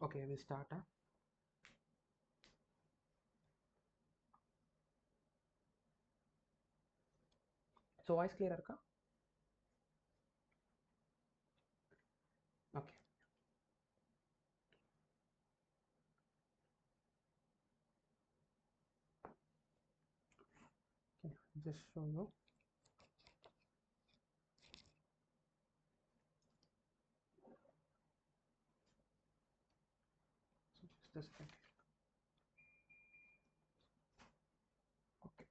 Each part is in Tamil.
Okay, we start. So voice clear இருக்கா? Okay. Just show you. So just a second. Okay.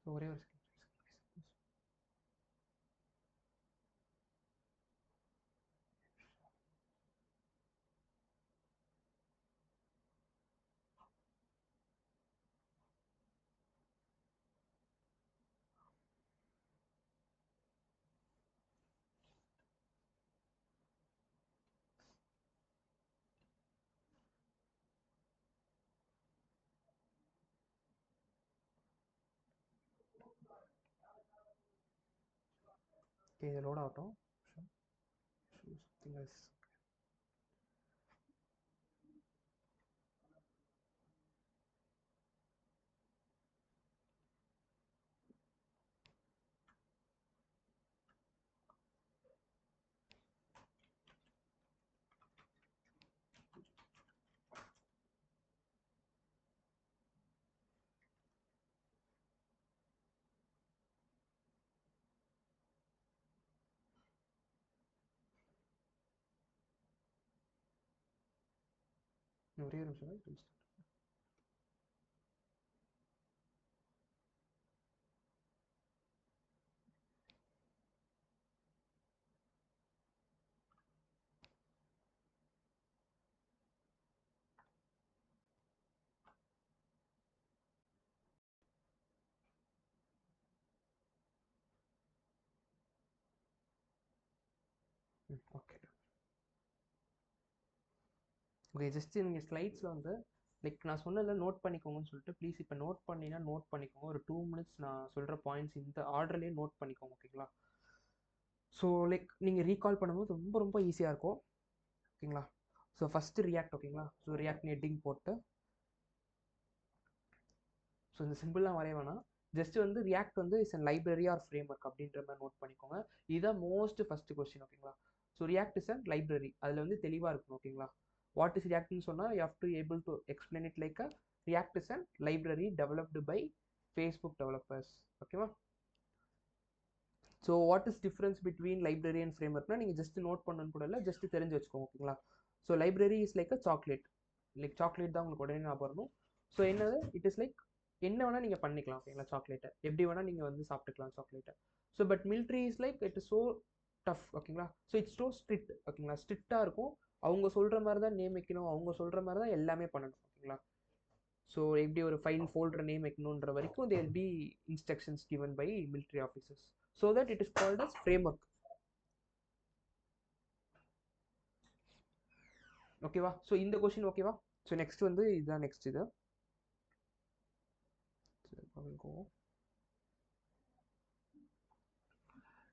So ஒரே ஒரு second. Okay, இது லோட் ஆகட்டும். Something else. ஒரே ஒரு நிமிஷம். ஓகே. ஓகே, ஜஸ்ட் நீங்கள் ஸ்லைட்ஸில் வந்து லைக் நான் சொன்னதில் நோட் பண்ணிக்கோங்கன்னு சொல்லிட்டு ப்ளீஸ் இப்போ நோட் பண்ணினா நோட் பண்ணிக்கோங்க. ஒரு 2 மினிட்ஸ் நான் சொல்கிற பாயிண்ட்ஸ் இந்த ஆர்டர்லேயே நோட் பண்ணிக்கோங்க. ஓகேங்களா? ஸோ லைக் நீங்கள் ரீகால் பண்ணும்போது ரொம்ப ரொம்ப ஈஸியாக இருக்கும். ஓகேங்களா? So first React. ஓகேங்களா? ஸோ ரியாக்ட் ஹெட்டிங் போட்டு ஸோ இந்த சிம்பிளாக வரைய வேணாம். ஜஸ்ட் வந்து ரியாக்ட் வந்து is a library or framework அப்படின்ற மாதிரி நோட் பண்ணிக்கோங்க. இதுதான் மோஸ்ட் ஃபஸ்ட்டு கொஸ்டின். ஓகேங்களா? So React is a library. அதில் வந்து தெளிவாக இருக்கணும். ஓகேங்களா? வாட் இஸ் ரியாக்ட்னு சொன்னால் you have to able to explain it like a React is a library developed by Facebook developers. ஓகேவா? So what is difference between library and ஃப்ரேம் ஒர்க்னா நீங்கள் ஜஸ்ட் நோட் பண்ணணும் கூட இல்லை, ஜஸ்ட் தெரிஞ்சு வச்சுக்கோங்க. ஓகேங்களா? So library is like a chocolate. Like chocolate தான் உங்களுக்கு உடனே ஞாபகம் வரணும். ஸோ என்னது, இட் இஸ் லைக் என்ன வேணால் நீங்கள் பண்ணிக்கலாம். ஓகேங்களா? சாக்லேட்டை எப்படி வேணால் நீங்கள் வந்து சாப்பிட்டுக்கலாம் சாக்லேட்டை. So but military is like it is so tough. ஓகேங்களா? So it's so strict. ஓகேங்களா? ஸ்ட்ரிக்டாக இருக்கும். அவங்க சொல்கிற மாதிரி தான் நேம் வைக்கணும், அவங்க சொல்கிற மாதிரி தான் எல்லாமே பண்ணணும். ஓகேங்களா? ஸோ எப்படி ஒரு ஃபைல் ஃபோல்டர் நேம் வைக்கணுன்ற வரைக்கும் there will be instructions given by military officers. So that it is called as framework. ஓகேவா? ஸோ இந்த கொஸ்டின் ஓகேவா? ஸோ நெக்ஸ்ட் வந்து இதுதான் நெக்ஸ்ட் இது.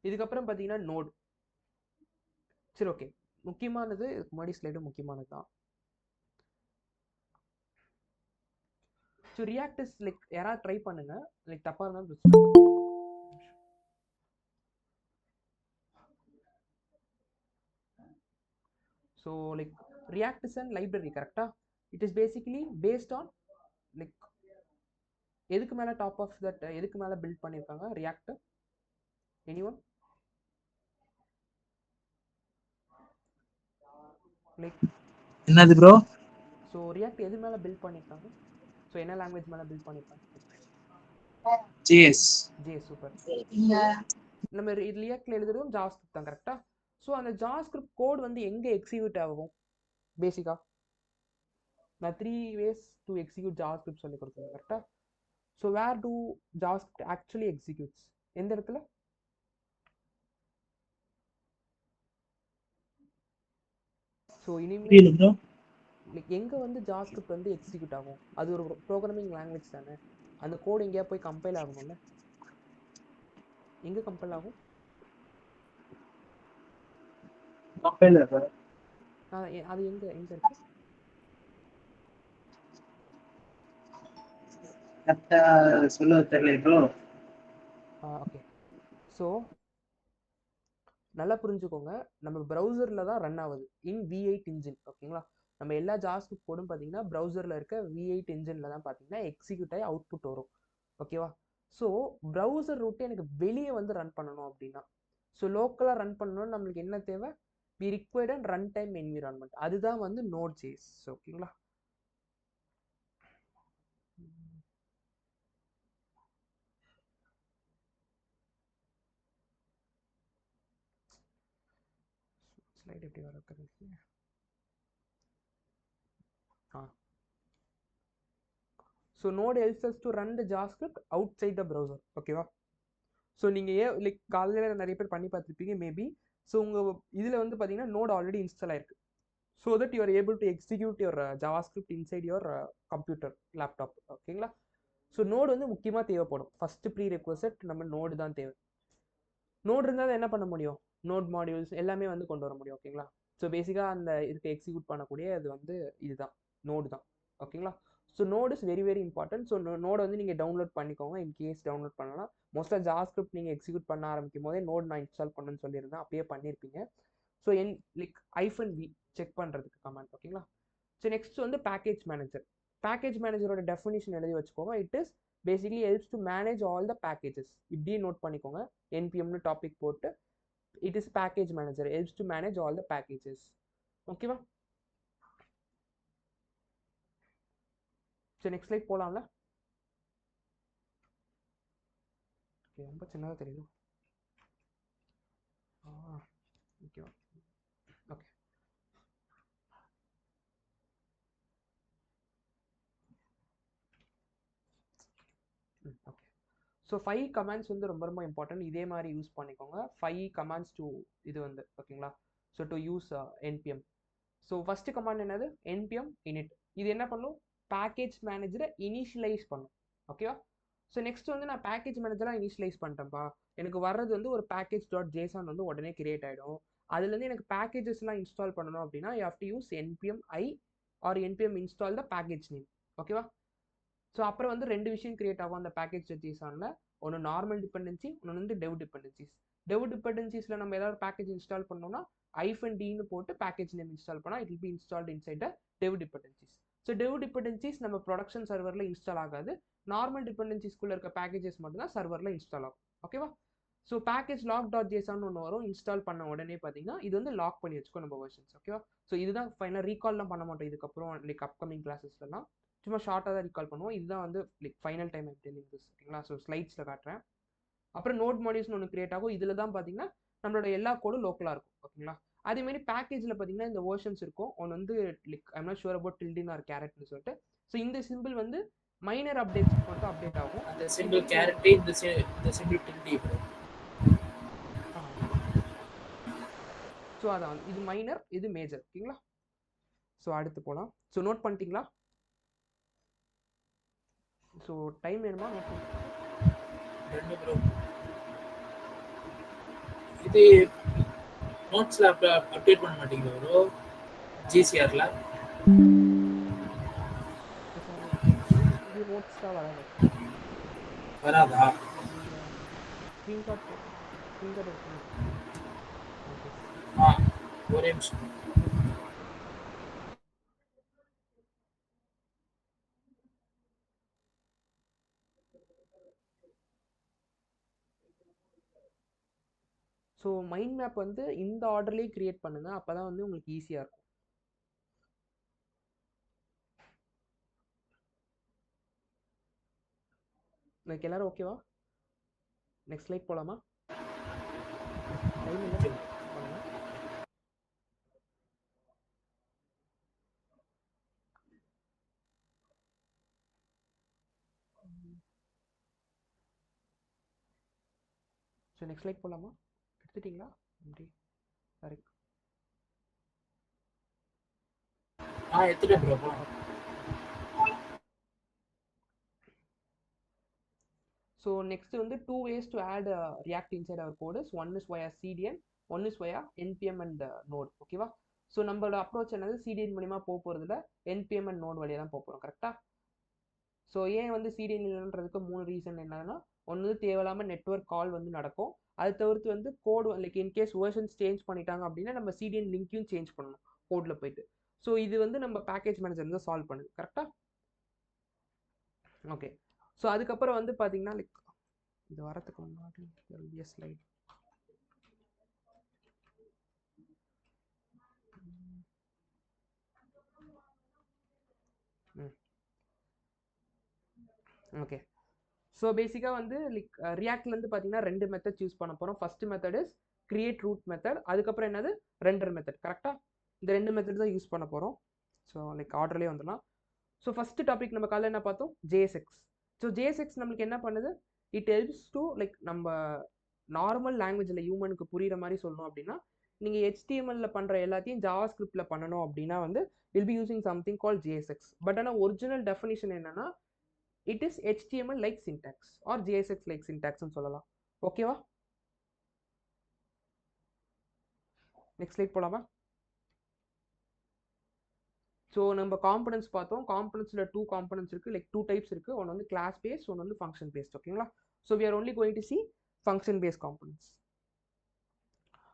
இதுக்கப்புறம் பார்த்தீங்கன்னா நோட். சரி, ஓகே. முக்கியமானது இதுக்கு முன்னாடி ஸ்லைடு முக்கியமானது தான். ஸோ ரியாக்ட் இஸ் லைக் யாராவது ட்ரை பண்ணுங்க, லைக் தப்பாக இருந்தாலும் பிரச்சனை. So like React is and library. கரெக்டாக? It is basically based on like எதுக்கு மேலே டாப் ஆஃப் தட் எதுக்கு மேலே பில்ட் பண்ணியிருக்காங்க ரியாக்ட்? எனிஒன்? லைக் என்னது ப்ரோ? ஸோ ரியாக்ட் எது மேலே பில்ட் பண்ணியிருக்காங்க? ஸோ என்ன லாங்குவேஜ் மேலே பில்ட் பண்ணியிருக்காங்க? ஜேஎஸ். ஜேஎஸ். சூப்பர். நம்ம ரியாக்ட்ல எழுதுறதும் ஜாவாஸ்கிரிப்ட் தான் கரெக்டா? ஸோ அந்த ஜாவாஸ்கிரிப்ட் கோட் வந்து எங்கே எக்ஸிக்யூட் ஆகும் பேசிக்காக? நான் 3 ways to execute ஜாவாஸ்கிரிப்ட் சொல்லி கொடுத்தேன் கரெக்டா? So where do JavaScript actually executes? எந்த இடத்துல? ஸோ இனிமேல் லைக் எங்கே வந்து ஜாவாஸ்கிரிப்ட் வந்து எக்ஸிக்யூட் ஆகும்? அது ஒரு ப்ரோக்ராமிங் லாங்குவேஜ் தானே, அந்த கோட் எங்கேயா போய் கம்பைல் ஆகணும்ல? எங்கே கம்பைல் ஆகும்? அது எங்கே இருக்கு? சொல்ல தெரியல ப்ரோ. ஓகே. ஸோ நல்லா புரிஞ்சுக்கோங்க, நம்ம ப்ரௌசரில் தான் ரன் ஆகுது இன் V8 இன்ஜின். ஓகேங்களா? நம்ம எல்லா ஜாவாஸ்கிரிப்ட் கோடும் பார்த்தீங்கன்னா ப்ரௌசரில் இருக்க V8 இன்ஜினில் தான் பார்த்தீங்கன்னா எக்ஸிக்யூட் ஆகி அவுட்புட் வரும். ஓகேவா? ஸோ ப்ரௌசர் ரூட்டை எனக்கு வெளியே வந்து ரன் பண்ணணும் அப்படின்னா, ஸோ லோக்கலாக ரன் பண்ணணும்னு நம்மளுக்கு என்ன தேவை? We required and run time environment. அதுதான் வந்து Node.js. ஓகேங்களா? ஸ்லைட் எப்படி வர correct? So Node helps us to run the JavaScript outside the browser. ஓகேவா? ஸோ நீங்கள் லைக் காலையில் நிறைய பேர் பண்ணி பார்த்துருப்பீங்க மேபி. ஸோ உங்கள் இதில் வந்து பார்த்தீங்கன்னா Node ஆல்ரெடி இன்ஸ்டால் ஆயிருக்கு. So that you are able to execute your JavaScript inside your computer laptop. ஓகேங்களா? ஸோ Node வந்து முக்கியமாக தேவைப்படும். ஃபஸ்ட்டு ப்ரீ ரெக்வசட் நம்ம Node தான் தேவை. Node இருந்தால் என்ன பண்ண முடியும்? Node மாடியூல்ஸ் எல்லாமே வந்து கொண்டு வர முடியும். ஓகேங்களா? ஸோ பேசிக்காக அந்த இதுக்கு எக்ஸிக்யூட் பண்ணக்கூடிய அது வந்து இதுதான் Node தான். ஓகேங்களா? So Node is very very important. So Node வந்து நீங்கள் டவுன்லோட் பண்ணிக்கோங்க. இன்கேஸ் டவுன்லோட் பண்ணலாம். மோஸ்ட்டாக ஜாவாஸ்கிரிப்ட் நீங்கள் எக்ஸிக்யூட் பண்ண ஆரம்பிக்கும் போதே Node நான் இன்ஸ்டால் பண்ணுன்னு சொல்லியிருந்தேன், அப்பயே பண்ணியிருப்பீங்க. ஸோ லைக் -v செக் பண்ணுறதுக்கு கமெண்ட். ஓகேங்களா? ஸோ நெக்ஸ்ட் வந்து பேக்கேஜ் மேனேஜர். பேக்கேஜ் மேனேஜரோட டெஃபினிஷன் எழுதி வச்சுக்கோங்க. It is basically helps to manage all the packages. இப்படியே நோட் பண்ணிக்கோங்க. என்பிஎம்னு டாபிக் போட்டு it is package manager, helps to manage all the packages. ஓகேவா? சரி நெக்ஸ்ட் ஸ்லைட் போலாம்ல? ஓகே, ரொம்ப சின்னதாக தெரியுது. ஓகேவா? ஓகே. ஓகே. ஸோ 5 கமாண்ட்ஸ் வந்து ரொம்ப ரொம்ப இம்பார்ட்டன்ட். இதே மாதிரி யூஸ் பண்ணிக்கோங்க. 5 கமாண்ட்ஸ் டு இது வந்து ஓகேங்களா? So to use NPM. So first command என்னது? NPM init. இது என்ன பண்ணும்? பேக்கேஜ் மேனேஜரை இனிஷியலைஸ் பண்ணும். ஓகேவா? ஸோ நெக்ஸ்ட் வந்து நான் பேக்கேஜ் மேனேஜராக இனிஷியலைஸ் பண்ணிட்டேன்ப்பா, எனக்கு வர்றது வந்து ஒரு பேக்கேஜ் டாட் ஜேசான் வந்து உடனே கிரியேட் ஆகிடும். அதுலேருந்து எனக்கு பேக்கேஜஸ்லாம் இன்ஸ்டால் பண்ணணும் அப்படின்னா you have to use NPM I or NPM install the package name. ஓகேவா? ஸோ அப்புறம் வந்து 2 விஷயம் கிரியேட் ஆகும் அந்த பேக்கேஜ் ஜேசானில். ஒன்று நார்மல் டிபெண்டன்சி, ஒன்று வந்து டெவ் டிபெண்டன்சிஸ். டெவ் டிபெண்டன்சிஸில் நம்ம ஏதாவது பேக்கேஜ் இன்ஸ்டால் பண்ணோம்னா -d போட்டு பேக்கேஜ் நேம் இன்ஸ்டால் பண்ணால் it will B installed inside the டெவ் dependencies. So டெவ் dependencies நம்ம ப்ரொடக்ஷன் சர்வரில் இன்ஸ்டால் ஆகாது. நார்மல் டிபெண்டன்சிஸ்குள்ளே இருக்க பேக்கேஜஸ் மட்டும் தான் சர்வரில் இன்ஸ்டால் ஆகும். ஓகேவா? So package lock dot JSON ஒன்று வரும். இன்ஸ்டால் பண்ண உடனே பார்த்தீங்கன்னா இது வந்து லாக் பண்ணி வச்சுக்கோ நம்ம வெர்ஷன்ஸ். ஓகேவா? ஸோ இதுதான் ஃபைனல். ரீகால்லாம் பண்ண மாட்டோம் இதுக்கப்புறம் லைக் அப்கமிங் கிளாஸஸ்லாம் சும்மா ஷார்ட்டாக தான் ரீகால் பண்ணுவோம். இதுதான் வந்து like final time I'm telling this. ஓகேங்களா? ஸோ ஸ்லைட்ஸில் காட்டுறேன். அப்புறம் நோட் மாடியூல்ஸ்னு ஒன்று கிரியேட் ஆகும். இதில் தான் பார்த்தீங்கன்னா நம்மளோட எல்லா கோடும் லோக்கலாக இருக்கும். ஓகேங்களா? அதேமாதிரி பேக்கேஜில் பார்த்தீங்கன்னா இந்த வெர்ஷன்ஸ் இருக்கும். ஒன்று வந்து like I'm not sure about tilde or கேரட்னு சொல்லிட்டு. ஸோ இந்த சிம்பிள் வந்து மைனர் அப்டேட்ஸ்க்கு மட்டும் அப்டேட் ஆகும். அந்த சிம்பிள் கேரட், இந்த சிம்பிள் டில்டி. ஸோ அதான் இது மைனர், இது மேஜர். ஓகேங்களா? ஸோ அடுத்து போகலாம். ஸோ நோட் பண்ணிட்டீங்களா? ஸோ டைம் வேணுமா? நோட் பண்ணிட்டீங்களா? இது நோட்ஸ்ல அப்டேட் பண்ண மாட்டீங்களா ப்ரோ? ஜிசிஆர்ல இது நோட்ஸ் தான் வராது. வராதா? ஸ்க்ரீன்ஷாட் எடுத்து ஒரே நிமிஷம். ஸோ மைண்ட் மேப் வந்து இந்த ஆர்டர்லேயே கிரியேட் பண்ணுங்கள், அப்போ தான் வந்து உங்களுக்கு ஈஸியாக இருக்கும். எனக்கு எல்லாரும் ஓகேவா? நெக்ஸ்ட் ஸ்லைட் போகலாமா? டைம் இல்லை பண்ணுங்கள். ஸோ நெக்ஸ்ட் ஸ்லைட் போகலாமா? எடுத்துட்டிங்களா? நன்றி. சரி. எடுத்துட்டேன் ப்ரோ. ஸோ நெக்ஸ்ட் வந்து 2 ways to add React inside our code is one is via CDN, one is via NPM and node. ஓகேவா? ஸோ நம்மளோட அப்ரோச் என்னது, CDN மூலிமா போக போகிறதுல NPM and node வழியாக தான் போக போகிறோம். கரெக்டாக? ஸோ ஏன் வந்து CDN இல்லைன்றதுக்கு 3 ரீசன் என்னன்னா, ஒன்று தேவையில்லாமல் நெட்வொர்க் கால் வந்து நடக்கும். அது தவிர்த்து வந்து கோடு லைக் இன்கேஸ் வேர்ஷன்ஸ் சேஞ்ச் பண்ணிட்டாங்க அப்படின்னா நம்ம CDN லிங்க்கையும் சேஞ்ச் பண்ணணும் கோடில் போயிட்டு. ஸோ இது வந்து நம்ம பேக்கேஜ் மேனேஜர் தான் சால்வ் பண்ணுது. கரெக்டாக? ஓகே. ஸோ அதுக்கப்புறம் வந்து பார்த்தீங்கன்னா லைக் இது வரதுக்கு முன்னாடி ஸ்லைட் ஓகே. ஸோ பேசிக்காக வந்து லைக் ரியாக்ட்லேருந்து பார்த்தீங்கன்னா 2 மெத்தட் யூஸ் பண்ண போகிறோம். First method is create root method, அதுக்கப்புறம் என்னது ரெண்டர் மெத்தட். கரெக்டாக? இந்த 2 மெத்தட் தான் யூஸ் பண்ண போகிறோம். ஸோ லைக் ஆர்டர்லேயே வந்துடலாம். ஸோ ஃபஸ்ட்டு டாபிக் நம்ம காலையில் என்ன பார்த்தோம், JSX. ஸோ JSX நம்மளுக்கு என்ன பண்ணுது, இட் ஹெல்ப்ஸ் டு லைக் நம்ம நார்மல் லாங்குவேஜில் ஹியூமனுக்கு புரிகிற மாதிரி சொல்லணும் அப்படின்னா, நீங்கள் HTML பண்ணுற எல்லாத்தையும் JavaScriptல பண்ணணும் அப்படின்னா வந்து will be using something call JSX. But ஆனால் ஒரிஜினல் டெஃபினிஷன் என்னன்னா, it is HTML like syntax or JSX like சின்டாக்ஸ்னு சொல்லலாம். ஓகேவா? நெக்ஸ்ட் ஸ்லைட் போகலாமா? ஸோ நம்ம காம்பனன்ட்ஸ் பார்த்தோம். காம்பனன்ட்ஸில் 2 காம்பனன்ட்ஸ் இருக்குது, லைக் 2 டைப்ஸ் இருக்குது. ஒன்று வந்து கிளாஸ் பேஸ்ட், ஒன்று வந்து ஃபங்க்ஷன் பேஸ்ட். ஓகேங்களா? So we are only going to see function based components.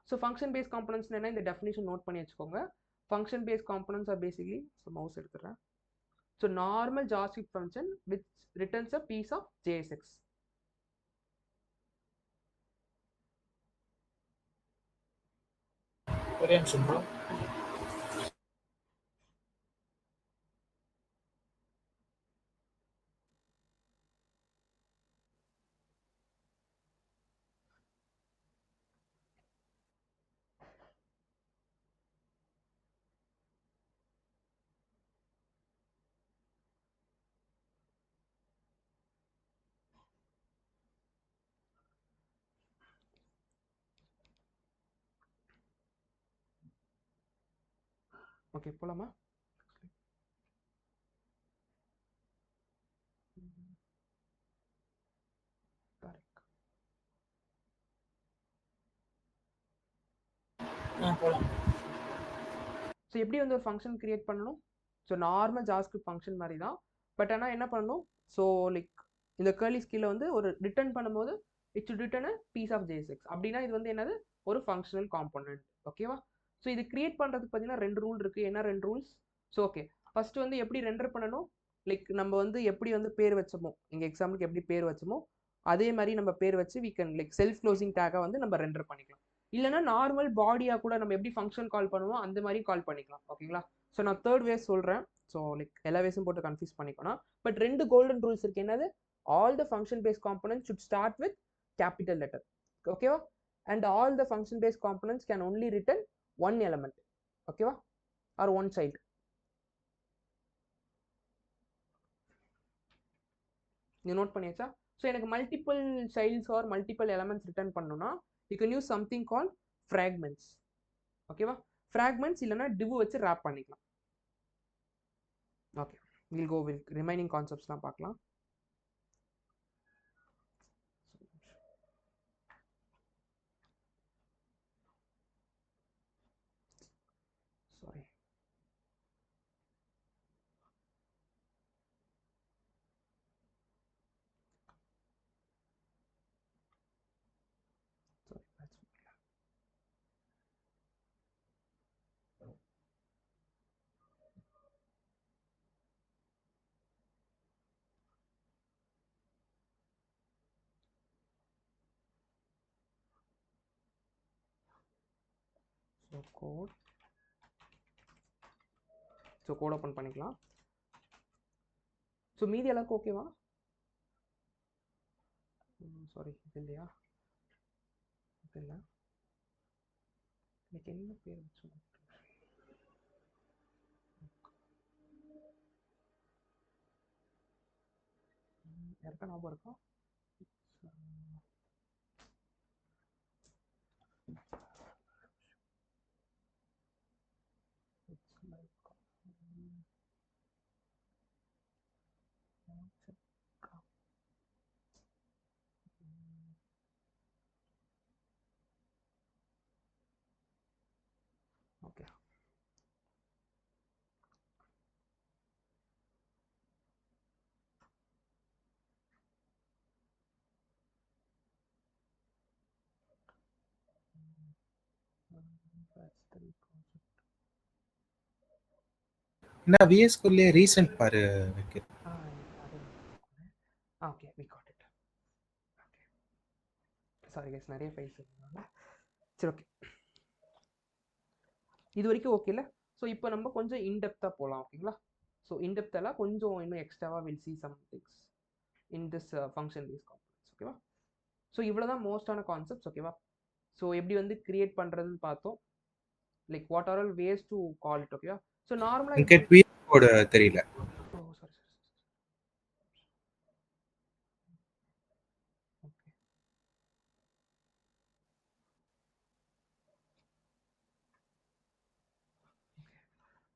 So function based components என்ன, இந்த டெஃபினிஷன் நோட் பண்ணி வச்சுக்கோங்க. Function based components are basically, so mouse எடுத்துடுறேன். So normal JavaScript function which returns a piece of JSX. ஒரே நிமிஷம் ப்ரோ. ஓகே போகலாமா? போகலாம். ஸோ எப்படி வந்து ஒரு ஃபங்க்ஷன் கிரியேட் பண்ணணும், ஸோ நார்மல் JavaScript ஃபங்க்ஷன் மாதிரி தான். பட் ஆனால் என்ன பண்ணணும், ஸோ லைக் இந்த கேர்லி ஸ்கில்ல வந்து ஒரு ரிட்டர்ன் பண்ணும்போது it should return a piece of JSX. அப்படின்னா இது வந்து என்னது, ஒரு ஃபங்க்ஷனல் காம்பனன்ட். ஓகேவா? ஸோ இது கிரியேட் பண்ணுறதுக்கு பார்த்தீங்கன்னா 2 ரூல் இருக்குது. என்ன 2 ரூல்ஸ்? ஸோ ஓகே, ஃபர்ஸ்ட் வந்து எப்படி ரெண்டர் பண்ணணும், லைக் நம்ம வந்து எப்படி வந்து பேர் வச்சோமோ, இங்கே எக்ஸாம்பிளுக்கு எப்படி பேர் வச்சோமோ அதே மாதிரி நம்ம பேர் வச்சு we can like self closing டேக்காக வந்து நம்ம ரெண்டர் பண்ணிக்கலாம். இல்லைனா நார்மல் பாடியாக கூட நம்ம எப்படி ஃபங்க்ஷன் கால் பண்ணுவோம் அந்த மாதிரி கால் பண்ணிக்கலாம். ஓகேங்களா? ஸோ நான் தேர்ட் வேஸ் சொல்கிறேன். ஸோ லைக் எல்லா வேஸும் போட்டு கன்ஃபியூஸ் பண்ணிக்கணும். பட் 2 கோல்டன் ரூல்ஸ் இருக்கு. என்னது, all the function based components should start with capital letter. ஓகேவா? And all the function based components can only return one element. ஓகேவா? Or one child. நீ நோட் பண்ணியாச்சா? ஸோ எனக்கு multiple childs or multiple elements return பண்ணணும்னா you can use something call fragments. ஓகேவா? ஃப்ராக்மெண்ட்ஸ் இல்லைனா div வச்சு ரேப் பண்ணிக்கலாம். Okay, we'll go we'll remaining கான்செப்ட்ஸ்லாம் பார்க்கலாம். Sorry, so code, so code open பண்ணிக்கலாம். ஸோ மீதி எல்லாருக்கும் ஓகேவா? சாரி, இது இல்லையா? இது இல்லை, எனக்கு என்ன பேர் வச்சு யாருக்கா ஞாபகம் இருக்கா? ஓகே, என்ன விஎஸ் கோட்லயே ரீசன்ட் பாரு வைக்க. Okay, we got it. Okay, sorry guys, நிறைய ஃபைல்ஸ் இருந்தனால. சரி, ஓகே, இது வரைக்கும் ஓகேல. ஸோ இப்போ நம்ம கொஞ்சம் இன்டெப்த்தாக போகலாம். ஓகேங்களா? ஸோ இன்டெப்த்தெல்லாம் கொஞ்சம் இன்னும் எக்ஸ்ட்ராவாக we'll see some things in this function base components. ஓகேவா? ஸோ இவ்வளோ தான் மோஸ்டான கான்செப்ட்ஸ். ஓகேவா? ஸோ எப்படி வந்து கிரியேட் பண்ணுறதுன்னு பார்த்தோம். Like what are all ways to call it. ஓகேவா? ஸோ நார்மலாக எனக்கு விஎஸ் கோட் தெரியல. ஓ சாரி, ஓகே,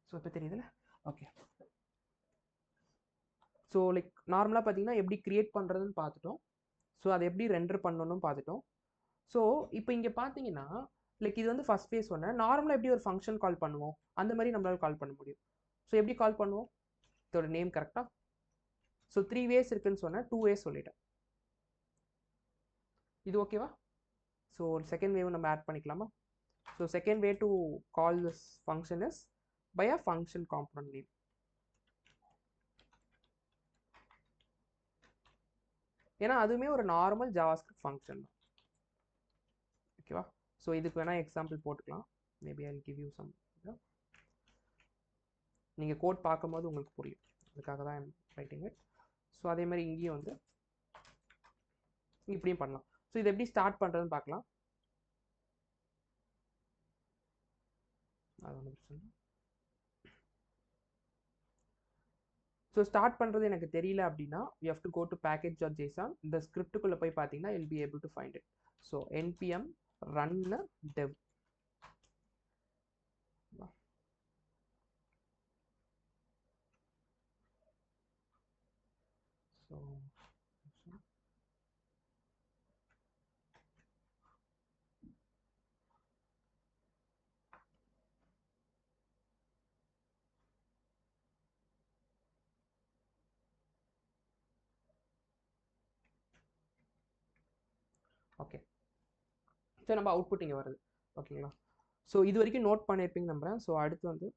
ஸோ இப்போ தெரியுதுல்ல? ஓகே, ஸோ லைக் நார்மலாக பார்த்தீங்கன்னா எப்படி கிரியேட் பண்ணுறதுன்னு பார்த்துட்டோம். ஸோ அதை எப்படி ரெண்டர் பண்ணணும்னு பார்த்துட்டோம். ஸோ இப்போ இங்கே பார்த்தீங்கன்னா லைக் இது வந்து ஃபஸ்ட் ஃபேஸ் ஒன்று. நார்மலாக எப்படி ஒரு ஃபங்க்ஷன் கால் பண்ணுவோம் அந்த மாதிரி நம்மளால கால் பண்ண முடியும். ஸோ எப்படி கால் பண்ணுவோம்? இதோட நேம் கரெக்டாக. ஸோ 3 வேஸ் இருக்குன்னு சொன்னேன், 2 வேஸ் சொல்லிட்டேன். இது ஓகேவா? ஸோ செகண்ட் வேவ் நம்ம ஆட் பண்ணிக்கலாமா? So second way to call this function is by a function component name. ஏன்னா அதுவுமே ஒரு நார்மல் ஜாவாஸ்கிரிப்ட் ஃபங்க்ஷன் தான். ஓகேவா? ஸோ இதுக்கு வேணால் எக்ஸாம்பிள் போட்டுக்கலாம். Maybe I will give you some. நீங்கள் கோட் பார்க்கும்போது உங்களுக்கு புரியும், அதுக்காக தான் ஐம் ரைட்டிங் இட். ஸோ அதே மாதிரி இங்கேயும் வந்து இப்படியும் பண்ணலாம். ஸோ இது எப்படி ஸ்டார்ட் பண்ணுறதுன்னு பார்க்கலாம். அது ஒன்றும் பிரச்சனை இல்லை. ஸோ ஸ்டார்ட் பண்ணுறது எனக்கு தெரியல அப்படின்னா you have to go to package.json. இந்த ஸ்கிரிப்டுக்குள்ளே போய் பார்த்தீங்கன்னா you'll be able to find it. So npm run dev. So okay, so நம்ம அவுட்புட் இங்கே வருது. ஓகேங்களா? ஸோ இது வரைக்கும் நோட் பண்ணியிருப்பீங்க நம்புகிறேன். ஸோ அடுத்து வந்து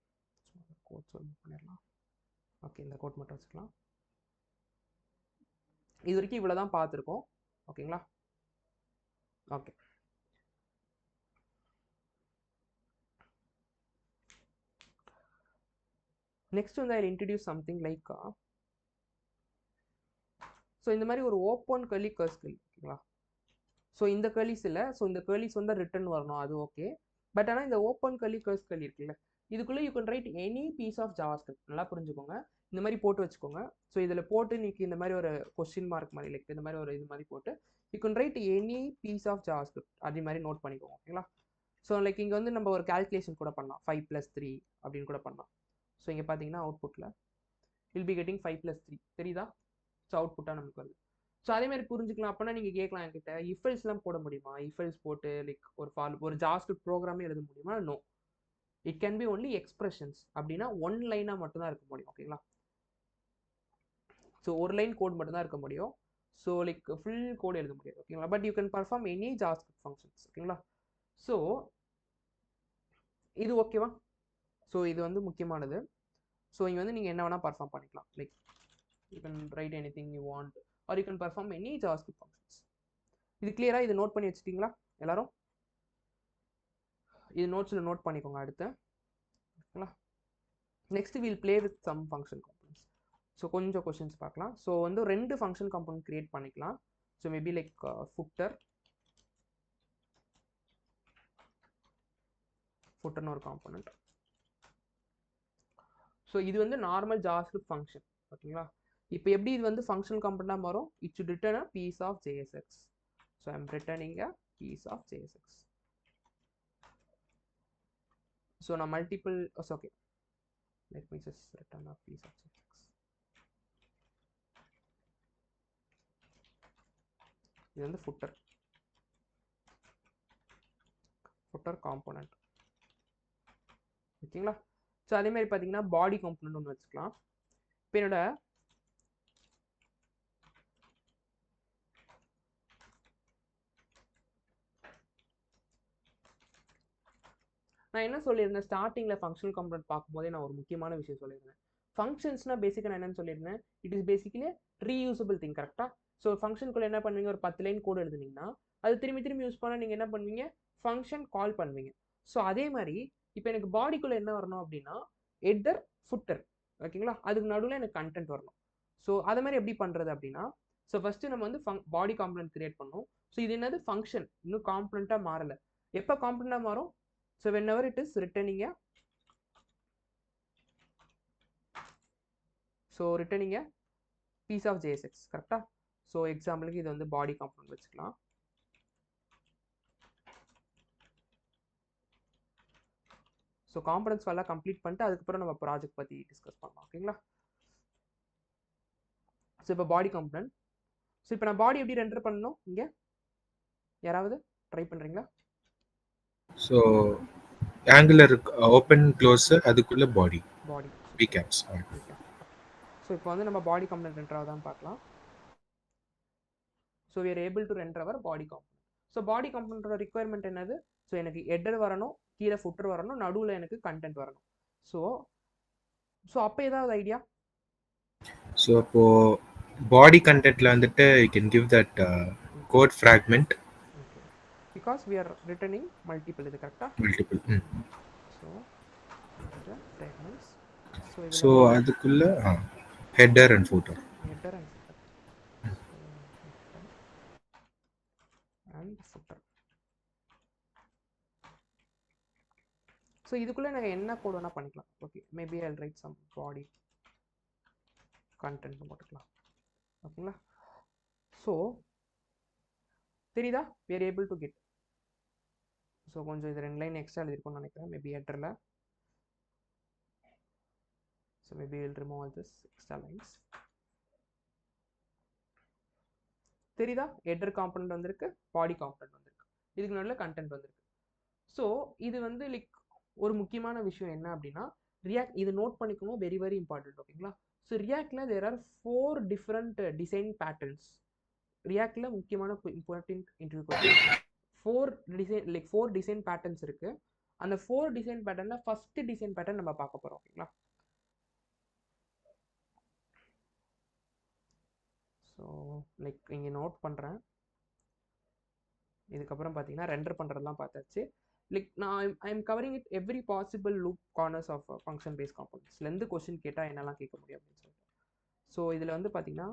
கோட் பண்ணிடலாம். ஓகே, இந்த கோட் மட்டும் வச்சுக்கலாம். இது வரைக்கும் இவ்வளோ தான் பார்த்துருக்கோம். ஓகேங்களா? ஓகே, நெக்ஸ்ட் வந்து I introduce something like so இந்த மாதிரி ஒரு ஓப்பன் கர்லி கர்ஸ் கர்லி. ஓகேங்களா? ஸோ இந்த கர்லிஸ் இல்லை, ஸோ இந்த கர்லிஸ் வந்து ரிட்டர்ன் வரணும், அது ஓகே. பட் ஆனால் இந்த ஓப்பன் கர்லி கர்ஸ் கர்லி இருக்குல்ல, இதுக்குள்ளே you can write any piece of JavaScript. நல்லா புரிஞ்சுக்கோங்க, இந்த மாதிரி போட்டு வச்சுக்கோங்க. ஸோ இதில் போட்டு இன்னைக்கு இந்த மாதிரி ஒரு கொஸ்டின் மார்க் மாதிரி லைக் இந்த மாதிரி ஒரு இது மாதிரி போட்டு you can write any piece of JavaScript அதே மாதிரி நோட் பண்ணிக்கோங்க. ஓகேங்களா? ஸோ லைக் இங்கே வந்து நம்ம ஒரு கால்குலேஷன் கூட பண்ணலாம், 5 + 3 அப்படின்னு கூட பண்ணலாம். ஸோ இங்கே பார்த்தீங்கன்னா அவுட்புட்டில் வில் பி கெட்டிங் 5 + 3 தெரியுதா? ஸோ அவுட்புட்டாக நமக்கு வருது. ஸோ அதே மாதிரி புரிஞ்சுக்கலாம். அப்படின்னா நீங்கள் கேட்கலாம் என்கிட்ட, இஃபெல்ஸ்லாம் போட முடியுமா? இஃபெல்ஸ் போட்டு லைக் ஒரு ஜாவாஸ்கிரிப்ட் ப்ரோக்ராமே எழுத முடியுமா? No, it can be only expressions. அப்படின்னா ஒன் லைனாக மட்டும்தான் இருக்க முடியும். ஓகேங்களா? ஸோ ஒரு லைன் கோட் மட்டும்தான் இருக்க முடியும். ஸோ லைக் ஃபுல் கோட் எழுத முடியாது. ஓகேங்களா? But you can perform any JavaScript functions. ஓகேங்களா? ஸோ இது ஓகேவா? ஸோ இது வந்து முக்கியமானது. ஸோ இங்கே வந்து நீங்கள் என்ன வேணால் பர்ஃபார்ம் பண்ணிக்கலாம். Like you can write any thing you want are you can perform any JavaScript functions. இது கிளியராக இது நோட் பண்ணி வச்சுட்டிங்களா எல்லாரும்? இது நோட்ஸில் நோட் பண்ணிக்கோங்க அடுத்து. ஓகேங்களா? Next we'll play with some function components. So கொஞ்சம் கொஷின்ஸ் பார்க்கலாம். ஸோ வந்து 2 ஃபங்க்ஷன் காம்பனன்ட் கிரியேட் பண்ணிக்கலாம். ஸோ மேபி லைக் ஃபுட்டர்னு ஒரு காம்பனன்ட். ஸோ இது வந்து நார்மல் ஜாவாஸ்கிரிப்ட் ஃபங்க்ஷன். ஓகேங்களா? இப்போ எப்படி இது வந்து ஃபங்க்ஷனல் காம்பனண்டாக மாறும்? It should return a piece of JSX. So I'm returning a piece of JSX. So now multiple, okay, let me just return a piece of JSX. இது வந்து footer component. ஓகேங்களா? ஸோ அதே மாதிரி பார்த்தீங்கன்னா பாடி காம்பனன்ட் ஒன்று வச்சுக்கலாம். இப்போ என்னோட நான் என்ன சொல்லியிருந்தேன் ஸ்டார்டிங்கில் ஃபங்க்ஷனல் காம்பனன்ட் பார்க்கும்போதே நான் ஒரு முக்கியமான விஷயம் சொல்லியிருந்தேன். ஃபங்க்ஷன்ஸ்னால் பேசிக்காக நான் என்னன்னு சொல்லியிருந்தேன், it is basically reusable thing. கரெக்டாக? ஸோ ஃபங்க்ஷனுக்குள்ளே என்ன பண்ணுவீங்க, ஒரு 10 லைன் கோடு எழுதுனீங்கன்னா அது திரும்பி யூஸ் பண்ணால் நீங்கள் என்ன பண்ணுவீங்க, ஃபங்க்ஷன் கால் பண்ணுவீங்க. ஸோ அதே மாதிரி இப்போ எனக்கு பாடிக்குள்ளே என்ன வரணும் அப்படின்னா ஹெட்டர் ஃபுட்டர். ஓகேங்களா? அதுக்கு நடுவில் எனக்கு கண்டென்ட் வரணும். ஸோ அதை மாதிரி எப்படி பண்ணுறது அப்படின்னா, ஸோ ஃபஸ்ட்டு நம்ம வந்து பாடி காம்பனன்ட் கிரியேட் பண்ணணும். ஸோ இது என்னது ஃபங்க்ஷன், இன்னும் காம்பனண்ட்டாக மாறலை. எப்போ காம்பனண்ட்டாக மாறும்? So whenever it is returning a piece of JSX. கரெக்டா? ஸோ எக்ஸாம்பிளுக்கு இது வந்து பாடி காம்பனன்ட் வச்சுக்கலாம். ஸோ காம்பனன்ட்ஸ் எல்லாம் கம்ப்ளீட் பண்ணிட்டு அதுக்கப்புறம் நம்ம ப்ராஜெக்ட் பற்றி டிஸ்கஸ் பண்ணலாம். ஓகேங்களா? ஸோ இப்போ பாடி காம்பனன்ட். ஸோ இப்போ நான் பாடி எப்படி ரெண்டர் பண்ணணும், இங்கே யாராவது ட்ரை பண்ணுறீங்களா? ஸோ ஆங்குலர் ஓப்பன் க்ளோஸ் அதுக்குள்ள பாடி கேப்ஸ். ஸோ இப்போ வந்து நம்ம பாடி காம்பனன்ட் ரெண்டர் ஆகுதான்னு பார்க்கலாம். So we are able to render our body component. So body காம்பனன்ட்டோட ரிக்குவயர்மெண்ட் என்னது? ஸோ எனக்கு ஹெட்டர் வரணும், கீழே ஃபுட்டர் வரணும், நடுவில் எனக்கு கண்டென்ட் வரணும். ஸோ அப்போ ஏதாவது ஐடியா? ஸோ அப்போ பாடி கண்டென்ட்ல வந்துட்டு you can give that code fragment. Okay. Because we are returning multiple, இது கரெக்டா? Multiple. So fragments. So அதுக்குள்ள header and footer. Header and footer. And footer. So இதுக்குள்ளே நாங்கள் என்ன கோட் வேணால் பண்ணிக்கலாம். Okay, maybe I write some body content போட்டுக்கலாம். ஓகேங்களா? ஸோ தெரியுதா? we are able to get. So கொஞ்சம் இது 2 லைன் எக்ஸ்ட்ரா எழுதிருக்கும்னு நினைக்கிறேன் மேபி ஹெட்டரில். So maybe we'll remove all this extra lines. தெரியுதா? ஹெட்டர் காம்பனன்ட் வந்திருக்கு, பாடி காம்பனன்ட் வந்திருக்கு, இதுக்கு நடுவில் கண்டென்ட் வந்திருக்கு. ஸோ இது வந்து லைக் ஒரு முக்கியமான விஷயம் என்ன அப்படின்னா ரியாக்ட், இது நோட் பண்ணிக்கணும், வெரி வெரி இம்பார்ட்டன்ட். ஓகேங்களா? ஸோ ரியாக்டில் there are 4 different design patterns. ரியாக்டில் முக்கியமான இம்பார்ட்டன்ட் இன்டர்வியூ 4 டிசைன் பேட்டர்ன்ஸ் இருக்கு. அந்த 4 டிசைன் பேட்டர்ன்ல ஃபர்ஸ்ட் டிசைன் பேட்டர்ன் நம்ம பார்க்க போறோம். ஓகேங்களா? ஸோ லைக் இங்கே நோட் பண்ணுறேன். இதுக்கப்புறம் பார்த்தீங்கன்னா ரெண்டர் பண்ணுறதுலாம் பார்த்தாச்சு. லைக் நான் I am covering it every possible loop corners of function base காம்பனன்ட்ஸ்லேருந்து கொஸ்டின் கேட்டால் என்னெல்லாம் கேட்க முடியும் அப்படின்னு சொல்லிட்டு. ஸோ இதில் வந்து பார்த்தீங்கன்னா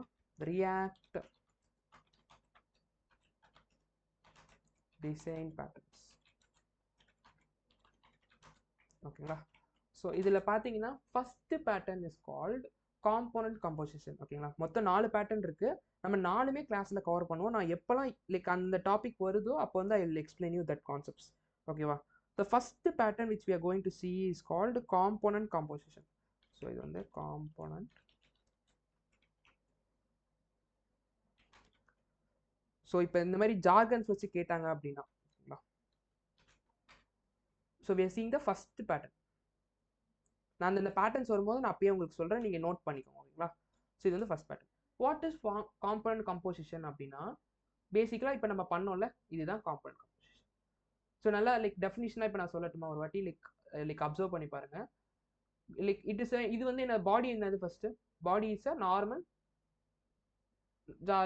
ரியாக்ட் டிசைன் பேட்டர்ன்ஸ். ஓகேங்களா? ஸோ இதில் பார்த்தீங்கன்னா first pattern is called component composition. ஓகேங்களா? மொத்தம் 4 பேட்டர்ன் இருக்குது. நம்ம 4மே கிளாஸில் கவர் பண்ணுவோம். நான் எப்போல்லாம் லைக் அந்த டாபிக் வருதோ அப்போ வந்து I will explain you that concepts. ஓகேவா? the first pattern which we are going to see is called component composition. So இது வந்து component. ஸோ இப்போ இந்த மாதிரி ஜார்கன்ஸ் வச்சு கேட்டாங்க அப்படின்னா, so we are seeing the first pattern. நான் இந்த பேட்டர்ன்ஸ் வரும்போது நான் அப்பயே உங்களுக்கு சொல்கிறேன், நீங்கள் நோட் பண்ணிக்கோங்க. ஓகேங்களா? ஸோ இது வந்து first pattern. What is component composition அப்படின்னா பேசிக்கலாக இப்போ நம்ம பண்ணோம்ல, இதுதான் காம்பனன்ட் கம்போசிஷன். ஸோ நல்லா லைக் டெஃபினிஷனாக இப்போ நான் சொல்லட்டுமா ஒரு வாட்டி? லைக் அப்சர்வ் பண்ணி பாருங்கள். லைக் இது வந்து என்ன பாடி என்னது? First body is a normal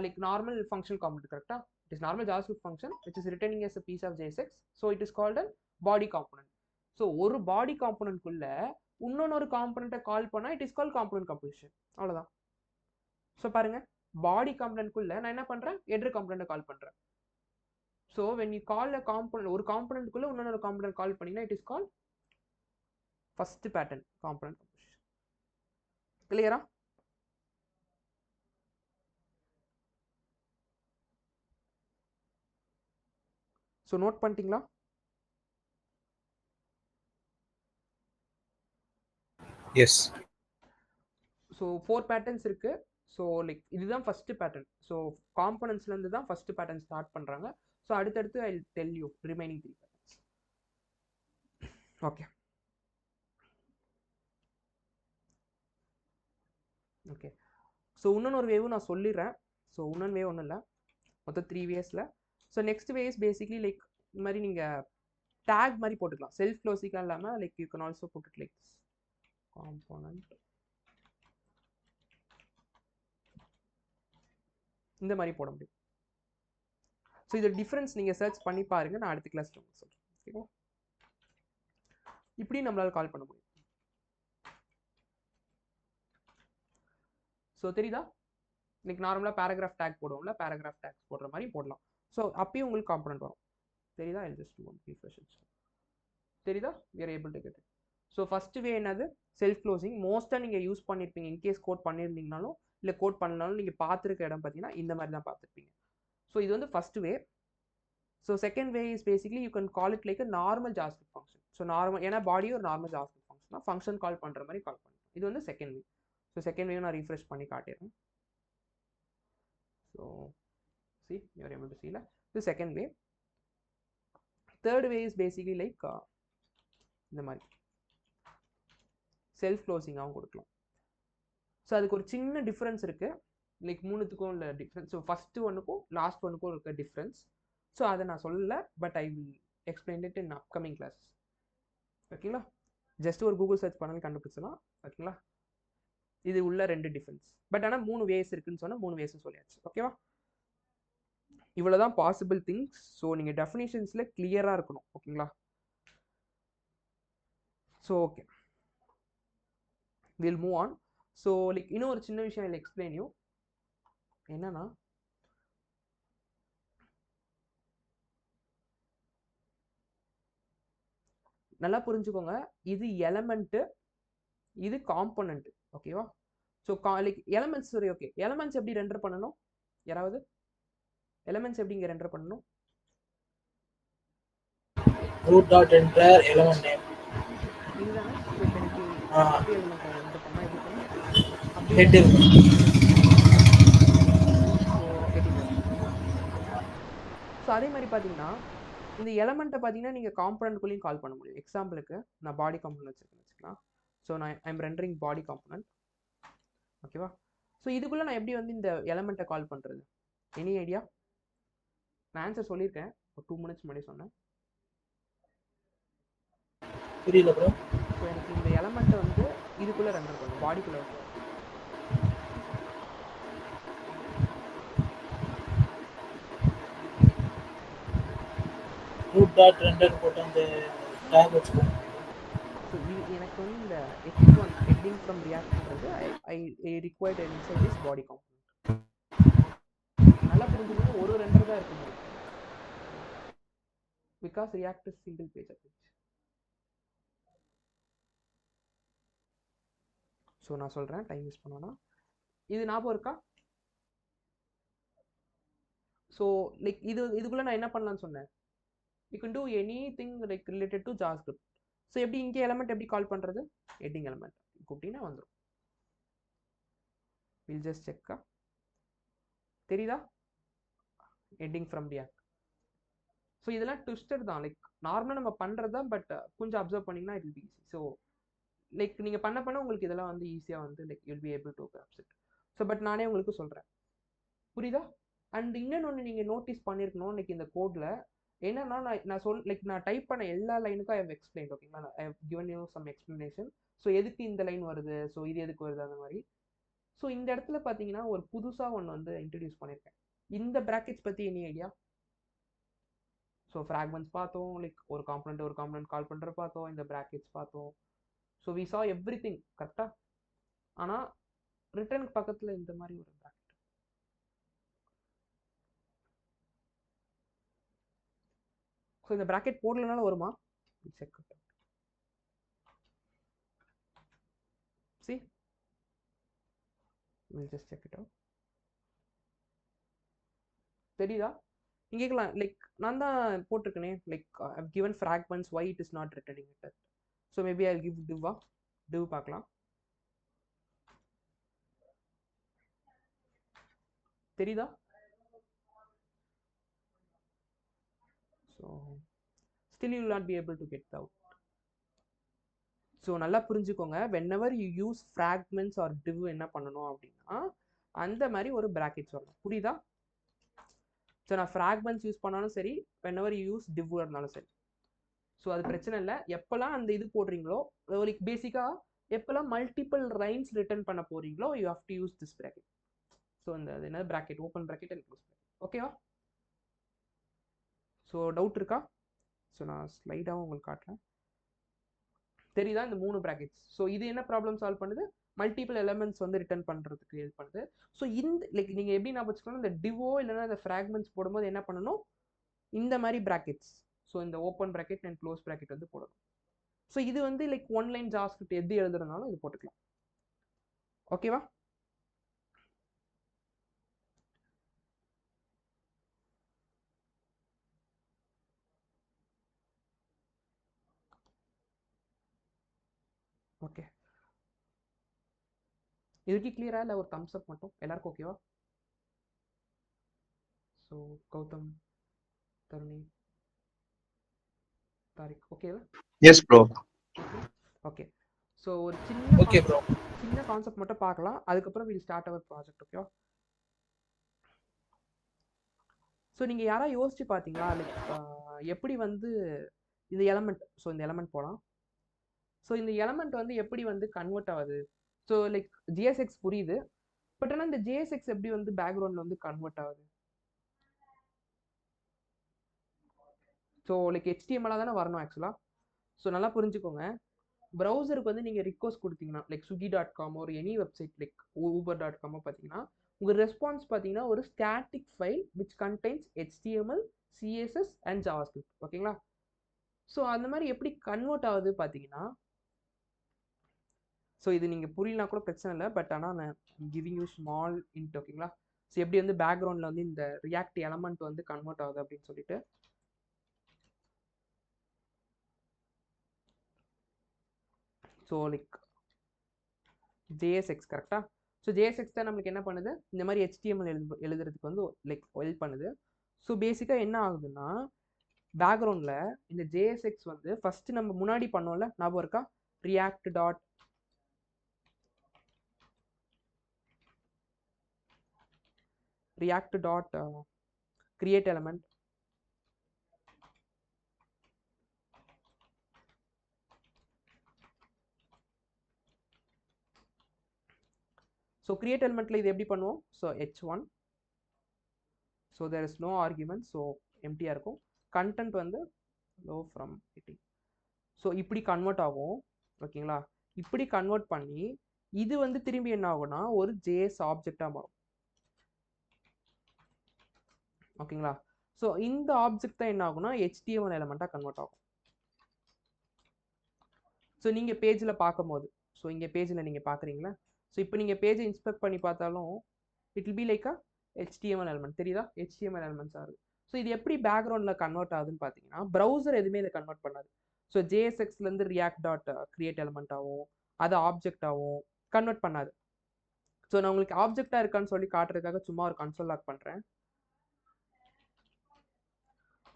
like normal functional component. Correct? It is normal JavaScript function which is returning as a piece of JSX. So it is called a body component. So ஒரு பாடி காம்பனன்ட்குள்ள இன்னொன்று காம்பனண்ட்டை கால் பண்ணால் it is call component composition. அவ்வளோதான். ஸோ பாருங்க, பாடி காம்பனன்ட்குள்ள நான் என்ன பண்ணுறேன், எட்ரு காம்பனண்ட்டை கால் பண்ணுறேன். So when you call a component, ஒரு காம்பனன்ட்குள்ள இன்னொரு காம்பனன்ட் கால் பண்ணிங்கன்னா it is call first pattern component composition. கிளியரா? ஸோ நோட் பண்ணிட்டீங்களா? எஸ். ஸோ 4 பேட்டர்ன்ஸ் இருக்கு. ஸோ லைக் இதுதான் ஃபர்ஸ்ட் பேட்டர்ன். ஸோ காம்பனன்ட்ஸ்லேருந்து தான் ஃபர்ஸ்ட் பேட்டர்ன் ஸ்டார்ட் பண்ணுறாங்க. ஸோ அடுத்தடுத்து I tell you remaining 3 patterns. Okay okay. So இன்னொன்று வேவும் நான் சொல்லிடுறேன். ஸோ இன்னொன்று வே ஒன்றும் இல்லை, மொத்தம் 3 வேஸில். So next way is basically like இந்த மாதிரி நீங்கள் டேக் மாதிரி போட்டுக்கலாம், செல்ஃப் க்ளோசிங்காக இல்லாமல் like you can also put it like component இந்த மாதிரி போட முடியும். ஸோ இது டிஃப்ரென்ஸ் நீங்கள் சர்ச் பண்ணி பாருங்க, நான் அடுத்த கிளாஸில் உங்களுக்கு சொல்கிறேன். ஓகேவா? இப்படி நம்மளால் கால் பண்ண முடியும். ஸோ தெரியுதா? இன்னைக்கு நார்மலாக பேராகிராஃப் டேக் போடுவோம்ல, பேராகிராஃப் டேக்ஸ் போடுற மாதிரி போடலாம். ஸோ அப்பயும் உங்களுக்கு காம்பனன்ட் வரும். தெரியுதா? I just refresh. தெரியுதா? we are able to get it. So first way என்னது, செல்ஃப் க்ளோசிங். மோஸ்ட்டாக நீங்கள் யூஸ் பண்ணியிருப்பீங்க, இன்கேஸ் கோட் பண்ணியிருந்தீங்கனாலும் இல்லை கோட் பண்ணனாலும் நீங்கள் பார்த்துருக்க இடம் பார்த்தீங்கன்னா இந்த மாதிரி தான் பார்த்துருப்பீங்க. ஸோ இது வந்து first way. So second way is basically you can call it like a normal JavaScript function. So normal, ஏன்னா பாடி ஒரு நார்மல் ஜாவாஸ்கிரிப்ட் ஃபங்க்ஷன் தான், ஃபங்க்ஷன் கால் பண்ணுற மாதிரி கால் பண்ணுறோம். இது வந்து second way. So second way நான் ரீஃப்ரெஷ் பண்ணி காட்டிடுறேன். So see you are able to see la the second way. Third way is basically like இந்த மாதிரி செல்ஃப் க்ளோசிங்காகவும் கொடுக்கலாம். ஸோ அதுக்கு ஒரு சின்ன டிஃப்ரென்ஸ் இருக்கு, லைக் மூணுத்துக்கும் உள்ள டிஃப்ரென்ஸ். ஸோ ஃபர்ஸ்ட் ஒன்றுக்கும் லாஸ்ட் ஒன்றுக்கும் இருக்க டிஃப்ரென்ஸ். ஸோ அதை நான் சொல்லலை, but I will explain it in upcoming classes. ஓகேங்களா? ஜஸ்ட் ஒரு கூகுள் சர்ச் பண்ணாலும் கண்டுபிடிச்சலாம். ஓகேங்களா? இது உள்ள 2 டிஃப்ரென்ஸ். பட் ஆனால் 3 வேஸ் இருக்குன்னு சொன்னால் 3 வேஸும் சொல்லியாச்சு. ஓகேவா? இவ்வளோதான் பாசிபிள் திங்ஸ். ஸோ நீங்கள் டெஃபினிஷன்ஸில் கிளியராக இருக்கணும். ஓகேங்களா? So okay, will move on. So like இன்னும் ஒரு சின்ன விஷயம் இல்லை, எக்ஸ்பிளைன் யூ. என்னன்னா நல்லா புரிஞ்சுக்கோங்க, இது எலமெண்ட்டு, இது காம்பனண்ட். ஓகேவா? ஸோ லைக் எலமெண்ட்ஸ், சரி ஓகே, எலமெண்ட்ஸ் எப்படி ரெண்டர் பண்ணணும்? யாராவது எலமெண்ட்ஸ் எப்படி இங்கே ரெண்டர் பண்ணணும்? root dot enter element name. இதுதானே. ஸோ இப்போ எனக்கு எலமெண்ட் ரெண்டர் பண்ணால் எப்படி பண்ணணும்? Head ஸோ அதே மாதிரி பார்த்தீங்கன்னா இந்த எலமெண்ட்டை பார்த்தீங்கன்னா நீங்கள் காம்பனண்ட்குள்ளேயும் கால் பண்ண முடியும். எக்ஸாம்பிளுக்கு நான் பாடி காம்பனண்ட் வச்சுருக்கேன்னு வச்சுக்கலாம். ஸோ நான் ஐம் ரெண்டரிங் பாடி காம்பனண்ட். ஓகேவா? ஸோ இதுக்குள்ளே நான் எப்படி வந்து இந்த எலமெண்ட்டை கால் பண்ணுறது? Any idea? நான் ஆன்சர் சொல்லியிருக்கேன், ஒரு 2 minutes முன்னாடி சொன்னேன். புரியல ப்ரோ. ஸோ எனக்கு இந்த எலமெண்ட்டை வந்து இதுக்குள்ளே ரெண்டர் பண்ணணும், பாடிக்குள்ளே வச்சு. root dot render போட்டு அந்த டேக் வச்சுக்கோங்க. ஸோ இது எனக்கு வந்து இந்த H1 ஹெட்டிங் ஃப்ரம் ரியாக்ட்ன்றது I required inside this body component. நல்லா புரிஞ்சுக்கணும், ஒரு ரெண்டர் தான் இருக்க முடியும், because React is single page approach. So நான் சொல்கிறேன், டைம் யூஸ் பண்ணோன்னா இது ஞாபகம் இருக்கா? ஸோ லைக் இதுக்குள்ளே நான் என்ன பண்ணலான்னு சொன்னேன், you can do any thing like related to JavaScript. So எப்படி இங்கே எலமெண்ட் எப்படி கால் பண்ணுறது? ஹெட்டிங் எலமெண்ட் கூப்பிட்டீங்கன்னா வந்துடும். வில் ஜஸ்ட் செக்கா, தெரியுதா? Heading from react. ஸோ இதெல்லாம் ட்விஸ்டட் தான், லைக் நார்மலாக நம்ம பண்ணுறது தான், பட் கொஞ்சம் அப்சர்வ் பண்ணிங்கன்னா it will be easy. So like நீங்கள் பண்ண உங்களுக்கு இதெல்லாம் வந்து ஈஸியாக வந்து like you'll be able to upset. So but நானே உங்களுக்கு சொல்கிறேன், புரியுதா? அண்ட் இன்னொன்று நீங்கள் நோட்டீஸ் பண்ணியிருக்கணும், லைக் இந்த கோடில் என்னன்னா நான் டைப் பண்ண எல்லா லைனுக்கும் ஐ ஹவ் எக்ஸ்பிளைன். ஓகேங்களா? I have given you some explanation. So எதுக்கு இந்த லைன் வருது, ஸோ இது எதுக்கு வருது, அந்த மாதிரி. ஸோ இந்த இடத்துல பார்த்தீங்கன்னா ஒரு புதுசாக ஒன்று வந்து இன்ட்ரடியூஸ் பண்ணியிருக்கேன், இந்த ப்ராக்கெட்ஸ் பற்றி எனி ஐடியா? ஸோ ஃப்ராக்மெண்ட்ஸ் பார்த்தோம், லைக் ஒரு காம்பனண்ட் கால் பண்ணுற பார்த்தோம், இந்த ப்ராக்கெட்ஸ் பார்த்தோம். So we saw everything கரெக்டாக. ஆனால் ரிட்டர்னுக்கு பக்கத்தில் இந்த மாதிரி ஒரு ப்ராக்கெட். ஸோ இந்த ப்ராக்கெட் போடலனால வருமா? Check. See, we'll just check it out. தெரியுதா? நீங்க கேட்கலாம் லைக் நான் தான் போட்டிருக்கேனே like I've given fragments why it is not returning it. So maybe I'll give div பார்க்கலாம். தெரியுதா? So still you will not be able to get out. So நல்லா புரிஞ்சுக்கோங்க, whenever you use fragments or div என்ன பண்ணணும் அப்படின்னா அந்த மாதிரி ஒரு ப்ராக்கெட்ஸ் வரணும். புரியுதா? ஸோ நான் ஃப்ராக்மெண்ட்ஸ் யூஸ் பண்ணாலும் சரி, whenever you use div இருந்தாலும் சரி. ஸோ அது பிரச்சனை இல்லை. எப்போல்லாம் அந்த இது போடுறீங்களோ லைக் பேசிக்காக எப்போல்லாம் மல்டிபிள் ரைன்ஸ் ரிட்டர்ன் பண்ண போறீங்களோ you have to use this bracket. So இந்த என்ன bracket open bracket and close bracket. ஓகேவா? ஸோ டவுட் இருக்கா? ஸோ நான் ஸ்லைடாகவும் உங்களுக்கு காட்டுறேன். தெரியுதா இந்த 3 ப்ராக்கெட்ஸ்? ஸோ இது என்ன ப்ராப்ளம் சால்வ் பண்ணுது? மல்டிபிள் எலமெண்ட்ஸ் வந்து ரிட்டர்ன் பண்ணுறதுக்கு ஹெல்ப் பண்ணுது. ஸோ இந்த லைக் நீங்கள் எப்படி நான் வச்சுக்கணும், இந்த டிவோ இல்லைன்னா இந்த ஃப்ராக்மெண்ட்ஸ் போடும்போது என்ன பண்ணணும், இந்த மாதிரி ப்ராக்கெட்ஸ், ஸோ இந்த open bracket and close bracket வந்து போடணும். ஸோ இது வந்து லைக் ஒன்லைன் ஜாவாஸ்கிரிப்ட் எது எழுதுறதுனாலும் இது போட்டுக்கலாம். ஓகேவா? ஓகே, இதுக்கு கிளியரா இல்லை ஒரு தம்ஸ் அப் மட்டும் எல்லாருக்கும் ஓகேவா? ஸோ கௌதம், தருணி, தாரிக் ஓகேவா? S bro. ஓகே, ஸோ ஒரு சின்ன ஓகே ப்ரோ. சின்ன கான்செப்ட் மட்டும் பார்க்கலாம், அதுக்கப்புறம் வில் ஸ்டார்ட் அவர் ப்ராஜெக்ட். ஓகேவா? ஸோ நீங்கள் யாராவது யோசிச்சு பார்த்தீங்களா லைக் எப்படி வந்து இந்த எலமெண்ட், ஸோ இந்த எலமெண்ட் போகலாம். ஸோ இந்த எலமெண்ட் வந்து எப்படி வந்து கன்வெர்ட் ஆகுது? ஸோ லைக் ஜிஎஸ்எக்ஸ் புரியுது, பட் ஆனால் இந்த ஜிஎஸ்எக்ஸ் எப்படி வந்து பேக்ரவுண்டில் வந்து கன்வெர்ட் ஆகுது? ஸோ லைக் HTML தானே வரணும் ஆக்சுவலாக. ஸோ நல்லா புரிஞ்சுக்கோங்க, ப்ரௌசருக்கு வந்து நீங்கள் ரிக்வஸ்ட் கொடுத்தீங்கன்னா லைக் swiggy.com ஒரு எனி வெப்சைட் லைக் uber.com பார்த்தீங்கன்னா உங்கள் ரெஸ்பான்ஸ் பார்த்தீங்கன்னா ஒரு static file which contains HTML, CSS and JavaScript. ஓகேங்களா? ஸோ அந்த மாதிரி எப்படி கன்வெர்ட் ஆகுது பார்த்தீங்கன்னா, ஸோ இது நீங்கள் புரியலனா கூட பிரச்சனை இல்லை, பட் ஆனால் நான் கிவிங் யூ ஸ்மால் இன்ட். ஓகேங்களா? ஸோ எப்படி வந்து பேக்ரவுண்டில் வந்து இந்த ரியாக்ட் எலமெண்ட் வந்து கன்வெர்ட் ஆகுது அப்படின்னு சொல்லிட்டு. ஸோ லைக் JSX கரெக்டா? ஸோ JSX தான் நம்மளுக்கு என்ன பண்ணுது, இந்த மாதிரி HTML எழுதுறதுக்கு வந்து லைக் ஹெல்ப் பண்ணுது. ஸோ பேசிக்காக என்ன ஆகுதுன்னா பேக்ரவுண்டில் இந்த JSX வந்து ஃபஸ்ட்டு நம்ம முன்னாடி பண்ணோம்ல, ஞாபகம் இருக்கா? react dot create element. So create எலிமெண்ட்டில் இது எப்படி பண்ணுவோம்? So h1, so there is no argument, so எம்டியாக இருக்கும். கண்டென்ட் வந்து லோ ஃப்ரம் 80. ஸோ இப்படி கன்வெர்ட் ஆகும். ஓகேங்களா? இப்படி கன்வெர்ட் பண்ணி இது வந்து திரும்பி என்ன ஆகும்னா ஒரு JS ஆப்ஜெக்டாக மாறும். ஓகேங்களா? ஸோ இந்த ஆப்ஜெக்ட் தான் என்ன ஆகும்னா HTML எலிமெண்ட்டாக கன்வெர்ட் ஆகும். ஸோ நீங்கள் பேஜில் பார்க்கும்போது, ஸோ இங்கே பேஜில் நீங்கள் பார்க்குறீங்களா? ஸோ இப்போ நீங்கள் பேஜை இன்ஸ்பெக்ட் பண்ணி பார்த்தாலும் it will be like a HTML element. தெரியுதா? HTML எலிமெண்ட்ஸ் ஆகுது. ஸோ இது எப்படி பேக்ரவுண்டில் கன்வெர்ட் ஆகுதுன்னு பார்த்தீங்கன்னா ப்ரௌசர் எதுவுமே இதை கன்வெர்ட் பண்ணாது. ஸோ JSXலேருந்து react டாட் கிரியேட் எலிமெண்ட் ஆகும், அது ஆப்ஜெக்ட் ஆகும், கன்வெர்ட் பண்ணாது. ஸோ நான் உங்களுக்கு ஆப்ஜெக்டாக இருக்கான்னு சொல்லி காட்டுறதுக்காக சும்மா ஒரு கன்சோல் லாக் பண்ணுறேன்.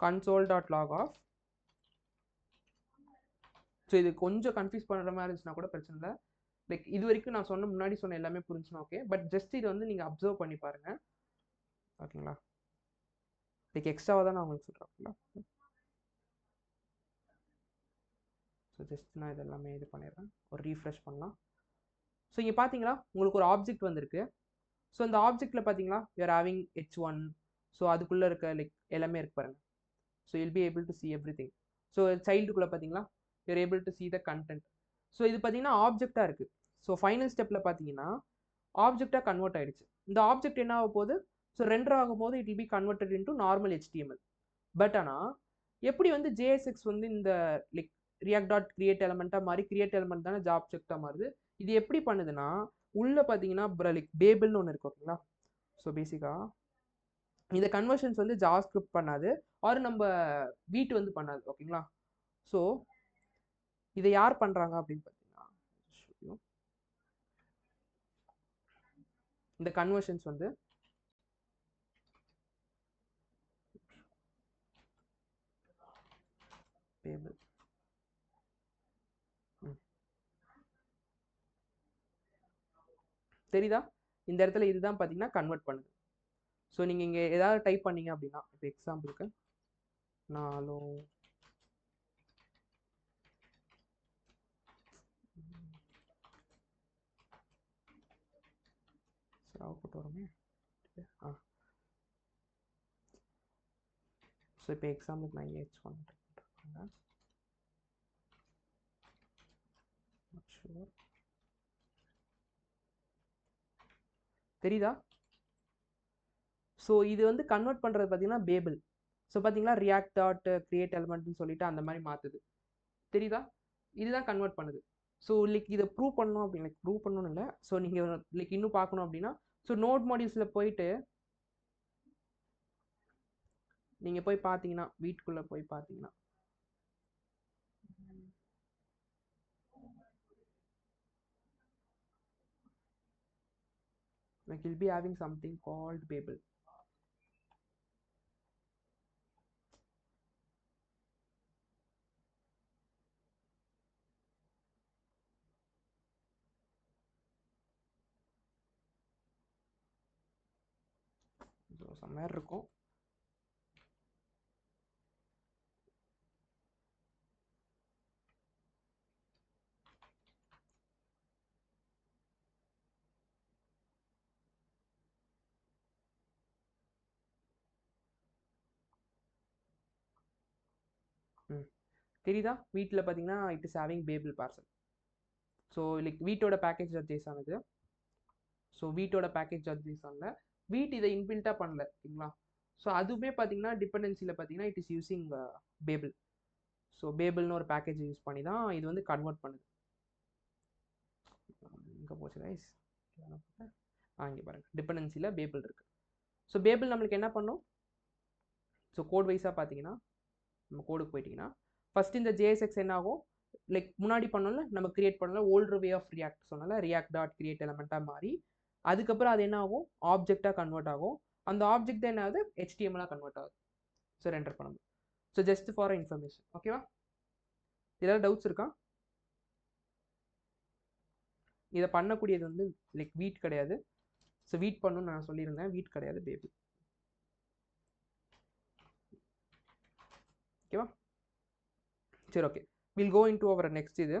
console.log of. ஸோ இது கொஞ்சம் கன்ஃபியூஸ் பண்ணுற மாதிரி இருந்துச்சுன்னா கூட பிரச்சனை இல்லை. லைக் இது வரைக்கும் நான் முன்னாடி சொன்ன எல்லாமே புரிஞ்சுனா ஓகே, பட் ஜஸ்ட் இது வந்து நீங்கள் அப்சர்வ் பண்ணி பாருங்க. ஓகேங்களா? லைக் எக்ஸ்ட்ராவாக தான் நான் உங்களுக்கு சொல்கிறேன். ஸோ ஜஸ்ட் நான் இது எல்லாமே இது பண்ணிடுறேன், ஒரு ரீஃப்ரெஷ் பண்ணலாம். ஸோ இங்கே பார்த்தீங்களா உங்களுக்கு ஒரு ஆப்ஜெக்ட் வந்திருக்கு. ஸோ இந்த ஆப்ஜெக்டில் பார்த்தீங்களா யூஆர் ஹேவிங் h1. ஸோ அதுக்குள்ளே இருக்க லைக் எல்லாமே இருக்கு பாருங்க. So you'll be able to see everything. So சைல்டுக்குள்ளே பார்த்தீங்களா you're able to see the content. So இது பார்த்தீங்கன்னா ஆப்ஜெக்டாக இருக்குது. ஸோ ஃபைனல் ஸ்டெப்பில் பார்த்தீங்கன்னா ஆப்ஜெக்டாக கன்வெர்ட் ஆகிடுச்சு. இந்த ஆப்ஜெக்ட் என்ன ஆக போகுது, ஸோ ரெண்டர் ஆகும் போது it will B converted into normal HTML. But ஆனால் எப்படி வந்து JSX வந்து இந்த லைக் ரியாக்ட் டாட் கிரியேட் எலமெண்ட்டாக மாறி கிரியேட் எலமெண்ட் தானே ஆப்ஜெக்டாக மாறுது. இது எப்படி பண்ணுதுன்னா உள்ளே பார்த்தீங்கன்னா லைக் பேபிள்னு ஒன்று இருக்கு ஓகேங்களா. ஸோ பேசிக்காக இந்த கன்வர்ஷன்ஸ் வந்து ஜாவாஸ்கிரிப்ட் பண்ணாது, ஆர் நம்ம வீட் வந்து பண்ணாது ஓகேங்களா. ஸோ இதை யார் பண்ணுறாங்க அப்படின்னு பார்த்தீங்கன்னா இந்த கன்வர்ஷன்ஸ் வந்து பேபிள் தெரியுதா, இந்த இடத்துல இதுதான் பார்த்தீங்கன்னா கன்வெர்ட் பண்ணுது. ஸோ நீங்கள் இங்கே ஏதாவது டைப் பண்ணீங்க அப்படின்னா இப்போ எக்ஸாம்பிளுக்கு நாலும் அவுட்புட் வருமே. ஸோ இப்போ எக்ஸாம்பிளுக்கு நான் H1 தெரியுதா. ஸோ இது வந்து கன்வெர்ட் பண்ணுறது பார்த்தீங்கன்னா பேபிள். ஸோ பார்த்தீங்களா ரியாக்ட் டாட் கிரியேட் எலமெண்ட்னு சொல்லிட்டு அந்த மாதிரி மாற்றுது. தெரியுதா, இதுதான் கன்வெர்ட் பண்ணுது. ஸோ லைக் இதை ப்ரூவ் பண்ணணும் அப்படின்னு லைக் ப்ரூவ் பண்ணணும்னு இல்லை. ஸோ நீங்கள் லைக் இன்னும் பார்க்கணும் அப்படின்னா ஸோ நோட் மாடியூல்ஸில் போயிட்டு நீங்கள் போய் பார்த்தீங்கன்னா வீட்டுக்குள்ளே போய் பார்த்தீங்கன்னா like you'll be having something called Babel. So somewhere இருக்கும். தெரியுதா, வீட்டில் பார்த்தீங்கன்னா it is having payable parcel. So like வீட்டோட பேக்கேஜ் JSON இது. ஸோ வீட்டோட பேக்கேஜ் JSONல வீட் இதை இன்பில்ட்டாக பண்ணல ஓகேங்களா. ஸோ அதுவுமே பார்த்தீங்கன்னா டிபெண்டன்சியில் பார்த்தீங்கன்னா it is using Babel. So பேபிள்னு ஒரு பேக்கேஜ் யூஸ் பண்ணி தான் இது வந்து கன்வெர்ட் பண்ணுது. இங்கே போச்சு ரைஸ். இங்கே பாருங்கள் டிபெண்டன்சியில் பேபிள் இருக்குது. ஸோ பேபிள் நம்மளுக்கு என்ன பண்ணும், ஸோ கோட் வைஸாக பார்த்தீங்கன்னா நம்ம கோடுக்கு போயிட்டீங்கன்னா ஃபர்ஸ்ட் இந்த JSX என்ன ஆகும், லைக் முன்னாடி பண்ணோம்ல நம்ம கிரியேட் பண்ணல ஓல்டர் வே ஆஃப் ரியாக்ட் சொன்னால ரியாக்ட் டாட் கிரியேட் எலமெண்ட்டாக மாறி அதுக்கப்புறம் அது என்ன ஆகும் ஆப்ஜெக்டாக கன்வெர்ட் ஆகும். அந்த ஆப்ஜெக்ட் தான் என்ன ஆகுது HTML-ஆக கன்வெர்ட் ஆகுது. ஸோ ரெண்டர் பண்ணும். ஸோ ஜஸ்ட் ஃபார் இன்ஃபர்மேஷன் ஓகேவா. ஏதாவது டவுட்ஸ் இருக்கா. இதை பண்ணக்கூடியது வந்து லைக் வீட் கிடையாது. ஸோ வீட் பண்ணணும்னு நான் சொல்லியிருந்தேன், வீட் கிடையாது பேபிள். ஓகேவா. சரி okay, we'll go into our next இது.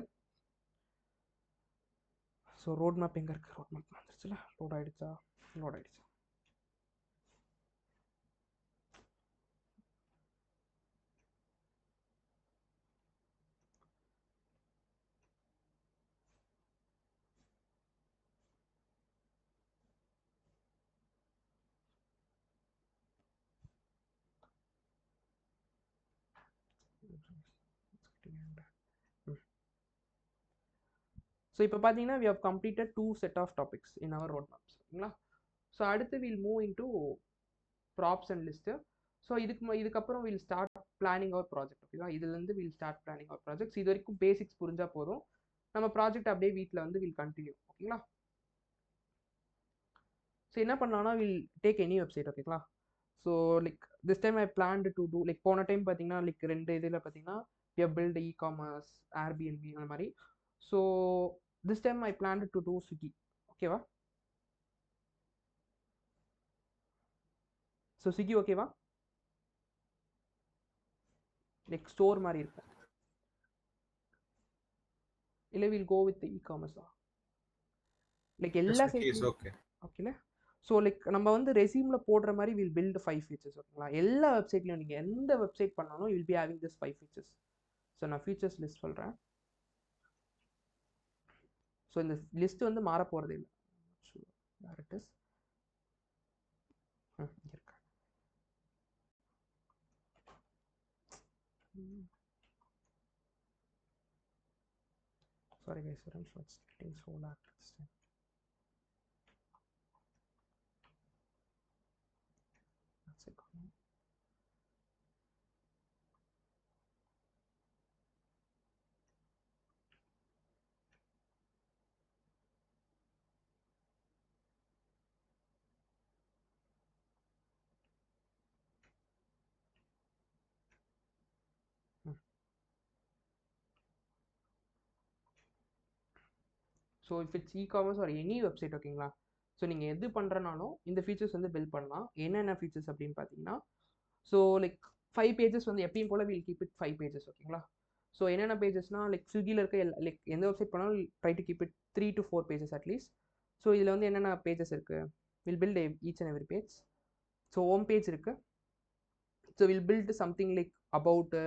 ஸோ ரோட் மேப் எங்கே இருக்குது, ரோட் மேப் வந்துருச்சுல, லோட் ஆகிடுச்சா, லோட் ஆகிடுச்சா. ஸோ இப்போ பார்த்தீங்கன்னா we have completed 2 set of topics in our roadmaps ஓகேங்களா. ஸோ அடுத்து we'll move in to props and list. So இதுக்கப்புறம் we'll start planning our project ஓகேவா. இதுலேருந்து we'll start planning our projects. இது வரைக்கும் பேசிக்ஸ் புரிஞ்சால் போதும், நம்ம ப்ராஜெக்ட் அப்படியே வீட்டில் வந்து வில் கண்டினியூ ஓகேங்களா. ஸோ என்ன பண்ணலாம்னா வில் டேக் எனி வெப்சைட் ஓகேங்களா. So like this time I planned to do like போன டைம் பார்த்தீங்கன்னா லைக் 2 இதில் பார்த்தீங்கன்னா we have built e-commerce Airbnb அந்த மாதிரி. So this time I planned to do Swiggy ஓகேவா. ஸோ ஸ்விக்கி ஓகேவா, லைக் ஸ்டோர் மாதிரி இருக்கும். இல்லை வில் கோ வித் இ-காமர்ஸா லைக் எல்லா சைட்லையும் ஓகேல. ஸோ லைக் நம்ம வந்து ரெசியூமில் போடுற மாதிரி வில் பில்ட் 5 ஃபீச்சர்ஸ் ஓகேங்களா. எல்லா வெப்சைட்லையும் நீங்கள் எந்த வெப்சைட் பண்ணாலும் will be having this 5 features. So நான் ஃபீச்சர்ஸ் லிஸ்ட் சொல்கிறேன். ஸோ இந்த லிஸ்ட் வந்து மாற போகிறதே இல்லை. வேர் இட் இஸ் இருக்கா. Sorry guys, it's getting so dark this time. That's it. So if it's e-commerce or any website ஓகேங்களா. ஸோ நீங்கள் எது பண்ணுறனாலும் இந்த ஃபீச்சர்ஸ் வந்து பில்ட் பண்ணலாம். என்னென்ன ஃபீச்சர்ஸ் அப்படின்னு பார்த்தீங்கன்னா, ஸோ லைக் 5 பேஜஸ் வந்து எப்பயும் போல் வில் கீப் இட் 5 பேஜஸ் ஓகேங்களா. ஸோ என்னென்ன பேஜஸ்னால் லைக் ஸ்விக்கியில் இருக்க லைக் எந்த வெப்சைட் பண்ணாலும் try to keep it 3 to 4 pages at least. So இதில் வந்து என்னென்ன பேஜஸ் இருக்குது, we'll build each and every page. So home page இருக்குது. So we'll build something like about,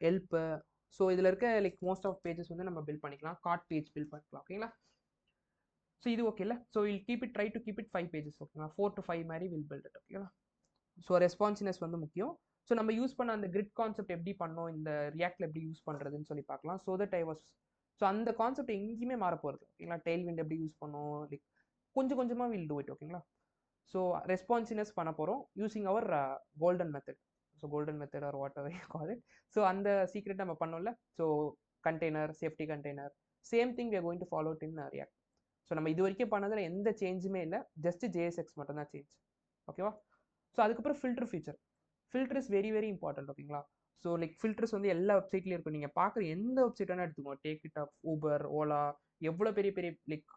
help. So இதில் இருக்க லைக் மோஸ்ட் ஆஃப் பேஜஸ் வந்து நம்ம பில்ட் பண்ணிக்கலாம். கார்ட் பேஜ் பில்ட் பண்ணிக்கலாம் ஓகேங்களா. ஸோ இது ஓகேல. So we'll keep it try to keep it 5 pages ஓகேங்களா. 4 to 5 மாதிரி வில் பில்ட் இட் ஓகேங்களா. ஸோ ரெஸ்பான்சிவ்னஸ் வந்து முக்கியம். ஸோ நம்ம யூஸ் பண்ண அந்த கிரிட் கான்செப்ட் எப்படி பண்ணோம், இந்த ரியாக்டில் எப்படி யூஸ் பண்ணுறதுன்னு சொல்லி பார்க்கலாம். So that I was so அந்த கான்செப்ட் எங்கேயுமே மாற போகிறது ஓகேங்களா. டெய்ல் விண்ட் எப்படி யூஸ் பண்ணோம், லைக் கொஞ்சம் கொஞ்சமாக வில் டூ இட் ஓகேங்களா. ஸோ ரெஸ்பான்சிவ்னஸ் பண்ண போகிறோம் using our golden method. So golden method or whatever you call it. So அந்த சீக்ரெட் நம்ம பண்ணோம்ல. So container, safety container, same thing we are going to follow it in React. So நம்ம இது வரைக்கும் பண்ணதில் எந்த சேஞ்சுமே இல்லை, ஜஸ்ட் JSX மட்டும் தான் சேஞ்ச் ஓகேவா. ஸோ அதுக்கப்புறம் filter feature. Filter is very very important ஓகேங்களா. ஸோ லைக் ஃபில்டர்ஸ் வந்து எல்லா வெப்சைட்லேயும் இருக்கும். நீங்கள் பார்க்குற எந்த வெப்சைட் வேணால் எடுத்துக்கோங்க. Take it up, Uber, Ola, எவ்வளோ பெரிய பெரிய like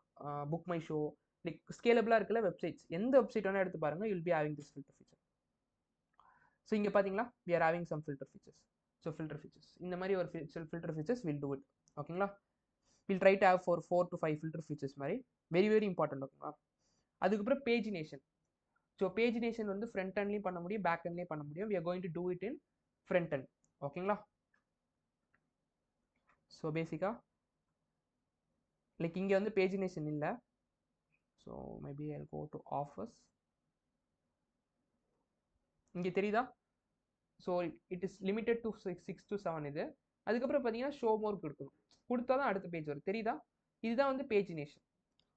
BookMyShow, like ஸ்கேலபிளாக இருக்குல்ல வெப்சைட்ஸ், எந்த வெப்சைட் வேணால் எடுத்து பாருங்கள், you'll be having this filter feature. So இங்கே பார்த்தீங்களா, we are having some filter features. So filter features இந்த மாதிரி ஒரு filter features we'll do it ஓகேங்களா. We'll try to have 4 to 5 filter features மாதிரி வெரி வெரி இம்பார்ட்டன்ட் ஓகேங்களா. அதுக்கப்புறம் பேஜினேஷன். ஸோ பேஜினேஷன் வந்து ஃப்ரண்ட் எண்ட்லேயும் பண்ண முடியும், பேக் எண்ட்லேயும் பண்ண முடியும். We are going to do it in front end ஓகேங்களா. ஸோ பேசிக்காக லைக் இங்கே வந்து பேஜினேஷன் இல்லை. So maybe I go to offers. இங்கே தெரியுதா. So it is limited to 6 to 7 இது. அதுக்கப்புறம் பார்த்தீங்கன்னா ஷோ மோர் கொடுக்கணும், கொடுத்தா தான் அடுத்த பேஜ் வரும். தெரியுதா, இதுதான் வந்து பேஜினேஷன்.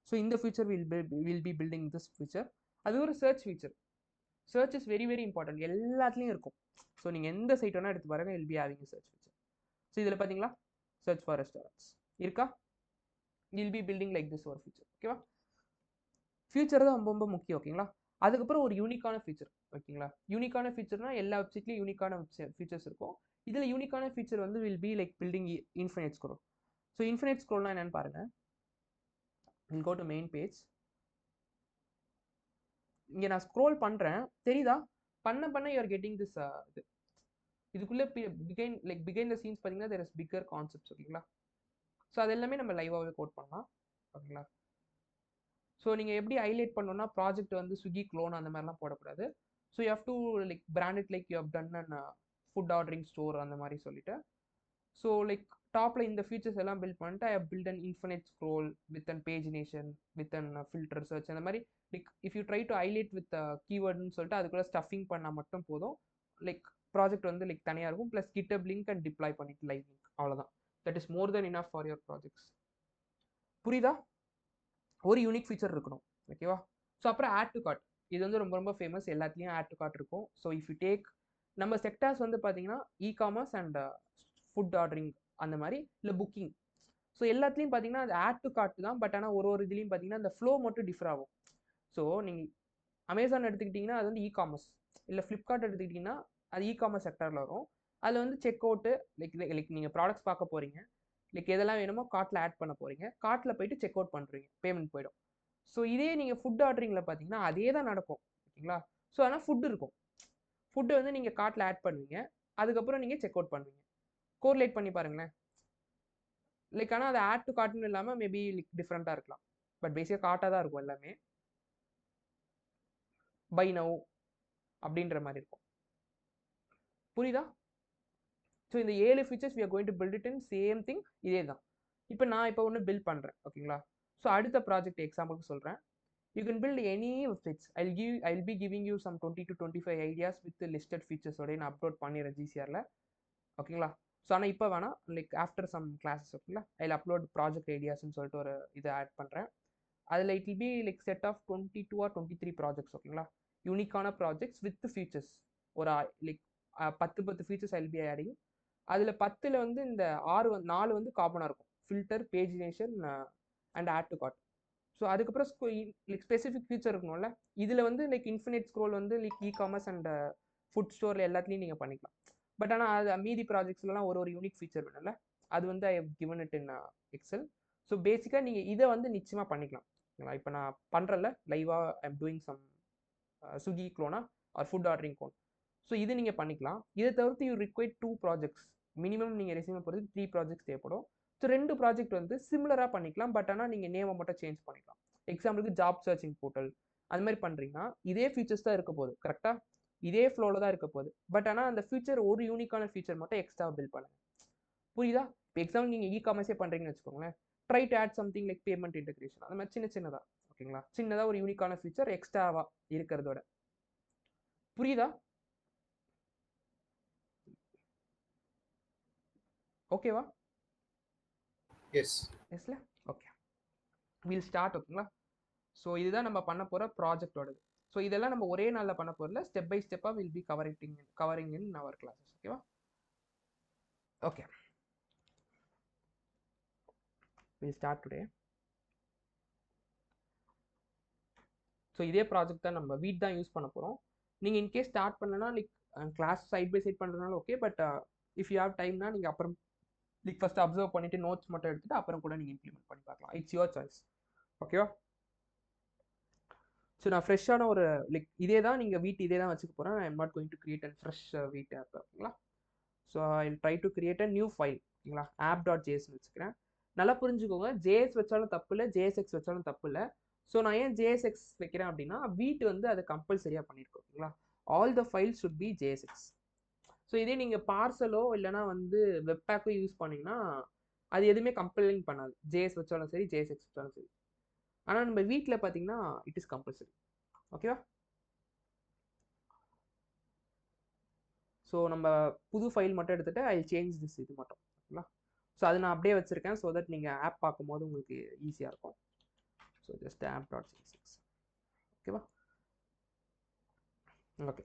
ஸோ இந்த feature we'll be building this feature. அது ஒரு search feature. Search is very very important, எல்லாத்துலேயும் இருக்கும். ஸோ நீங்கள் எந்த சைட் வேணால் எடுத்து பாருங்கள், we'll be having search feature. So இதில் பார்த்தீங்களா, சர்ச் ஃபார் ரெஸ்டாரண்ட்ஸ் இருக்கா. We'll be building like this ஒரு ஃபீச்சர் ஓகேவா. ஃபியூச்சர் தான் ரொம்ப ரொம்ப முக்கியம் ஓகேங்களா. அதுக்கப்புறம் ஒரு யூனிக்கான ஃபீச்சர் ஓகேங்களா. யூனிக்கான ஃபீச்சர்னா எல்லா வெப்சைட்லேயும் யூனிக்கான ஃபீச்சர்ஸ் இருக்கும். இதில் யூனிக்கான ஃபீச்சர் வந்து will be like building infinite scroll. So infinite ஸ்க்ரோல்னா என்னன்னு பாருங்கள். We'll go to main page. இங்கே நான் ஸ்க்ரோல் பண்ணுறேன், தெரியுதா, பண்ண யூ ஆர் கெட்டிங் திஸ் இதுக்குள்ளே பிகைண்ட் த சீன்ஸ் பார்த்தீங்கன்னா தேர் இஸ் பிக்கர் கான்செப்ட்ஸ் ஓகேங்களா. ஸோ அது எல்லாமே நம்ம லைவாகவே கோட் பண்ணலாம் ஓகேங்களா. ஸோ நீங்கள் எப்படி ஹைலைட் பண்ணணும்னா, ப்ராஜெக்ட் வந்து ஸ்விக்கி க்ளோன் அந்த மாதிரிலாம் போடக்கூடாது. So you have to like branded like you have done and food ordering store அந்த மாதிரி சொல்லிட்டு. ஸோ லைக் டாப்பில் இந்த ஃபீச்சர்ஸ் எல்லாம் பில்ட் பண்ணிட்டு I have build an infinite scroll with an pagination with an filter search அந்த மாதிரி. Like if you try to highlight with கீவேர்டுன்னு சொல்லிட்டு அதுக்குள்ளே ஸ்டஃபிங் பண்ணால் மட்டும் போதும். லைக் ப்ராஜெக்ட் வந்து லைக் தனியாக இருக்கும், plus GitHub link and deploy பண்ணிட்டு லைவ் லிங்க், அவ்வளோதான். That is more then enough for your projects. புரியுதா. ஒரு யூனிக் ஃபீச்சர் இருக்கணும் ஓகேவா. ஸோ அப்புறம் ஆட் டு கார்ட். இது வந்து ரொம்ப ரொம்ப ஃபேமஸ், எல்லாத்துலேயும் ஆட் டு கார்ட் இருக்கும். ஸோ இஃப் யூ டேக் நம்ம செக்டார்ஸ் வந்து பார்த்தீங்கன்னா இ-காமர்ஸ் அண்ட் ஃபுட் ஆர்டரிங் அந்த மாதிரி, இல்லை புக்கிங். ஸோ எல்லாத்துலேயும் பார்த்தீங்கன்னா அது ஆட் டு கார்ட் தான். பட் ஆனால் ஒரு இதுலேயும் பார்த்தீங்கன்னா அந்த ஃப்ளோ மட்டும் டிஃபர் ஆகும். ஸோ நீங்கள் அமேசான் எடுத்துக்கிட்டிங்கன்னா அது வந்து இ-காமர்ஸ், இல்லை ஃப்ளிப்கார்ட் எடுத்துக்கிட்டிங்கன்னா அது இ-காமர்ஸ் செக்டாரில் வரும். அதில் வந்து செக் அவுட்டு லைக் நீங்கள் ப்ராடக்ட்ஸ் பார்க்க போகிறீங்க, லைக் எதெல்லாம் வேணுமோ கார்ட்டில் ஆட் பண்ண போகிறீங்க, கார்ட்டில் போயிட்டு செக் அவுட் பண்ணுறீங்க, பேமெண்ட் போயிடும். ஸோ இதே நீங்கள் ஃபுட் ஆர்டரிங்கில் பார்த்தீங்கன்னா அதே தான் நடக்கும் ஓகேங்களா. ஸோ ஆனால் ஃபுட் இருக்கும். ஃபுட்டு வந்து நீங்கள் கார்ட்டில் ஆட் பண்ணுவீங்க, அதுக்கப்புறம் நீங்கள் செக் அவுட் பண்ணுவீங்க. கோரிலேட் பண்ணி பாருங்களேன். லைக் ஆனால் அது ஆட் டு கார்ட்னு இல்லாமல் மேபி லைக் டிஃப்ரெண்ட்டாக இருக்கலாம், பட் பேசிக்காக கார்ட்டாக தான் இருக்கும் எல்லாமே. பை நவ் அப்படின்ற மாதிரி இருக்கும். புரியுதா? ஸோ இந்த 7 features we are going to build it in same thing இதே தான். இப்போ நான் இப்போ ஒன்று பில்ட் பண்ணுறேன் ஓகேங்களா. ஸோ அடுத்த ப்ராஜெக்ட் எக்ஸாம்பிளுக்கு சொல்கிறேன். You can build any websites. I'll be giving you some 20 to 25 ideas with listed ஃபீச்சர்ஸோடய நான் அப்லோட் பண்ணிடுறேன் ஜிசிஆரில் ஓகேங்களா. ஸோ ஆனால் இப்போ வேணாம், லைக் ஆஃப்டர் சம் கிளாஸஸ் ஓகேங்களா ஐல் அப்லோட் ப்ராஜெக்ட் ஐடியாஸ்ன்னு சொல்லிட்டு ஒரு இதை ஆட் பண்ணுறேன். அதில் it will be like set of 22 or 23 projects ஓகேங்களா. யூனிக்கான ப்ராஜெக்ட்ஸ் வித் ஃபீச்சர்ஸ் ஒரு like 10 features I'll be adding. அதில் 10ல் வந்து இந்த 4 வந்து காமனாக இருக்கும், filter, pagination and add to cart. So அதுக்கப்புறம் லைக் ஸ்பெசிஃபிக் ஃபீச்சர் இருக்கணும்ல. இதில் வந்து லைக் இன்ஃபினிட் ஸ்க்ரோல் வந்து லைக் இ-காமர்ஸ் அண்ட் ஃபுட் ஸ்டோரில் எல்லாத்துலேயும் நீங்கள் பண்ணிக்கலாம். பட் ஆனால் அது மீதி ப்ராஜெக்ட்ஸ்லாம் ஒரு யூனிக் ஃபீச்சர் வேணும்ல, அது வந்து I have given it in Excel. So பேசிக்காக நீங்கள் இதை வந்து நிச்சயமாக பண்ணிக்கலாம். இப்போ நான் பண்ணுறல லைவாக I am doing some Swiggy க்ளோனா ஆர் ஃபுட் ஆர்டரிங் கோன். ஸோ இது நீங்கள் பண்ணிக்கலாம். இதை தவிர்த்து யூ ரிக்வயர்ட் 2 ப்ராஜெக்ட்ஸ் மினிமம். நீங்கள் ரெசியூமே போகிறது 3 ப்ராஜெக்ட்ஸ் தேவைப்படும். ஸோ 2 ப்ராஜெக்ட் வந்து சிமிலராக பண்ணிக்கலாம், பட் ஆனால் நீங்கள் நேமை மட்டும் சேஞ்ச் பண்ணிக்கலாம். எக்ஸாம்பிளுக்கு ஜாப் சர்ச்சிங் போர்ட்டல் அது மாதிரி பண்ணுறீங்கன்னா இதே ஃபீச்சர்ஸ் தான் இருக்க போகுது கரெக்டாக, இதே ஃப்ளோவில் தான் இருக்க போகுது. பட் ஆனால் அந்த ஃபீச்சர் ஒரு யூனிக்கான ஃபீச்சர் மட்டும் எக்ஸ்ட்ரா பில்ட் பண்ணுங்க. புரியுதா? இப்போ எக்ஸாம்பிள் நீங்கள் இ-காமர்ஸே பண்ணுறீங்கன்னு வச்சுக்கோங்களேன், try to add something like payment integration, அந்த மாதிரி சின்னதாக ஓகேங்களா, சின்னதாக ஒரு யூனிக்கான ஃபீச்சர் எக்ஸ்ட்ராவாக இருக்கிறதோட. புரியுதா? ஓகேவா? எஸ்ல ஓகே, வில் ஸ்டார்ட் ஓகேங்களா. ஸோ இதுதான் நம்ம பண்ண போகிற ப்ராஜெக்டோடது. ஸோ இதெல்லாம் நம்ம ஒரே நாளில் பண்ண போகிறல, ஸ்டெப் பை ஸ்டெப்பாக will be covering in our classes ஓகேவா. Okay, will start today. So இதே ப்ராஜெக்ட் தான் நம்ம வீட் தான் யூஸ் பண்ண போகிறோம். நீங்கள் இன்கேஸ் ஸ்டார்ட் பண்ணலன்னா like class side by side பண்ணுறதுனால okay, but if you have டைம்னா நீங்கள் அப்புறம் லைக் ஃபஸ்ட் அப்சர்வ் பண்ணிவிட்டு நோட்ஸ் மட்டும் எடுத்துகிட்டு அப்புறம் கூட நீங்கள் இம்ப்ளிமெண்ட் பண்ணி பார்க்கலாம். இட்ஸ் யுவர் சாய்ஸ் ஓகேவா. ஸோ நான் ஃப்ரெஷ்ஷான ஒரு லைக் இதே தான் நீங்கள் வீட் இதே தான் வச்சுக்க போகிறேன். I am not going to create and fresh வீட் ஆப் ஓகேங்களா. So I will try to create a new file ஓகேங்களா. app.jsன்னு வச்சுக்கிறேன். நல்லா புரிஞ்சுக்கோங்க, ஜேஎஸ் வச்சாலும் தப்பு இல்லை, ஜேஎஸ்எக்ஸ் வச்சாலும் தப்பு இல்லை. ஸோ நான் ஏன் ஜேஎஸ்எக்ஸ் வைக்கிறேன் அப்படின்னா வீட் வந்து அதை கம்பல்சரியாக பண்ணியிருக்கோம் ஓகேங்களா. All the file should be JSX. So இதே நீங்கள் பார்சலோ இல்லைனா வந்து வெப்பேக்கோ யூஸ் பண்ணிங்கன்னா அது எதுவுமே கம்பல்லிங் பண்ணாது, ஜேஎஸ் வச்சாலும் சரி ஜேஎஸ்எக்ஸ் வச்சாலும் சரி. ஆனால் நம்ம வீட்டில் பார்த்தீங்கன்னா இட் இஸ் கம்பல்சரி ஓகேவா. ஸோ நம்ம புது ஃபைல் மட்டும் எடுத்துகிட்டு ஐ சேஞ்ச் திஸ் இது மட்டும் ஓகேங்களா. ஸோ அது நான் அப்படியே வச்சுருக்கேன், ஸோ தட் நீங்கள் ஆப் பார்க்கும்போது உங்களுக்கு ஈஸியாக இருக்கும். ஸோ ஜஸ்ட் app.csx ஓகேவா. ஓகே,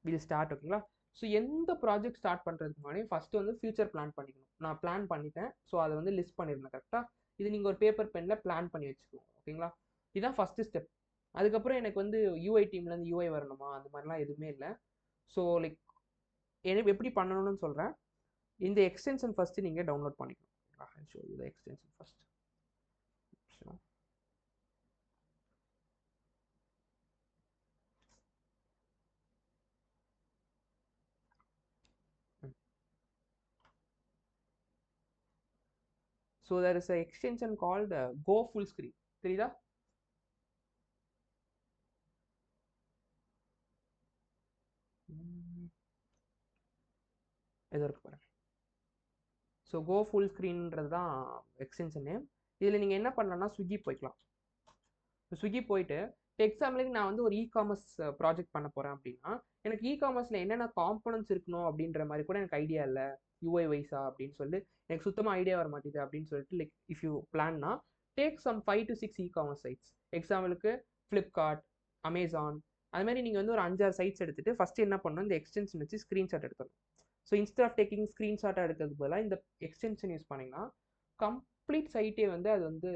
வில் ஸ்டார்ட் ஓகேங்களா. ஸோ எந்த ப்ராஜெக்ட் ஸ்டார்ட் பண்ணுறதுக்கு முன்னாடி ஃபஸ்ட்டு வந்து ஃபியூச்சர் பிளான் பண்ணிக்கணும். நான் பிளான் பண்ணிட்டேன், ஸோ அதை வந்து லிஸ்ட் பண்ணியிருந்தேன் கரெக்டாக. இது நீங்கள் ஒரு பேப்பர் பெனில் பிளான் பண்ணி வச்சுக்கோங்க ஓகேங்களா. இதுதான் ஃபஸ்ட்டு ஸ்டெப். அதுக்கப்புறம் எனக்கு வந்து யூஐ டீம்லேருந்து யூஐ வரணுமா அந்த மாதிரிலாம் எதுவுமே இல்லை. ஸோ லைக் எனக்கு எப்படி பண்ணணும்னு சொல்கிறேன். இந்த எக்ஸ்டென்ஷன் ஃபஸ்ட்டு நீங்கள் டவுன்லோட் பண்ணிக்கணும். Show you the extension first. So there is an extension called Go Full Screen. தெரியுதா? எதோ இருக்கு பாருங்க. ஸோ Go Full Screenன்றது தான் எக்ஸ்டென்ஷன் நேம். இதில் நீங்கள் என்ன பண்ணலாம்னா ஸ்விக்கி போய்க்கலாம். ஸ்விக்கி போயிட்டு எக்ஸாம்பிளுக்கு நான் வந்து ஒரு இ-காமர்ஸ் ப்ராஜெக்ட் பண்ண போகிறேன் அப்படின்னா எனக்கு இ-காமர்ஸில் என்னென்ன காம்பனன்ட்ஸ் இருக்கணும் அப்படின்ற மாதிரி கூட எனக்கு ஐடியா இல்லை, யூஐ வைஸா அப்படின்னு சொல்லி எனக்கு சுத்தமாக ஐடியா வர மாட்டேது அப்படின்னு சொல்லிட்டு லைக் இஃப் யூ பிளான்னா take some 5 to 6 e-commerce sites. எக்ஸாம்பிளுக்கு ஃப்ளிப்கார்ட், அமேசான், அது மாதிரி நீங்கள் வந்து ஒரு 5-6 சைட்ஸ் எடுத்துகிட்டு ஃபஸ்ட்டு என்ன பண்ணணும், இந்த எக்ஸ்டென்ஷன் வச்சு ஸ்க்ரீன்ஷாட் எடுத்துடணும். ஸோ இன்ஸ்டெட் ஆஃப் டேக்கிங் ஸ்க்ரீன்ஷாட்டாக எடுக்கிறதுக்கு பதிலாக இந்த எக்ஸ்டென்ஷன் யூஸ் பண்ணிங்கன்னா கம்ப்ளீட் சைட்டே வந்து அது வந்து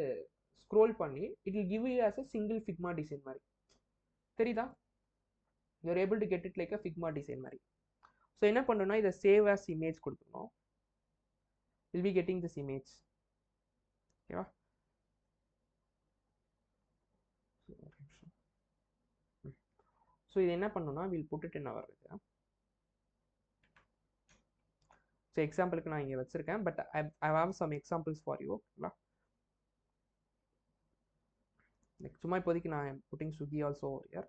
ஸ்க்ரோல் பண்ணி it will give you as a single Figma design மாதிரி. தெரியுதா? You're able to get it like a Figma design மாதிரி. ஸோ என்ன பண்ணணும்னா இதை சேவ் ஆஸ் இமேஜ் கொடுத்துக்கணும். Will be getting this image ஓகேவா. ஸோ இது என்ன பண்ணணும்னா will put it in our இது. ஸோ எக்ஸாம்பிளுக்கு நான் இங்கே வச்சுருக்கேன், but I have some examples for you ஓகேங்களா. சும்மா இப்போதைக்கு நான் putting Swiggy also here.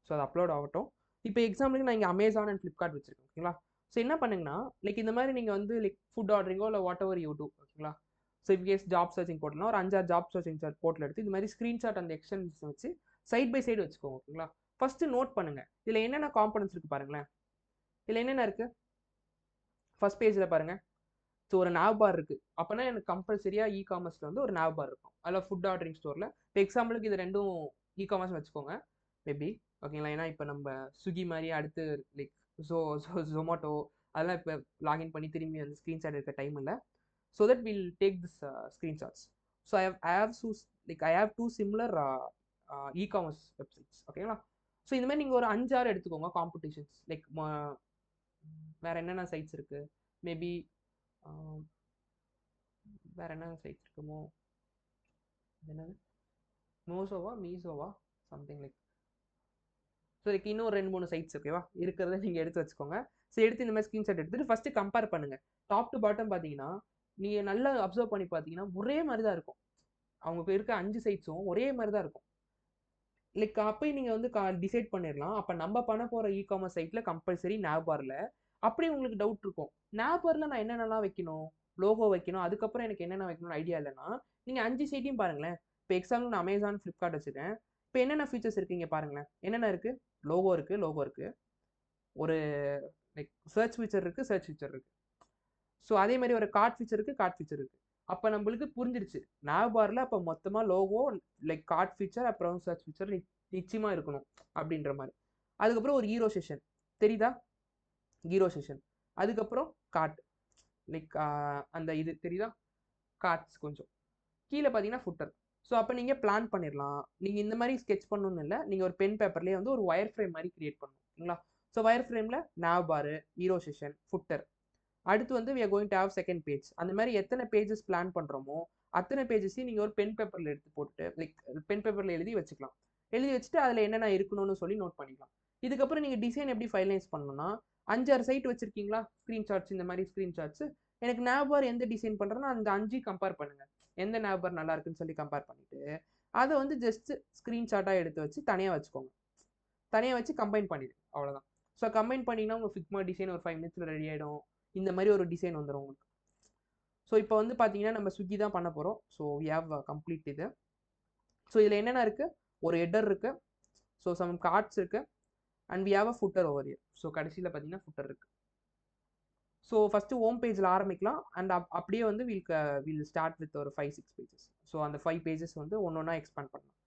So அது அப்லோட் ஆகட்டும். இப்போ எக்ஸாம்பிளுக்கு நான் இங்கே அமேசான் அண்ட் ஃப்ளிப்கார்ட் வச்சிருக்கேன் ஓகேங்களா. ஸோ என்ன பண்ணுங்கன்னா லைக் இந்த மாதிரி நீங்கள் வந்து லைக் ஃபுட் ஆர்டரிங்கோ இல்லை வாட் எவர் யூ டூ ஓகேங்களா. ஸோ இன்கேஸ் ஜாப் சர்ச்சிங் போட்டோம்னா ஒரு 5-6 ஜாப் சர்ச்சிங் போர்ட்டல் எடுத்து இது மாதிரி ஸ்க்ரீன்ஷாட் அந்த எக்ஸ்டென்ஷன் வச்சு சைட் பை சைடு வச்சுக்கோங்க ஓகேங்களா. ஃபஸ்ட்டு நோட் பண்ணுங்க இதில் என்னென்ன காம்பனன்ட்ஸ் இருக்குது பாருங்களேன். இதில் என்னென்ன இருக்குது ஃபர்ஸ்ட் பேஜில் பாருங்கள். ஸோ ஒரு nav பார் இருக்குது அப்போனா எனக்கு கம்பல்சரியாக காமர்ஸில் வந்து ஒரு nav பார் இருக்கும். அதில் ஃபுட் ஆர்டரிங் ஸ்டோரில் இப்போ எக்ஸாம்பிளுக்கு இது ரெண்டும் காமர்ஸ் வச்சுக்கோங்க மேபி ஓகேங்களா. ஏன்னா இப்போ நம்ம ஸ்விக்கி மாதிரி அடுத்து லைக் ஜொமேட்டோ அதெல்லாம் இப்போ லாகின் பண்ணி திரும்பி அந்த ஸ்க்ரீன்ஷாட் எடுக்க டைம் இல்லை. So that will take this screenshots. So I have two similar commerce websites ஓகேங்களா. ஸோ இந்த மாதிரி நீங்கள் ஒரு 5-6 எடுத்துக்கோங்க காம்படிஷன்ஸ் லைக் வேறு என்னென்ன சைட்ஸ் இருக்குது மேபி வேறு என்ன சைட்ஸ் இருக்குமோ என்னது மீசோவா சம்திங் லைக். ஸோ லைக் இன்னும் 2-3 சைட்ஸ் ஓகேவா இருக்கிறத நீங்கள் எடுத்து வச்சுக்கோங்க. ஸோ எடுத்து இந்த மாதிரி ஸ்க்ரீன்ஷாட் எடுத்துகிட்டு ஃபஸ்ட்டு கம்பேர் பண்ணுங்கள். டாப் டு பாட்டம் பார்த்தீங்கன்னா நீங்கள் நல்லா அப்சர்வ் பண்ணி பார்த்தீங்கன்னா ஒரே மாதிரி தான் இருக்கும். அவங்க இருக்க 5 சைட்ஸும் ஒரே மாதிரி தான் இருக்கும். லைக் அப்போயும் நீங்கள் வந்து டிசைட் பண்ணிடலாம். அப்போ நம்ம பண்ண போகிற காமர்ஸ் சைட்டில் கம்பல்சரி nav பாரில் அப்படி உங்களுக்கு டவுட் இருக்கும். nav பாரில் நான் என்னென்னலாம் வைக்கணும், லோகோ வைக்கணும், அதுக்கப்புறம் எனக்கு என்னென்ன வைக்கணும்னு ஐடியா இல்லைன்னா நீங்கள் 5 சைட்டையும் பாருங்களேன். இப்போ எக்ஸாம்பிள் நான் அமேசான் ஃப்ளிப்கார்ட் வச்சுருக்கேன். இப்போ என்னென்ன ஃபீச்சர்ஸ் இருக்குங்க பாருங்களேன். என்னென்ன இருக்குது, லோகோ இருக்குது, ஒரு லைக் சர்ச் ஃபீச்சர் இருக்குது. ஸோ அதே மாதிரி ஒரு கார்ட் ஃபீச்சர் இருக்குது. அப்போ நம்மளுக்கு புரிஞ்சிடுச்சு nav பாரில் அப்போ மொத்தமாக லோகோ லைக் கார்ட் ஃபீச்சர் அப்புறம் சர்ச் ஃபீச்சர் நிச்சயமாக இருக்கணும் அப்படின்ற மாதிரி. அதுக்கப்புறம் ஒரு ஹீரோ செஷன் தெரியுதா, அதுக்கப்புறம் கார்ட் லைக் அந்த இது தெரியுதா கார்ட்ஸ் கொஞ்சம் கீழே பார்த்தீங்கன்னா ஃபுட்டர். ஸோ அப்போ நீங்கள் பிளான் பண்ணிடலாம். நீங்கள் இந்த மாதிரி ஸ்கெட்ச் பண்ணணும்னு இல்லை, நீங்கள் ஒரு பென் பேப்பர்லேயே வந்து ஒரு ஒயர் ஃப்ரேம் மாதிரி கிரியேட் பண்ணணும் ஓகேங்களா. ஸோ ஒயர் ஃப்ரேமில் nav பார், ஹீரோ செஷன், ஃபுட்டர். அடுத்து வந்து we are going to have second page. அந்த மாதிரி எத்தனை பேஜஸ் பிளான் பண்ணுறோமோ அத்தனை பேஜஸையும் நீங்கள் ஒரு பென் பேப்பரில் எடுத்து போட்டுட்டு லைக் பென் பேப்பரில் எழுதி வச்சுக்கலாம். எழுதி வச்சுட்டு அதில் என்னென்ன இருக்கணும்னு சொல்லி நோட் பண்ணிக்கலாம். இதுக்கப்புறம் நீங்கள் டிசைன் எப்படி ஃபைனலைஸ் பண்ணணும்னா 5-6 சைட் வச்சுருக்கீங்களா ஸ்க்ரீன்ஷாட்ஸ், இந்த மாதிரி ஸ்க்ரீன்ஷாட்ஸ் எனக்கு nav பார் எந்த டிசைன் பண்ணுறேன்னா அந்த 5 கம்பேர் பண்ணுங்கள். எந்த nav பார் நல்லா இருக்குன்னு சொல்லி கம்பேர் பண்ணிவிட்டு அதை வந்து ஜஸ்ட் ஸ்க்ரீன்ஷாட்டாக எடுத்து வச்சு தனியாக வச்சுக்கோங்க. தனியாக வச்சு கம்பைன் பண்ணிடுங்க, அவ்வளோதான். ஸோ கம்பைன் பண்ணிங்கன்னா உங்கள் ஃபிக்மா டிசைன் ஒரு 5 minutes ரெடி ஆகிடும். இந்த மாதிரி ஒரு டிசைன் வந்துடும் உங்களுக்கு. ஸோ இப்போ வந்து பார்த்தீங்கன்னா நம்ம ஸ்விக்கி தான் பண்ண போகிறோம். ஸோ வி ஹேவ் கம்ப்ளீட் இது. ஸோ இதில் என்னென்ன இருக்குது, ஒரு ஹெட்டர் இருக்குது, ஸோ சம் கார்ட்ஸ் இருக்குது and we have a footer over here. So கடைசியில் பார்த்தீங்கன்னா ஃபுட்டர் இருக்குது. ஸோ ஃபஸ்ட்டு ஹோம் பேஜில் ஆரம்பிக்கலாம் அண்ட் அப்படியே வந்து வில் ஸ்டார்ட் வித் ஒரு 5-6 பேஜஸ். ஸோ அந்த 5 பேஜஸ் வந்து ஒன்றா எக்ஸ்பேண்ட் பண்ணலாம்.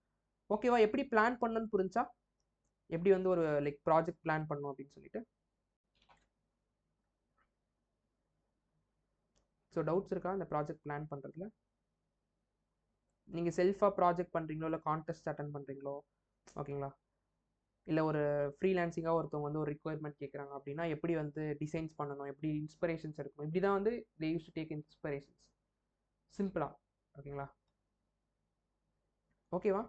ஓகேவா, எப்படி பிளான் பண்ணணும்னு புரிஞ்சா, எப்படி வந்து ஒரு லைக் ப்ராஜெக்ட் பிளான் பண்ணணும் அப்படின்னு சொல்லிட்டு. ஸோ டவுட்ஸ் இருக்கா இந்த ப்ராஜெக்ட் பிளான் பண்ணுறதுல? நீங்கள் செல்ஃபாக ப்ராஜெக்ட் பண்ணுறீங்களோ இல்லை கான்டெஸ்ட் அட்டன் பண்ணுறீங்களோ ஓகேங்களா, இல்லை ஒரு ஃப்ரீலான்சிங்காக ஒருத்தவங்க வந்து ஒரு ரிக்குவயர்மெண்ட் கேட்குறாங்க அப்படின்னா எப்படி வந்து டிசைன்ஸ் பண்ணணும், எப்படி இன்ஸ்பிரேஷன்ஸ் எடுக்கணும், இப்படி தான் வந்து they use to take inspirations சிம்பிளாக ஓகேங்களா. ஓகேவா,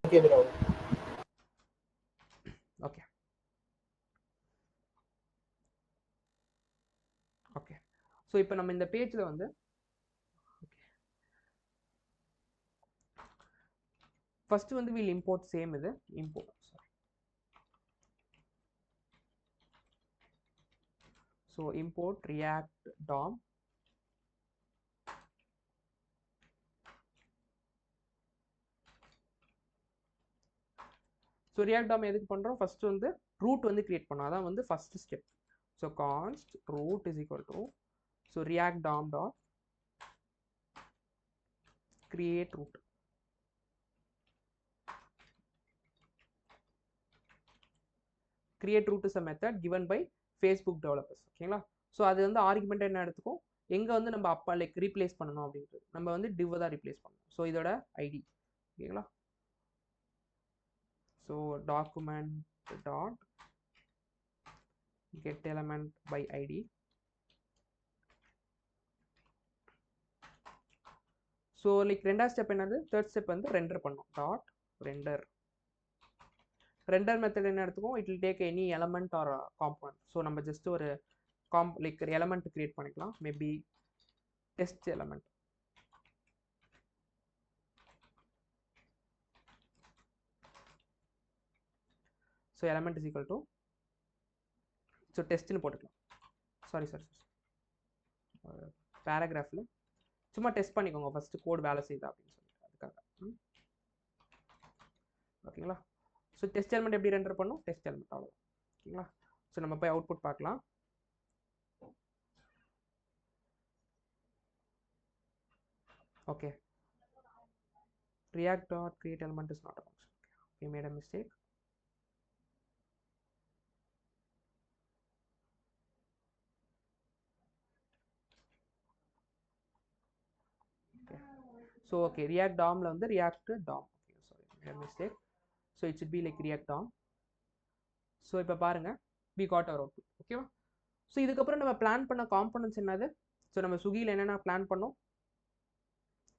okay bro. Okay okay. So இப்போ நம்ம இந்த பேஜில் வந்து ஃபஸ்ட்டு வந்து வில் இம்போர்ட் சேம் இது import. So import react DOM. So react DOM எதுக்கு பண்ணுறோம், ஃபஸ்ட்டு வந்து ரூட் வந்து கிரியேட் பண்ணோம், அதான் வந்து first step. So கான்ஸ்ட் root is equal to so react DOM dot create root. create root is a method given by Facebook developers ஓகேங்களா. ஸோ அது வந்து ஆர்குமெண்ட் என்ன எடுத்துக்கும், எங்கே வந்து நம்ம அப்பா லைக் ரீப்ளேஸ் பண்ணணும் அப்படின்றது நம்ம வந்து div தான் ரீப்ளேஸ் பண்ணணும். ஸோ இதோட ஐடி ஓகேங்களா. So document dot get element by id. So like ரெண்டாவது ஸ்டெப் என்னது, தேர்ட் ஸ்டெப் வந்து ரெண்டர் பண்ணும் டாட் ரெண்டர். ரெண்டர் மெத்தட் என்ன எடுத்துக்கும், it will take any element or component. So நம்ம ஜஸ்ட் ஒரு லைக் எலமெண்ட் கிரியேட் பண்ணிக்கலாம், maybe test element. So element is equal to so டெஸ்ட்னு போட்டுக்கலாம். சாரி பேராகிராஃபில் சும்மா டெஸ்ட் பண்ணிக்கோங்க ஃபஸ்ட்டு கோட் வேலை செய்யுதா அப்படின்னு சொல்லிட்டு அதுக்காக. ஓகேங்களா? ஸோ டெஸ்ட் எலிமெண்ட் எப்படி ரெண்டர் பண்ணும்? டெஸ்ட் எலிமெண்ட் அவ்வளோ. ஓகேங்களா? ஸோ நம்ம போய் அவுட்புட் பார்க்கலாம். Okay, react dot create element is not a function. We made a mistake. So okay, react dom la வந்து react dom. Okay, sorry, made a mistake. So it should be like react dom. So இப்போ பாருங்க, we got our output. ஓகேவா? ஸோ இதுக்கப்புறம் நம்ம பிளான் பண்ண காம்பனன்ட்ஸ் என்னது? ஸோ நம்ம ஸ்விக்கியில் என்னென்ன பிளான் பண்ணோம்?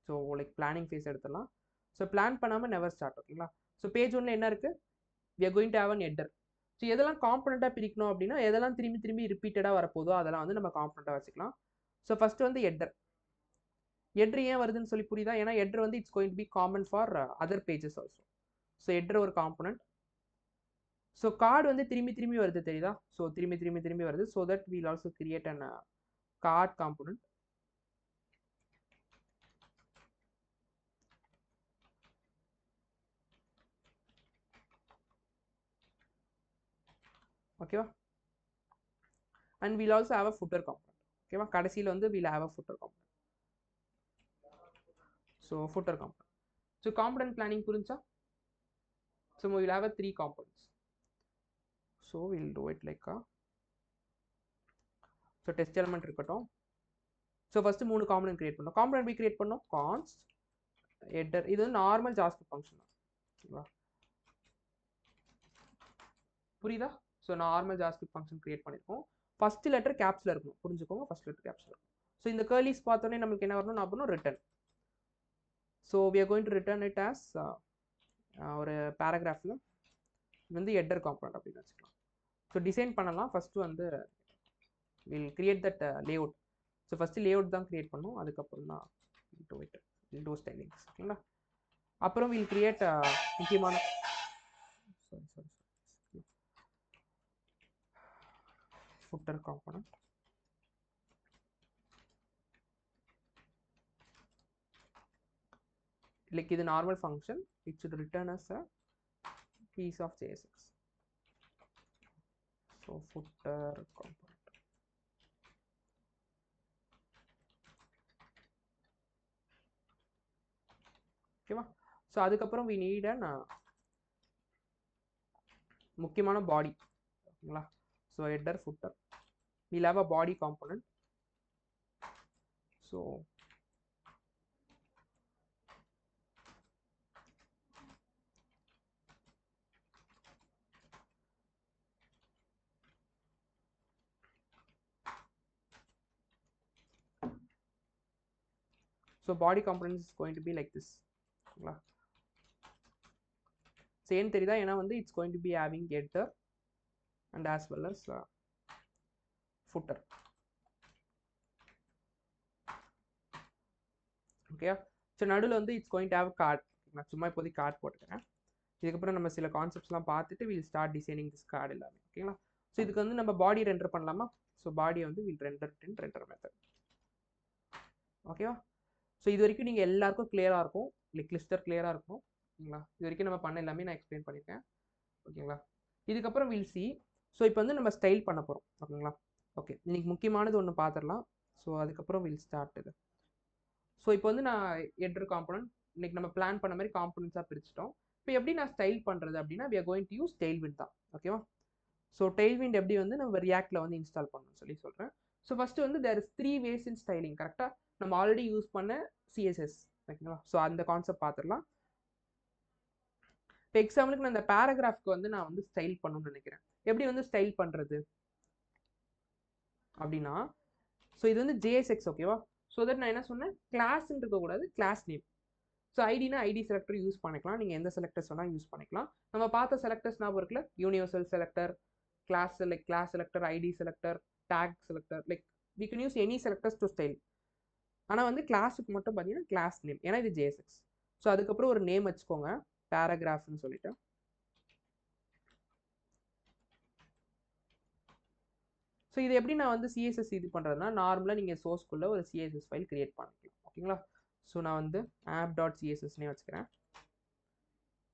ஸோ லைக் பிளானிங் ஃபேஸ் எடுத்துடலாம். ஸோ பிளான் பண்ணாமல் நெவர் ஸ்டார்ட். ஓகேங்களா? ஸோ பேஜ் ஒன்ல என்ன இருக்குது? we are going to have an header. So எதெல்லாம் காம்பனண்ட்டாக பிரிக்கணும் அப்படின்னா எதெல்லாம் திரும்பி திரும்பி ரிப்பீட்டடாக வரப்போதோ அதெல்லாம் வந்து நம்ம காம்பனண்ட்டாக வச்சுக்கலாம். ஸோ ஃபஸ்ட்டு வந்து ஹெட்டர். ஹெட்டர் ஏன் வருதுன்னு சொல்லி புரியுதா? ஏன்னா ஹெட்டர் வந்து it's going to be common for other pages also. So header ஒரு காம்பனண்ட். ஸோ கார்டு வந்து திரும்பி திரும்பி வருது தெரியுதா? ஸோ திரும்பி திரும்பி திரும்பி வருது. So that we'll also create an card component. ஓகேவா? And we'll also have a footer component. ஓகேவா? கடைசியில் வந்து we'll have a footer component. So footer component. So component planning புரிஞ்சா? So we'll have a 3 components. So we'll do it like so test element இருக்கட்டும். ஸோ ஃபஸ்ட்டு 3 காம்பனண்ட் கிரியேட் பண்ணோம். காம்பனண்ட் பி கிரியேட் பண்ணோம் கான்ஸ்ட் ஹெட்டர். இது வந்து நார்மல் ஜாவாஸ்கிரிப்ட் ஃபங்க்ஷன் தான். ஓகேவா? புரியுதா? So normal JavaScript function create பண்ணியிருக்கோம். ஃபர்ஸ்ட் லெட்டர் கேப்ஸில் இருக்கணும். புரிஞ்சுக்கோங்க, ஃபர்ஸ்ட் லெட்டர் கேப்ஸில் இருக்கும். ஸோ இந்த கர்லீஸ் பார்த்தோன்னே நம்மளுக்கு என்ன வரணும் அப்படின்னா return. So we are going to return it as ஒரு பேராகிராஃபில் வந்து ஹெட்டர் காம்பனண்ட் அப்படின்னு வச்சுக்கலாம். ஸோ டிசைன் பண்ணலாம். ஃபஸ்ட்டு வந்து will create that layout. So first layout தான் கிரியேட் பண்ணணும். அதுக்கப்புறம் தான் வில் டூ ஸ்டைலிங்ஸ். ஓகேங்களா? அப்புறம் வில் கிரியேட் முக்கியமான footer component. Like இது normal function, it should return as a piece of JSX. So footer component. ஓகேவா? ஸோ அதுக்கப்புறம் we need an முக்கியமான பாடி. ஓகேங்களா? So header footer. We'll have a body component. So body component is going to be like this. ஓகேங்களா? சேம் தெரியுதா? ஏன்னா வந்து it's going to be having header and as well as footer. ஓகேயா? ஸோ நடுவில் வந்து it's going to have card. நான் சும்மா இப்போதைக்கு கார்ட் போட்டுக்கிறேன். இதுக்கப்புறம் நம்ம சில கான்செப்ட்ஸ்லாம் பார்த்துட்டு will start designing this card எல்லாமே. ஓகேங்களா? ஸோ இதுக்கு வந்து நம்ம பாடி ரெண்டர் பண்ணலாமா? ஸோ பாடியை வந்து will render in render method. ஓகேவா? ஸோ இது வரைக்கும் நீங்கள் எல்லாருக்கும் கிளியராக இருக்கும். கிளிஸ்டர் கிளியராக இருக்கும். ஓகேங்களா? இது வரைக்கும் நம்ம பண்ண எல்லாமே நான் எக்ஸ்பிளைன் பண்ணியிருக்கேன். ஓகேங்களா? இதுக்கப்புறம் வில் சி. ஸோ இப்போ வந்து நம்ம ஸ்டைல் பண்ண போகிறோம். ஓகேங்களா? ஓகே, இன்னைக்கு முக்கியமானது ஒன்று பார்த்துடலாம். ஸோ அதுக்கப்புறம் வில் ஸ்டார்ட் இது. ஸோ இப்போ வந்து நான் ஹெட்டர் காம்பனண்ட் இன்னைக்கு நம்ம பிளான் பண்ண மாதிரி காம்பனண்ட்ஸாக பிரிச்சிட்டோம். இப்போ எப்படி நான் ஸ்டைல் பண்ணுறது அப்படின்னா we are going to use tailwind தான். ஓகேவா? ஸோ tailwind எப்படி வந்து நம்ம ரியாக்டில் வந்து இன்ஸ்டால் பண்ணணும்னு சொல்லி சொல்கிறேன். ஸோ ஃபஸ்ட்டு வந்து there is 3 ways in styling. கரெக்டாக நம்ம ஆல்ரெடி யூஸ் பண்ண CSS. ஓகேங்களா? ஸோ அந்த கான்செப்ட் பார்த்துடலாம். இப்போ எக்ஸாம்பிளுக்கு நான் இந்த பேராகிராஃப்க்கு வந்து நான் வந்து ஸ்டைல் பண்ணணும்னு நினைக்கிறேன். எப்படி வந்து ஸ்டைல் பண்ணுறது அப்படின்னா, ஸோ இது வந்து JSX. ஓகேவா? ஸோ தட் நான் என்ன சொன்னேன், கிளாஸ்ன்னு இருக்கக்கூடாது, கிளாஸ் நேம். ஸோ ஐடினா ஐடி செலக்டர் யூஸ் பண்ணிக்கலாம். நீங்கள் எந்த செலக்டர்ஸ் வேணால் யூஸ் பண்ணிக்கலாம். நம்ம பார்த்த செலக்டர்ஸ் ஞாபகம் இருக்குல்ல, universal selector, class like class selector, ID selector, tag selector, like we can use any selectors to style. ஆனால் வந்து கிளாஸுக்கு மட்டும் பார்த்தீங்கன்னா கிளாஸ் நேம், ஏன்னா இது JSX. ஸோ அதுக்கப்புறம் ஒரு நேம் வச்சுக்கோங்க, பேராகிராஃப்னு சொல்லிட்டு. ஸோ இது எப்படி நான் வந்து சிஎஸ்எஸ் இது பண்ணுறதுனா நார்மலாக நீங்கள் சோர்ஸ்குள்ளே ஒரு சிஎஸ்எஸ் ஃபைல் கிரியேட் பண்ணிக்கலாம் ஓகேங்களா. ஸோ நான் வந்து app.cssனே வச்சுக்கிறேன்.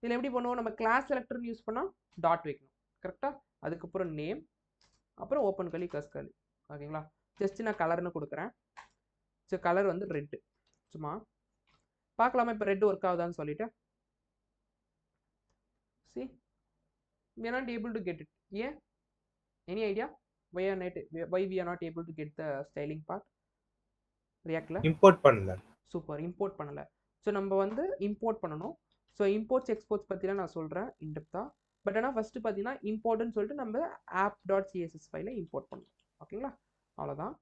இதில் எப்படி பண்ணுவோம், நம்ம கிளாஸ் செலக்டர்னு யூஸ் பண்ணால் டாட் வைக்கணும் கரெக்டாக. அதுக்கப்புறம் நேம், அப்புறம் ஓப்பன் கலி கஸ் கலி ஓகேங்களா. ஜஸ்ட் நான் கலர்னு கொடுக்குறேன். ஸோ கலர் வந்து ரெட்டு. சும்மா பார்க்கலாமா இப்போ ரெட் ஒர்க் ஆகுதான்னு சொல்லிட்டு. C we are not able to get it. Yeah, any idea why we are not able to get the styling part? Reactல இம்போர்ட் பண்ணல. சூப்பர், இம்போர்ட் பண்ணல. ஸோ நம்ம வந்து இம்போர்ட் பண்ணணும். ஸோ இம்போர்ட்ஸ் எக்ஸ்போர்ட்ஸ் பற்றிலாம் நான் சொல்கிறேன் இன்டெப்த்தாக. பட் ஆனால் ஃபஸ்ட்டு பார்த்தீங்கன்னா இம்போர்ட்னு சொல்லிட்டு நம்ம app.css ஃபைலை இம்போர்ட் பண்ணணும் ஓகேங்களா. அவ்வளோதான்.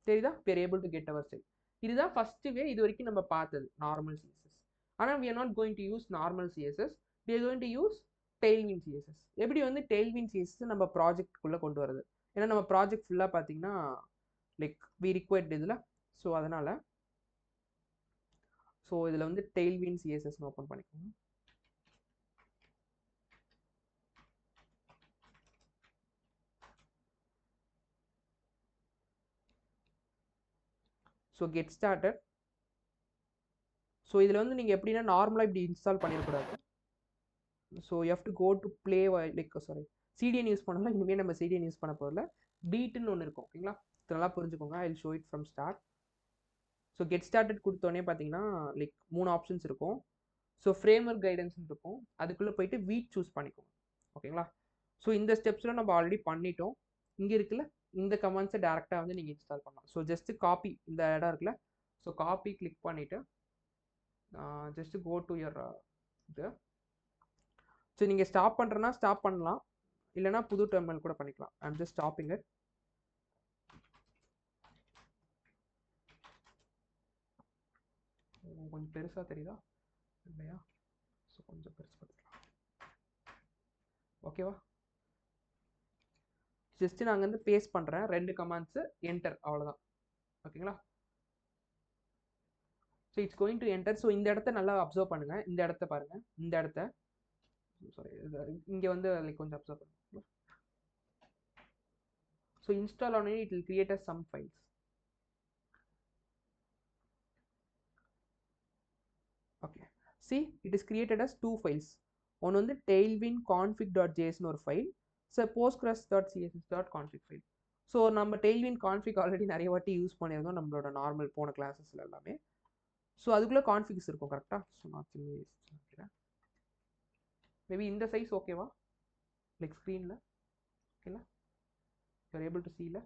தெரியுதா, we are able to get our style. இதுதான் ஃபஸ்ட்டு வே. இது வரைக்கும் நம்ம பார்த்தது நார்மல் சிஎஸ்எஸ். ஆனால் we are not going to use normal CSS. we are going to use tailwind CSS. எப்படி வந்து tailwind CSS நம்ம ப்ராஜெக்ட்குள்ளே கொண்டு வரது, ஏன்னா நம்ம ப்ராஜெக்ட் ஃபுல்லாக பார்த்தீங்கன்னா லைக் we required இதில். ஸோ அதனால் ஸோ இதில் வந்து tailwind CSSன்னு ஓப்பன் பண்ணிக்கோங்க. So get started. ஸோ இதில் வந்து நீங்கள் எப்படின்னா நார்மலாக இப்படி இன்ஸ்டால் பண்ணிடக்கூடாது. So you have to go to play like sorry CDN use பண்ணலாம். இனிமேல் நம்ம சிடிஎன் யூஸ் பண்ண போதில் பீட்டுன்னு ஒன்று இருக்கும் ஓகேங்களா. இது நல்லா புரிஞ்சுக்கோங்க. I will show it from start. So get started கொடுத்தோடனே பார்த்தீங்கன்னா லைக் 3 ஆப்ஷன்ஸ் இருக்கும். ஸோ ஃப்ரேம்வொர்க் கைடன்ஸ்னு இருக்கும். அதுக்குள்ளே போயிட்டு வீட் சூஸ் பண்ணிக்கோங்க ஓகேங்களா. ஸோ இந்த ஸ்டெப்ஸில் நம்ம ஆல்ரெடி பண்ணிட்டோம். இங்கே இருக்குல்ல இந்த கமெண்ட்ஸை டேரெக்டாக வந்து நீங்கள் இன்ஸ்டால் பண்ணலாம். ஸோ ஜஸ்ட்டு காப்பி, இந்த இடம் இருக்குல்ல, ஸோ காப்பி கிளிக் பண்ணிவிட்டு ஜஸ்ட்டு கோ டு யுவர் இது. ஸோ நீங்கள் ஸ்டாப் பண்ணுறேன்னா ஸ்டாப் பண்ணலாம், இல்லைனா புது டெர்மினல் கூட பண்ணிக்கலாம். I'm just stopping it. கொஞ்சம் பெருசாக தெரியுதா இல்லையா? ஸோ கொஞ்சம் பெருசு பண்ணிக்கலாம் ஓகேவா. ஜஸ்ட்டு நாங்கள் வந்து பேஸ்ட் பண்ணுறேன் 2 கமாண்ட்ஸு, என்டர், அவ்வளோதான் ஓகேங்களா. So it's going to enter. So இந்த இடத்த நல்லா அப்சர்வ் பண்ணுங்கள். இந்த இடத்த பாருங்கள், இந்த இடத்த சாரி இங்கே வந்து லைக் கொஞ்சம் அப்சர்வ் பண்ணுங்க. So install on it will create as some files. Okay, see it is created as 2 files. ஒன்று வந்து tailwind config.jsன்னு ஒரு file, so postgres.css.config file. So நம்ம tailwind config ஆல்ரெடி நிறைய வாட்டி யூஸ் பண்ணியிருந்தோம் நம்மளோட நார்மல் போன கிளாஸஸில் எல்லாமே. ஸோ அதுக்குள்ளே கான்ஃபிக்ஸ் இருக்கும் கரெக்டாக. ஸோ நான் வைக்கிறேன். மேபி இந்த சைஸ் ஓகேவா லைக் ஸ்க்ரீனில் ஓகேங்களா. யூஆர் ஏபிள் டு சீல.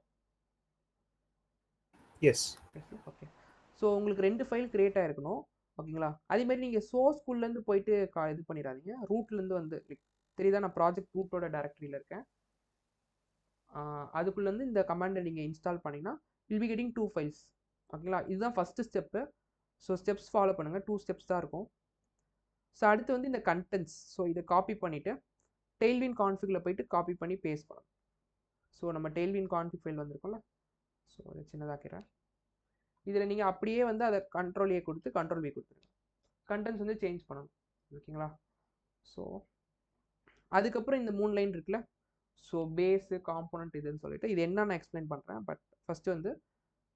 S okay. ஸோ உங்களுக்கு 2 ஃபைல் கிரியேட் ஆகிருக்கணும் ஓகேங்களா. அதேமாதிரி நீங்கள் சோர்ஸ்குள்ளேருந்து போயிட்டு இது பண்ணிடாதீங்க. ரூட்லேருந்து வந்து லைக் தெரியுதா, நான் ப்ராஜெக்ட் ரூட்டோட டைரக்டரியில் இருக்கேன். அதுக்குள்ளேருந்து இந்த கமாண்டை நீங்கள் இன்ஸ்டால் பண்ணிங்கன்னா வில் பி கெட்டிங் 2 ஃபைல்ஸ் ஓகேங்களா. இதுதான் first step. So steps follow பண்ணுங்கள். 2 ஸ்டெப்ஸ் தான் இருக்கும். ஸோ அடுத்து வந்து இந்த கண்டென்ட்ஸ், ஸோ இதை காப்பி பண்ணிவிட்டு tailwind configல போயிட்டு காப்பி பண்ணி பேஸ்ட் பண்ணணும். ஸோ நம்ம tailwind config ஃபைல் வந்திருக்கோம்ல, ஸோ அதை சின்னதாக்கிறேன். இதில் நீங்கள் அப்படியே வந்து அதை கண்ட்ரோல் ஏ கொடுத்து கண்ட்ரோல் வி கொடுத்துருங்க. கண்டென்ட்ஸ் வந்து சேஞ்ச் பண்ணணும் ஓகேங்களா. ஸோ அதுக்கப்புறம் இந்த 3 லைன் இருக்குல்ல, ஸோ பேஸு காம்போனன்ட் இதுன்னு சொல்லிட்டு இது என்ன நான் எக்ஸ்பிளைன் பண்ணுறேன். பட் ஃபஸ்ட்டு வந்து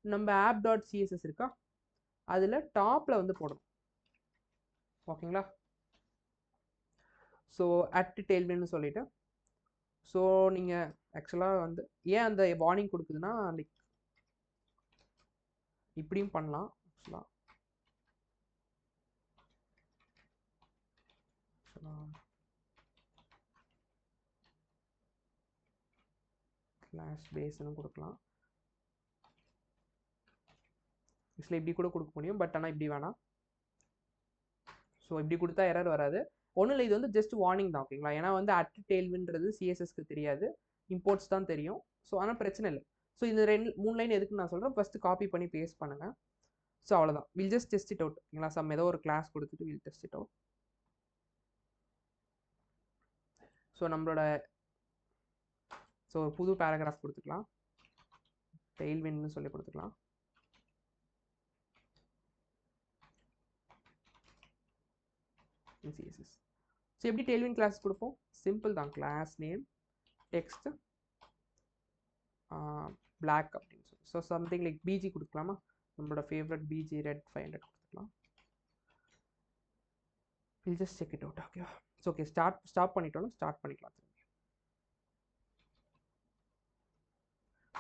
நம்ம app.css இருக்கா, அதில் டாப்பில் வந்து போடணும் ஓகேங்களா. ஸோ @tailwind சொல்லிட்டு, ஸோ நீங்கள் ஆக்சுவலாக வந்து ஏன் அந்த வார்னிங் கொடுக்குதுன்னா லைக் இப்படியும் பண்ணலாம் ஆக்சுவலாக. கிளாஸ் பேஸ்னு கொடுக்கலாம். ஆக்சுவலாக இப்படி கூட கொடுக்க முடியும், பட் ஆனால் இப்படி வேணாம். ஸோ இப்படி கொடுத்தா எரர் வராது. ஒன்றும் இல்லை, இது வந்து ஜஸ்ட் வார்னிங் தான் ஓகேங்களா. ஏன்னா வந்து @tailwindன்றது சிஎஸ்எஸ்க்கு தெரியாது, இம்போர்ட்ஸ் தான் தெரியும். ஸோ ஆனால் பிரச்சனை இல்லை. ஸோ இந்த 3 லைன் எதுக்குன்னு நான் சொல்கிறேன். ஃபஸ்ட்டு காப்பி பண்ணி பேஸ்ட் பண்ணுங்கள். ஸோ அவ்வளோதான். Will just test it out ஓகேங்களா. சம் ஏதோ ஒரு கிளாஸ் கொடுத்துட்டு will test it out. So நம்மளோட ஸோ புது பேராகிராஃப் கொடுத்துக்கலாம், tailwindன்னு சொல்லி கொடுத்துக்கலாம். CSS. ஸோ எப்படி tailwind கிளாஸ் கொடுப்போம், சிம்பிள் தான். கிளாஸ் நேம் டெக்ஸ்ட் பிளாக் அப்படின்னு சொல்லி. ஸோ சம்திங் லைக் பிஜி கொடுக்கலாமா, நம்மளோட ஃபேவரட் பிஜி ரெட் 500 கொடுத்துக்கலாம். Will just check it out. ஓகேவா? ஸோ ஓகே, ஸ்டாப் பண்ணிட்டோம்னா ஸ்டார்ட் பண்ணிக்கலாம்.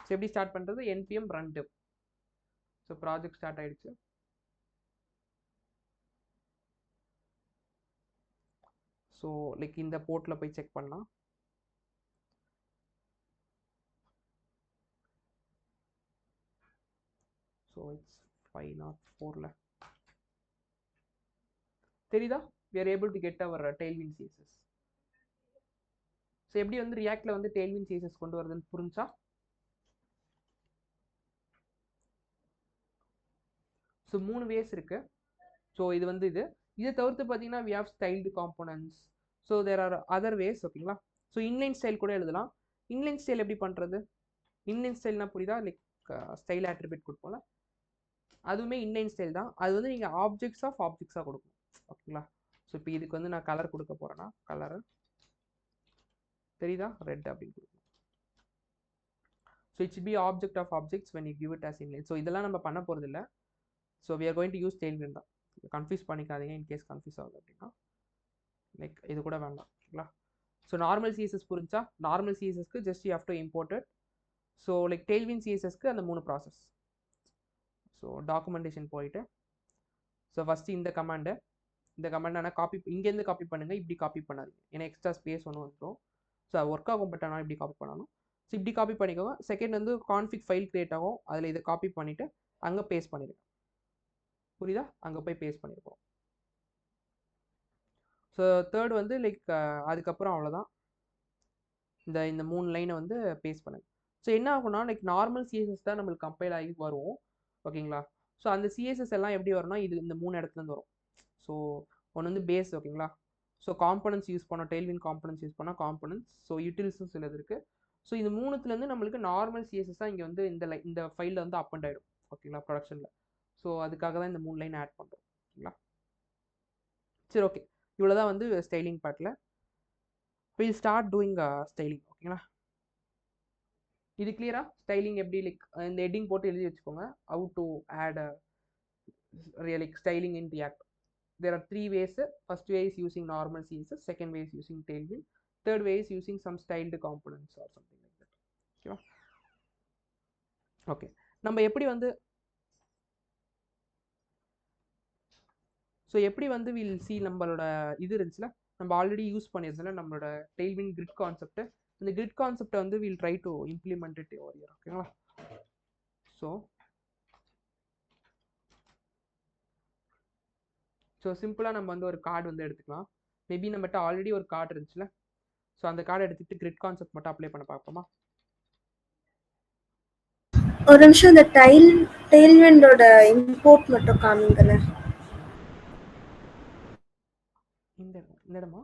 ஸோ எப்படி ஸ்டார்ட் பண்ணுறது, npm run dev. So project start ஆயிடுச்சு. ஸோ லைக் இந்த போர்ட்டில் போய் செக் பண்ணலாம். ஸோ இட்ஸ் 504ல தெரியுதா, we are able to get our tailwind CSS. So எப்படி வந்து ரியாக்ட்ல வந்து tailwind CSS கொண்டு வருதுன்னு புரிஞ்சா? ஸோ 3 வேஸ் இருக்கு. ஸோ இது வந்து இதை தவிர்த்து பார்த்தீங்கன்னா we have styled components. So there are other ways. ஓகேங்களா? ஸோ inline ஸ்டைல் கூட எழுதலாம். inline ஸ்டைல் எப்படி பண்ணுறது, inline ஸ்டைல்னா புரியுதா, லைக் ஸ்டைல் ஆட்ரிபியூட் கொடுப்போம்ல, அதுவுமே inline ஸ்டைல் தான். அது வந்து நீங்கள் ஆப்ஜெக்ட்ஸாக கொடுக்கணும். ஓகேங்களா? ஸோ இப்போ இதுக்கு வந்து நான் கலர் கொடுக்க போகிறேன்னா கலரு தெரியுதா, ரெட் அப்படின்னு கொடுக்கணும். So it's be object of objects when you give it as inline. So இதெல்லாம் நம்ம பண்ண போகிறது இல்லை. So we are going to use tailwind தான். கன்ஃபியூஸ் பண்ணிக்காதீங்க இன்கேஸ் கன்ஃபியூஸ் ஆகுது அப்படின்னா. லைக் இது கூட வேண்டாம். ஓகேங்களா? ஸோ நார்மல் சிஎஸ்எஸ் புரிஞ்சா, நார்மல் சிஎஸ்எஸ்க்கு just you have to import it. So like Tailwind சிஎஸ்எஸ்க்கு அந்த 3 ப்ராசஸ். ஸோ டாக்குமெண்டேஷன் போயிட்டு, ஸோ ஃபஸ்ட்டு இந்த கமாண்டை ஆனால் காப்பி இங்கேருந்து காப்பி பண்ணுங்கள், இப்படி காப்பி பண்ணாதீங்க, ஏன்னா எக்ஸ்ட்ரா ஸ்பேஸ் ஒன்று வந்துடும். ஸோ அது ஒர்க் ஆகும், பட் ஆனால் இப்படி காப்பி பண்ணணும். ஸோ இப்படி காப்பி பண்ணிக்கோங்க. செகண்ட் வந்து கான்ஃபிக் ஃபைல் கிரியேட் ஆகும், அதில் இதை காப்பி பண்ணிவிட்டு அங்கே பேஸ்ட் பண்ணிடுங்க. புரியுதா, அங்கே போய் பேஸ்ட் பண்ணியிருக்கோம். ஸோ தேர்ட் வந்து லைக் அதுக்கப்புறம் அவ்வளோதான், இந்த 3 லைனை வந்து பேஸ்ட் பண்ணுங்க. ஸோ என்ன ஆகும்னா லைக் நார்மல் சிஎஸ்எஸ் தான் நம்மளுக்கு கம்பைல் ஆகி வரும். ஓகேங்களா? ஸோ அந்த சிஎஸ்எஸ் எல்லாம் எப்படி வரும்னா இந்த 3 இடத்துலேருந்து வரும். ஸோ ஒன்று வந்து பேஸ். ஓகேங்களா? ஸோ காம்பனன்ட்ஸ் யூஸ் பண்ணோம், டெய்ல்வின் காம்பனன்ட்ஸ் யூஸ் பண்ணால் காம்பனன்ட்ஸ். ஸோ யூட்டில்ஸும் சிலது இருக்குது. ஸோ இந்த 3த்துலேருந்து நம்மளுக்கு நார்மல் சிஎஸ்எஸ் தான் இங்கே வந்து இந்த ஃபைலில் வந்து அப் அண்ட் ஆகிடும். ஓகேங்களா? ப்ரொடக்ஷனில். ஸோ அதுக்காக தான் இந்த 3 லைன் ஆட் பண்ணுறோம். ஓகேங்களா? சரி, ஓகே, இவ்வளோ தான் வந்து ஸ்டைலிங் பார்ட்டில். Will start doing styling. ஓகேங்களா? இது கிளியரா, ஸ்டைலிங் எப்படி லைக் இந்த ஹெட்டிங் போட்டு எழுதி வச்சுக்கோங்க. How to add like styling in React. There are 3 ways. First way is using normal CSS, second way is using tailwind, third way is using some styled components or something like that. ஓகேவா? ஓகே, நம்ம எப்படி வந்து வில் சி நம்மளோட இது இருந்துச்சுல, நம்ம ஆல்ரெடி யூஸ் பண்ணியிருந்தோம்ல நம்மளோட டெய்ல்வின் கிரிட் கான்செப்ட். இந்த கிரிட் கான்செப்டை வந்து will try to implement it over here. ஓகேங்களா? ஸோ சிம்பிளாக நம்ம வந்து ஒரு கார்டு வந்து எடுத்துக்கலாம். மேபி நம்மகிட்ட ஆல்ரெடி ஒரு கார்டு இருந்துச்சுல, ஸோ அந்த கார்டை எடுத்துகிட்டு கிரிட் கான்செப்ட் மட்டும் அப்ளை பண்ண பார்ப்போமா? ஒரு நிமிஷம், இந்த டெய்ல்விண்டோட இம்போர்ட் மட்டும் காமிங்கல. இந்த இடமா?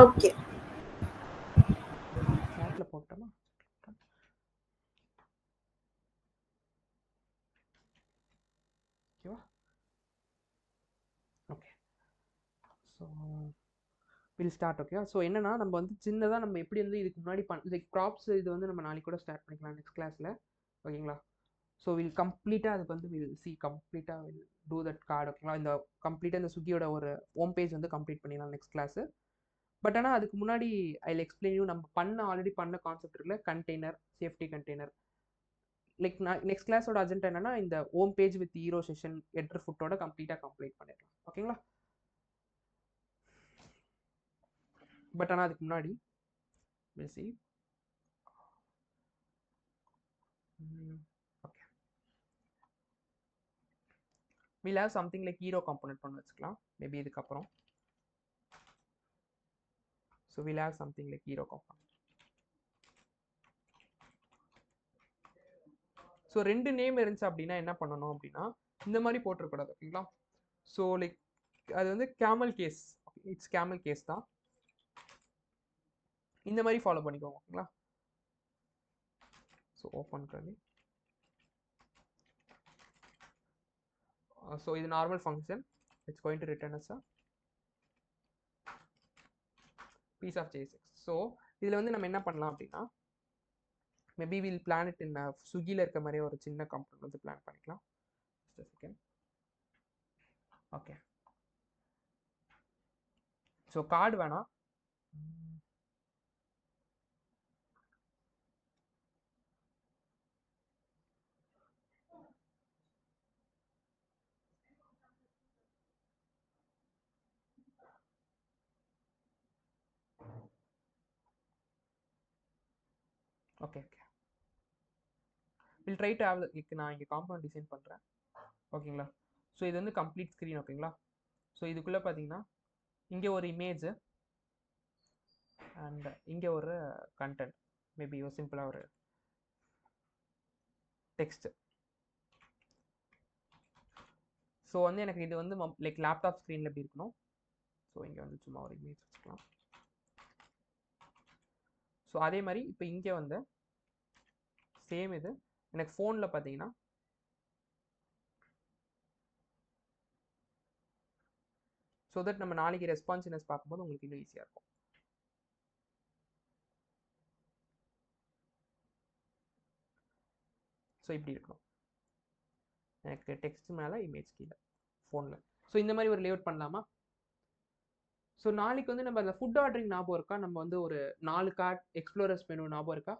ஓகே, சாட்ல போட்டோமா? ஓகேவா? Okay, so will start. ஓகேவா? ஸோ என்னன்னா நம்ம வந்து சின்னதாக நம்ம எப்படி வந்து இதுக்கு முன்னாடி லைக் ப்ராப்ஸ் இது வந்து நம்ம நாளைக்கு கூட ஸ்டார்ட் பண்ணிக்கலாம் நெக்ஸ்ட் கிளாஸில். ஓகேங்களா? ஸோ வில் கம்ப்ளீட்டாக அதுக்கு வந்து வில் சி கம்ப்ளீட்டாக வில் டூ தட் கார்டு. ஓகேங்களா? இந்த கம்ப்ளீட்டாக இந்த ஸ்விக்கியோட ஒரு ஹோம் பேஜ் வந்து கம்ப்ளீட் பண்ணிடலாம் நெக்ஸ்ட் கிளாஸு. பட் ஆனால் அதுக்கு முன்னாடி ஐ எக்ஸ்பிளைன் யூ, நம்ம ஆல்ரெடி பண்ண கான்செப்ட் இருக்குல்ல, கண்டெய்னர், சேஃப்டி கண்டெய்னர். லைக் நான் நெக்ஸ்ட் கிளாஸோட அஜெண்டா என்னன்னா இந்த home page with hero session header ஃபுட்டோட கம்ப்ளீட்டாக கம்ப்ளீட் பண்ணிடலாம். ஓகேங்களா? பட் ஆனால் அதுக்கு முன்னாடி see okay, we'll have something like hero component பண்ண வச்சுக்கலாம் மேபி இதுக்கப்புறம். So we'll have something like hero component. So 2 name இருந்துச்சு அப்படின்னா என்ன பண்ணணும் அப்படின்னா இந்த மாதிரி போட்டுருக்கூடாது. ஓகேங்களா? ஸோ லைக் அது வந்து camel case, it's camel case தான், இந்த மாதிரி ஃபாலோ பண்ணிக்கோங்க. ஓகேங்களா? ஸோ ஓப்பன் பண்ணி, ஸோ இது normal function, it's going to return as a piece of JSX. So இதில் வந்து நம்ம என்ன பண்ணலாம் அப்படின்னா maybe will plan it in ஸ்விக்கியில் இருக்க மாதிரியே ஒரு சின்ன காம்பனண்ட் வந்து பிளான் பண்ணிக்கலாம். செகண்ட். ஓகே, ஸோ கார்டு வேணாம். Okay okay, will try to have நான் இங்கே காம்பவுண்ட் டிசைன் பண்ணுறேன். ஓகேங்களா? ஸோ இது வந்து கம்ப்ளீட் ஸ்க்ரீன். ஓகேங்களா? ஸோ இதுக்குள்ளே பார்த்தீங்கன்னா இங்கே ஒரு இமேஜ் அண்ட் இங்கே ஒரு கண்டென்ட், மேபி ஒரு சிம்பிளாக ஒரு டெக்ஸ்ட். ஸோ வந்து எனக்கு இது வந்து லைக் லேப்டாப் ஸ்க்ரீனில் எப்படி இருக்கணும். ஸோ இங்கே வந்து சும்மா ஒரு இமேஜ் வச்சுக்கலாம். ஸோ அதே மாதிரி இப்போ இங்கே வந்து சேம் இது எனக்கு ஃபோனில் பார்த்தீங்கன்னா ஸோ தட் நம்ம நாளைக்கு ரெஸ்பான்சிவ்னஸ் பார்க்கும்போது உங்களுக்கு இன்னும் ஈஸியாக இருக்கும். ஸோ இப்படி இருக்கணும் எனக்கு டெக்ஸ்ட் மேலே இமேஜ் கீழே ஃபோனில். ஸோ இந்த மாதிரி ஒரு லேஅவுட் பண்ணலாமா? ஸோ நாளைக்கு வந்து நம்ம அந்த ஃபுட் ஆர்டரிங் ஞாபகம் இருக்கா? நம்ம வந்து ஒரு 4 கார்ட் எக்ஸ்ப்ளோரர்ஸ் மெனு ஞாபகம் இருக்கா?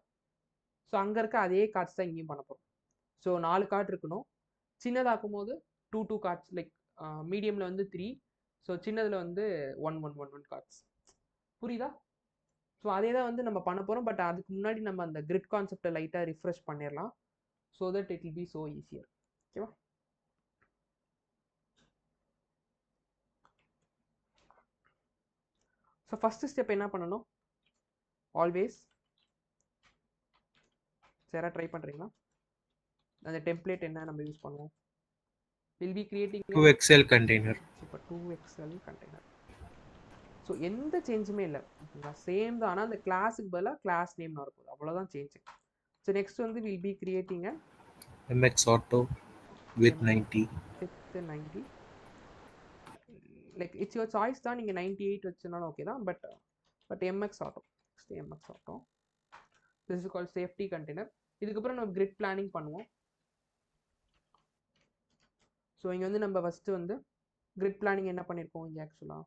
ஸோ அங்கே இருக்க அதே கார்ட்ஸ் தான் இங்கேயும் பண்ண போகிறோம். ஸோ 4 கார்ட் இருக்கணும். சின்னதாக்கும் போது 2 கார்ட்ஸ், லைக் மீடியமில் வந்து 3, ஸோ சின்னதில் வந்து 1 கார்ட்ஸ். புரியுதா? ஸோ அதே தான் வந்து நம்ம பண்ண போகிறோம். பட் அதுக்கு முன்னாடி நம்ம அந்த கிரிட் கான்செப்டை லைட்டாக ரிஃப்ரெஷ் பண்ணிடலாம். So that it will B so easier. ஓகேவா? ஸோ ஃபஸ்ட்டு ஸ்டெப் என்ன பண்ணணும்? ஆல்வேஸ் சரி ட்ரை பண்ணுறீங்களா? அந்த டெம்ப்ளேட் என்ன நம்ம யூஸ் பண்ணுவோம்? Will be creating 2XL container. Super, 2XL container. So எந்த சேஞ்சுமே இல்லை. ஓகேங்களா? சேம் தான். ஆனால் அந்த கிளாஸுக்கு பதிலாக கிளாஸ் நேம் வரப்போகுது, அவ்வளோதான் சேஞ்சு. ஸோ நெக்ஸ்ட் வந்து will B creating MX Auto with 90. With 90. Like it's your choice தான். நீங்கள் 98 வச்சுனாலும் ஓகே தான். But MX Auto, MX Auto. This is call safety container. இதுக்கப்புறம் நம்ம கிரிட் பிளானிங் பண்ணுவோம். ஸோ இங்கே வந்து நம்ம ஃபஸ்ட்டு வந்து கிரிட் பிளானிங் என்ன பண்ணியிருக்கோம் இங்கே ஆக்சுவலாக.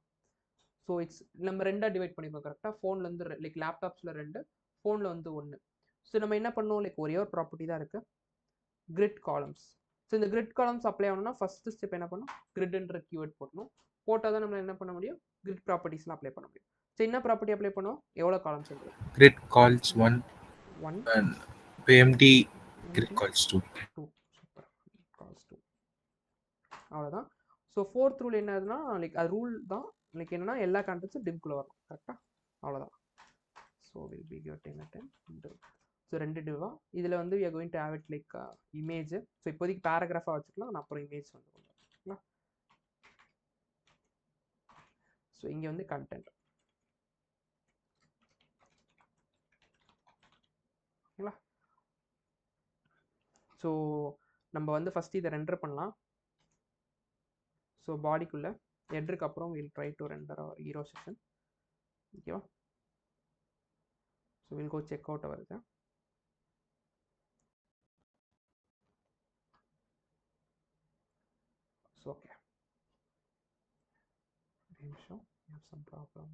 ஸோ இட்ஸ் நம்ம ரெண்டாக டிவைட் பண்ணியிருக்கோம் கரெக்டாக. ஃபோனில் வந்து லைக் லேப்டாப்ஸில் 2, ஃபோனில் வந்து 1. ஸோ நம்ம என்ன பண்ணோம், லைக் ஒரே ஒரு ப்ராப்பர்ட்டி தான் இருக்குது, கிரிட் காலம்ஸ். ஸோ இந்த கிரிட் காலம்ஸ் அப்ளை ஆகணும்னா ஃபஸ்ட்டு ஸ்டெப் என்ன பண்ணணும், கிரிட்ன்ற கீவேர்ட் போட்டணும். போட்டால் தான் நம்ம என்ன பண்ண முடியும், கிரிட் ப்ராப்பர்ட்டிஸ்லாம் அப்ளை பண்ண முடியும். ஸோ என்ன ப்ராப்பர்ட்டி அப்ளை பண்ணுவோம், எவ்வளோ காலம்ஸ் இருக்குது. Grid calls 1 1 and empty grid calls 2. Super, calls 2. அவ்வளோதான். ஸோ 4th ரூல் என்னதுன்னா, லைக் அது ரூல் தான், லைக் என்னன்னா எல்லா கண்டென்ட்ஸும் டிவ்க்குள்ளே வரும் கரெக்டாக, அவ்வளோதான். So will be getting at div. So 2 டிவ்வா இதில் வந்து we are going to have it like image. So இப்போதைக்கு பேராகிராஃபாக வச்சுக்கலாம், நான் அப்புறம் இமேஜ் வந்து கொண்டு வரேன். ஸோ இங்கே வந்து கண்டென்ட். ஓகேங்களா? ஸோ நம்ம வந்து ஃபஸ்ட்டு இதை ரெண்டர் பண்ணலாம். ஸோ பாடிக்குள்ளே ஹெட்ருக்கு அப்புறம் will try to render our hero section. ஓகேவா? So will go check out வருது. ஸோ ஓகே, நிமிஷம், have some problem.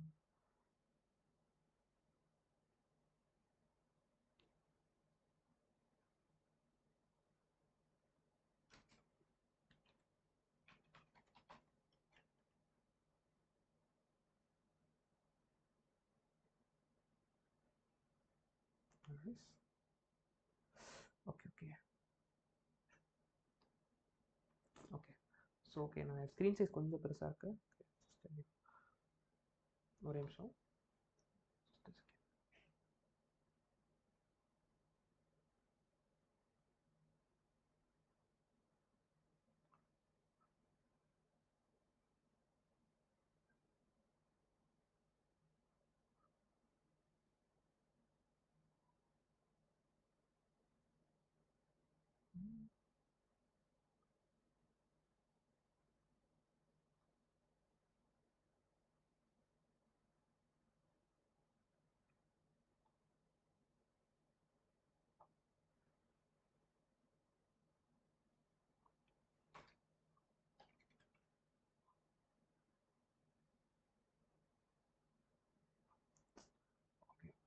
Nice. Okay. So okay, நான் ஸ்க்ரீன் சைஸ் கொஞ்சம் பெருசாக இருக்குது. ஒரு நிமிஷம்.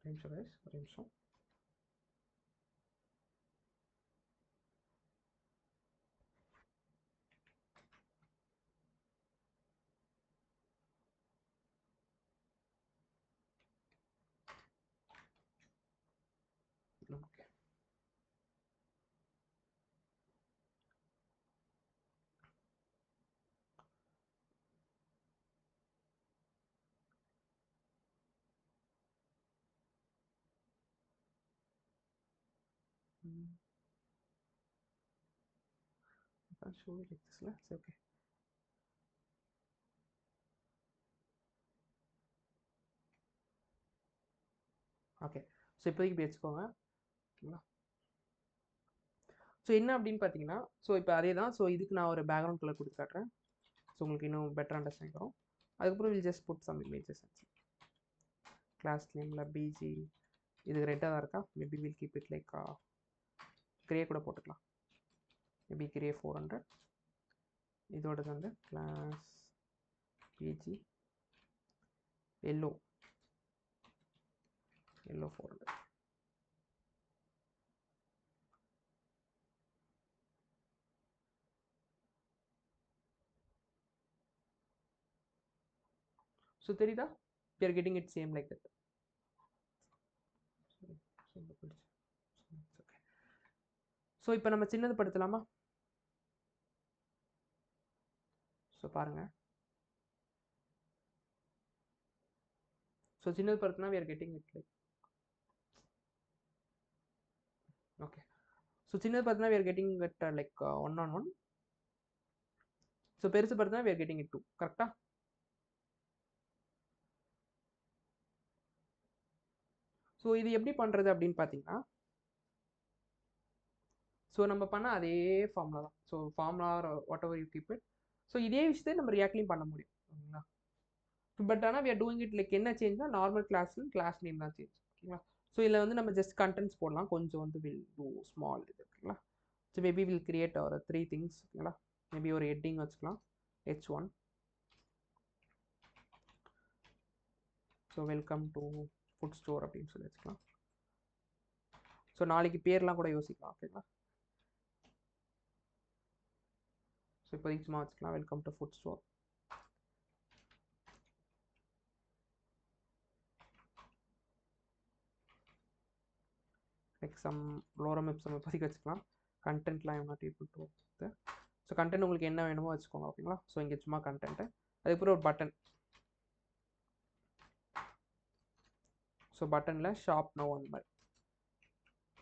நிமிஷம் guys, ஒரு நிமிஷம். Okay. I can't show it like this, la. It's okay. Okay. So இப்போதைக்கு இப்படி வச்சுக்கோங்க. ஓகேங்களா? ஸோ என்ன அப்படின்னு பார்த்தீங்கன்னா, ஸோ இப்போ அதே தான். ஸோ இதுக்கு நான் ஒரு பேக்ரவுண்ட் கலர் கொடுத்து காட்டுறேன். ஸோ உங்களுக்கு இன்னும் பெட்டர் அண்டர்ஸ்டாண்ட் வரும். அதுக்கப்புறம் will just put some images. Class நேமில் பிஜி இது ரெட்டாக தான் இருக்கா? Maybe will keep it like grey கூட போட்டுக்கலாம். Maybe grey 400. இதோடது வந்து கிளாஸ் பிஜி எல்லோ 400. ஸோ தெரியுதா? we are getting it same like that. So இப்போ நம்ம சின்னது படுத்தலாமா? ஸோ பாருங்க. ஸோ சின்னது படுத்தினா we are getting it like okay. So சின்னது படுத்தினா we are getting it like 1:1. So பெருசு படுத்தினா we are getting it 2. கரெக்டா? ஸோ இது எப்படி பண்ணுறது அப்படின்னு பார்த்தீங்கன்னா, ஸோ நம்ம பண்ண அதே ஃபார்முலா தான். So formula what ever you keep it. So இதே விஷயத்தை நம்ம ரியாக்ட்லையும் பண்ண முடியும். ஓகேங்களா? பட் ஆனால் we are doing it like என்ன சேஞ்ச்னா நார்மல் கிளாஸ் நேம் தான் சேஞ்ச். ஓகேங்களா? ஸோ இதில் வந்து நம்ம ஜஸ்ட் கண்டென்ட்ஸ் போடலாம். கொஞ்சம் வந்து வில் டூ ஸ்மால் இது. ஓகேங்களா? ஸோ மேபி வில் கிரியேட் ஒரு 3 திங்ஸ். ஓகேங்களா? மேபி ஒரு ஹெட்டிங் வச்சுக்கலாம். H1. So welcome to food store அப்படின்னு சொல்லி வச்சுக்கலாம். ஸோ நாளைக்கு பேர்லாம் கூட யோசிக்கலாம். ஓகேங்களா? ஸோ இப்போதைக்கு சும்மா வச்சுக்கலாம். Welcome to food store. Like some lorem ipsum இப்போதைக்கு வச்சுக்கலாம். கண்டென்ட்லாம் am not able to. So content உங்களுக்கு என்ன வேணுமோ வச்சுக்கோங்க. ஓகேங்களா? ஸோ இங்கே சும்மா கண்டென்ட்டு. அதுக்கப்புறம் ஒரு பட்டன். ஸோ பட்டனில் ஷாப் நவ் அந்த மாதிரி.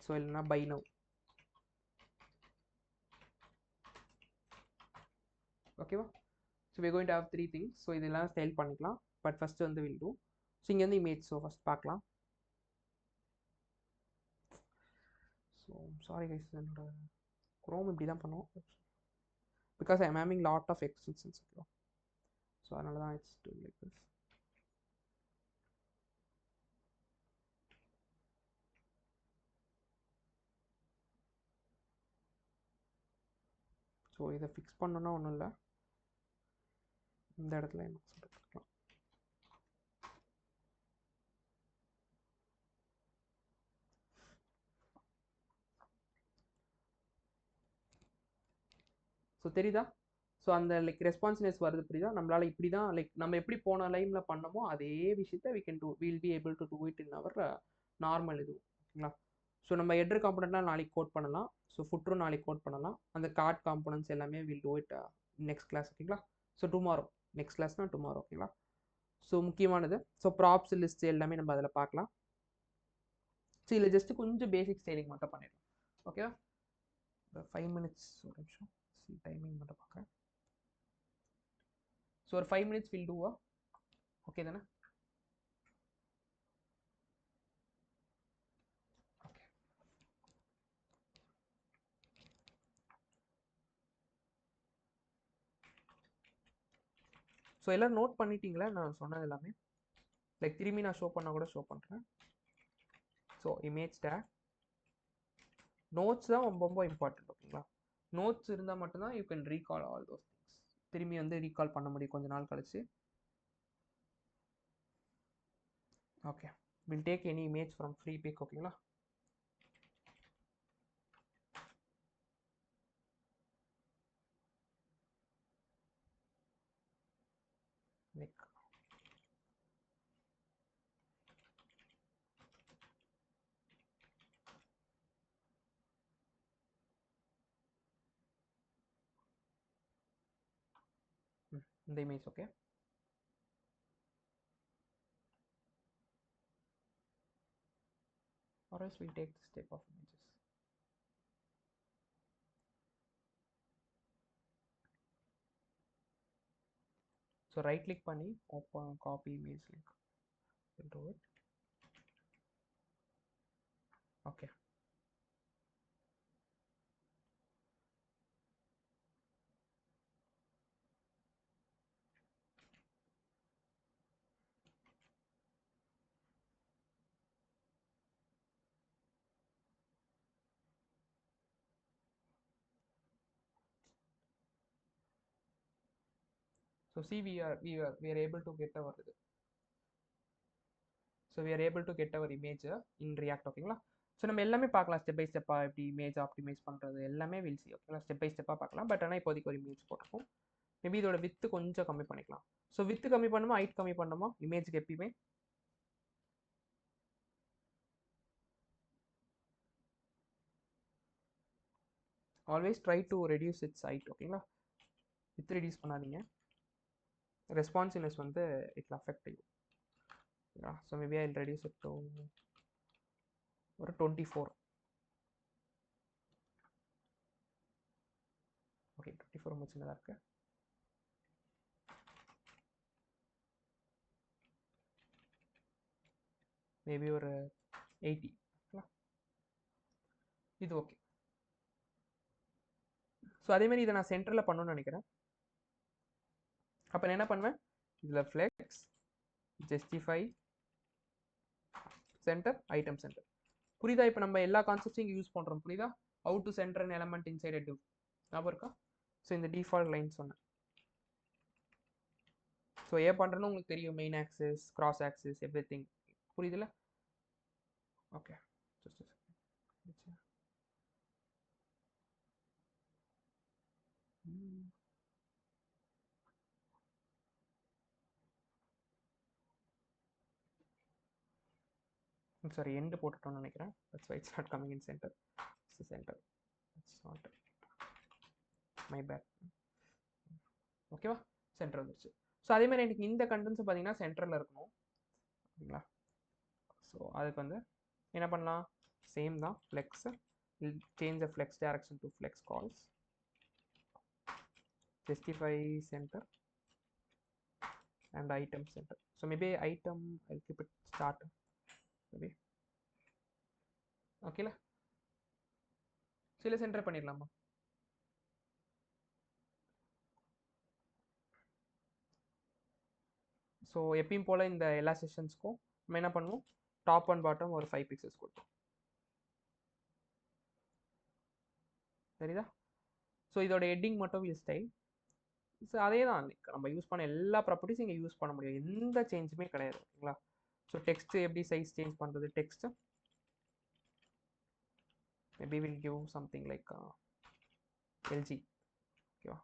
ஸோ இல்லைன்னா பை நவ். ஓகேவா? So we are going to have 3 things. So இதெல்லாம் ஸ்டைல் பண்ணிக்கலாம். பட் ஃபஸ்ட்டு வந்து வில் டூ. ஸோ இங்கே வந்து இமேஜ். ஸோ ஃபஸ்ட் பார்க்கலாம். ஸோ சாரி கைஸ், என்னோட குரோம் இப்படி தான் பண்ணுவோம். Because I am having lot of extensions. ஓகேவா? ஸோ அதனால தான் it's doing like this. So இதை ஃபிக்ஸ் பண்ணணுன்னா ஒன்றும் இல்லை. இந்த இடத்துல என்ன சொல்லிக்கலாம். ஸோ தெரியுதா? ஸோ அந்த லைக் ரெஸ்பான்சிவ்னஸ் வருது. புரியுதா? நம்மளால் இப்படி தான் லைக் நம்ம எப்படி போன லைமில் பண்ணமோ அதே விஷயத்தை will be able to do it in our normal இது. ஓகேங்களா? ஸோ நம்ம ஹெட்டர் காம்பனண்ட்லாம் நாளைக்கு கோட் பண்ணலாம். ஸோ ஃபுட்ரும் நாளைக்கு கோட் பண்ணலாம். அந்த கார்ட் காம்பனன்ட்ஸ் எல்லாமே will do it next class. ஓகேங்களா? ஸோ டுமாரோ நெக்ஸ்ட் கிளாஸ்னால் டுமாரோ. ஓகேங்களா? ஸோ முக்கியமானது ஸோ ப்ராப்ஸ் லிஸ்ட் எல்லாமே நம்ம அதில் பார்க்கலாம். ஸோ இதில் ஜஸ்ட்டு கொஞ்சம் பேசிக் ஸ்டைலிங் மட்டும் பண்ணிடலாம். ஓகேவா? 5 minutes. ஒரு நிமிஷம் டைமிங் மட்டும் பார்க்குறேன். ஸோ ஒரு 5 minutes வில் டூவா? ஓகே தானே? ஓகே. ஸோ எல்லோரும் நோட் பண்ணிட்டீங்களா நான் சொன்னது எல்லாமே? லைக் திரும்பி நான் ஷோ பண்ணால் கூட ஷோ பண்ணுறேன். So image take. நோட்ஸ் தான் ரொம்ப ரொம்ப இம்பார்ட்டன்ட். ஓகேங்களா? நோட்ஸ் இருந்தால் மட்டும்தான் you can recall all those things. திரும்பி வந்து ரீகால் பண்ண முடியும் கொஞ்ச நாள் கழிச்சு. Okay. Will take any image from Freepik. ஓகேங்களா? லைக் இந்த image. Okay, or else we'll take this type of images. So right click பண்ணி open copy image link into it. Okay, so see we are able to get our image in React. ஓகேங்களா? ஸோ நம்ம எல்லாமே பார்க்கலாம் ஸ்டெப் பை ஸ்டெப்பாக எப்படி இமேஜ் ஆப்டிமைஸ் பண்ணுறது எல்லாமே வில் சி. ஓகேங்களா? ஸ்டெப் பை ஸ்டெப்பாக பார்க்கலாம். பட் ஆனால் இப்போதைக்கு ஒரு இமேஜ் போட்டிருக்கோம். மேபி இதோட வித்து கொஞ்சம் கம்மி பண்ணிக்கலாம். ஸோ வித்து கம்மி பண்ணுமா, ஹைட் கம்மி பண்ணுமா இமேஜுக்கு எப்பயுமே? Always try to reduce its height. ஓகேங்களா? வித் ரெடியூஸ் பண்ணாதீங்க, ரெஸ்பான்சிவ்னஸ் வந்து it affect you. So maybe I will reduce it to ஒரு 24. ஓகே, 24 ரொம்ப சின்னதாக இருக்கு. மேபி ஒரு 80. இது ஓகே. ஸோ அதேமாதிரி இதை நான் சென்டரில் பண்ணணும்னு நினைக்கிறேன். அப்போ நான் என்ன பண்ணுவேன், இதில் flex, justify, centre, item centre. புரியுதா? இப்போ நம்ம எல்லா கான்செப்ட்ஸும் இங்கே யூஸ் பண்ணுறோம். புரியுதா? How to centre an element inside a div. ஞாபகம் இருக்கா? ஸோ இந்த டிஃபால்ட் லைன் சொன்னேன். ஸோ ஏன் பண்ணுறேன்னு உங்களுக்கு தெரியும். Main axis, cross axis, everything. புரியுதுல்ல? ஓகே, சாரி எண்டு போட்டுட்டோம்னு நினைக்கிறேன். That's why it's not coming in center. It's center. It's not my bad. ஓகேவா? சென்டர் வந்துருச்சு. ஸோ அதேமாதிரி எனக்கு இந்த கண்டென்ட்ஸ் பார்த்தீங்கன்னா சென்டரில் இருக்கணும். ஓகேங்களா? ஸோ அதுக்கு வந்து என்ன பண்ணலாம், சேம் தான். Flex, change the flex direction to flex calls, justify center and item center. So maybe item I'll keep it start maybe. Okay la, சில சென்டர் பண்ணிடலாமா? ஸோ எப்பயும் போல் இந்த எல்லா செஷன்ஸ்க்கும் நம்ம என்ன பண்ணுவோம், டாப் அண்ட் பாட்டம் ஒரு 5 பிக்சல்ஸ் கொடுப்போம். சரிதா? ஸோ இதோட ஹெட்டிங் மட்டும் வில் ஸ்டைல். ஸோ அதே தான் நம்ம யூஸ் பண்ண எல்லா ப்ராப்பர்ட்டிஸ் இங்கே யூஸ் பண்ண முடியும். எந்த சேஞ்சுமே கிடையாது. ஓகேங்களா? ஸோ டெக்ஸ்ட் எப்படி சைஸ் சேஞ்ச் பண்ணுறது, text maybe will give something like LG. ஓகேவா?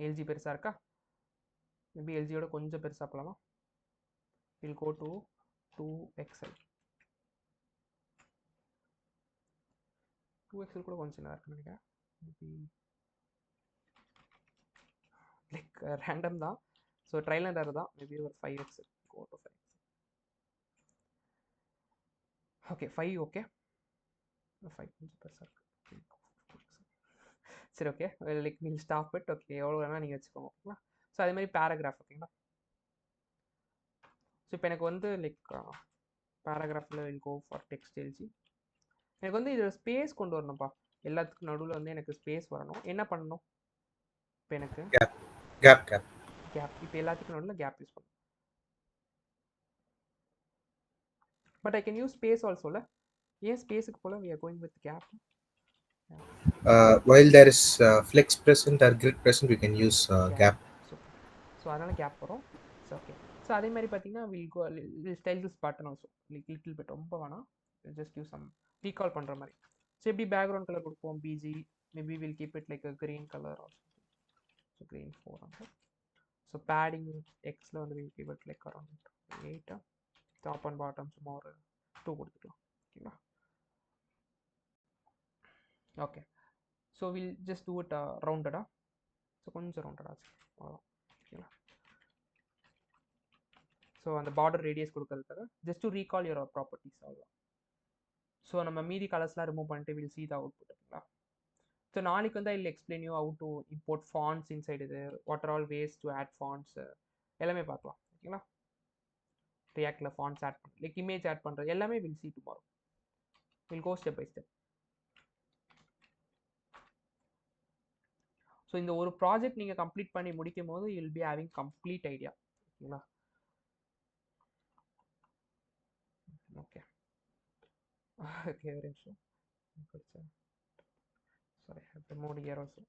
எல்ஜி பெருசாக இருக்கா? மேபி எல்ஜியோட கொஞ்சம் பெருசாக போகலாமா? Will go to 2XL. 2XL கூட கொஞ்சம் சின்னதாக இருக்குன்னு நினைக்கிறேன். மேபி லைக் ரேண்டம் தான். ஸோ ட்ரையல் அண்ட் எரர் தான். மேபி ஒரு 5XL. Go to 5XL. Okay 5. Okay 5 கொஞ்சம் பெருசாக இருக்குது. சரி okay, like will stop it. Okay, எவ்வளோ வேணால் நீங்கள் வச்சுக்கோங்க. ஓகேங்களா? ஸோ அதே மாதிரி பேராகிராஃப். ஓகேங்களா? ஸோ இப்போ எனக்கு வந்து லைக் பேராகிராஃபில் will go for text LG. எனக்கு வந்து இதில் ஸ்பேஸ் கொண்டு வரணும்ப்பா. எல்லாத்துக்கும் நடுவில் வந்து எனக்கு ஸ்பேஸ் வரணும். என்ன பண்ணணும் இப்போ எனக்கு? கேப். இப்போ எல்லாத்துக்கும் நடுவில் கேப் யூஸ் பண்ணணும். But I can use space ஆல்சோல. ஏன் ஸ்பேஸுக்கு போல we are going with gap? While there is flex present or grid present, we can use gap. So அதனால் கேப் வரும். ஸோ ஓகே, ஸோ அதே மாதிரி பார்த்தீங்கன்னா will style this button also little bit ரொம்ப வேணாம், ஜஸ்ட் கிவ் சம் ரீகால் பண்ணுற மாதிரி. ஸோ எப்படி பேக்ரவுண்ட் கலர் கொடுப்போம் BG, maybe will keep it like a green colour also. So green 400. So padding எக்ஸில் வந்து will keep it like around 8. Top and bottom சும்மா ஒரு 2 கொடுத்துக்கலாம். ஓகேங்களா? Okay. So will just do it ரவுண்டடா. ஸோ கொஞ்சம் ரவுண்டடா ஆச்சு அவ்வளோதான். ஓகேங்களா? ஸோ அந்த பார்டர் ரேடியஸ் கொடுக்கறதுக்காக just to recall your properties அவ்வளோதான். ஸோ நம்ம மீதி கலர்ஸ்லாம் ரிமூவ் பண்ணிட்டு வில் see the output. ஓகேங்களா? ஸோ நாளைக்கு வந்து I explain you how to import fonts inside இது, what are all ways to add fonts எல்லாமே பார்க்கலாம். ஓகேங்களா? ரியாக்டில் ஃபாண்ட்ஸ் ஆட் பண்ண லைக் இமேஜ் ஆட் பண்ணுறது எல்லாமே will see tomorrow. Will go step by step. So இந்த ஒரு ப்ராஜெக்ட் நீங்கள் கம்ப்ளீட் பண்ணி முடிக்கும் போது you will be having complete idea. ஓகேங்களா? ஓகே ஓகே ஒரு நிமிஷம். Sorry I have removed here also.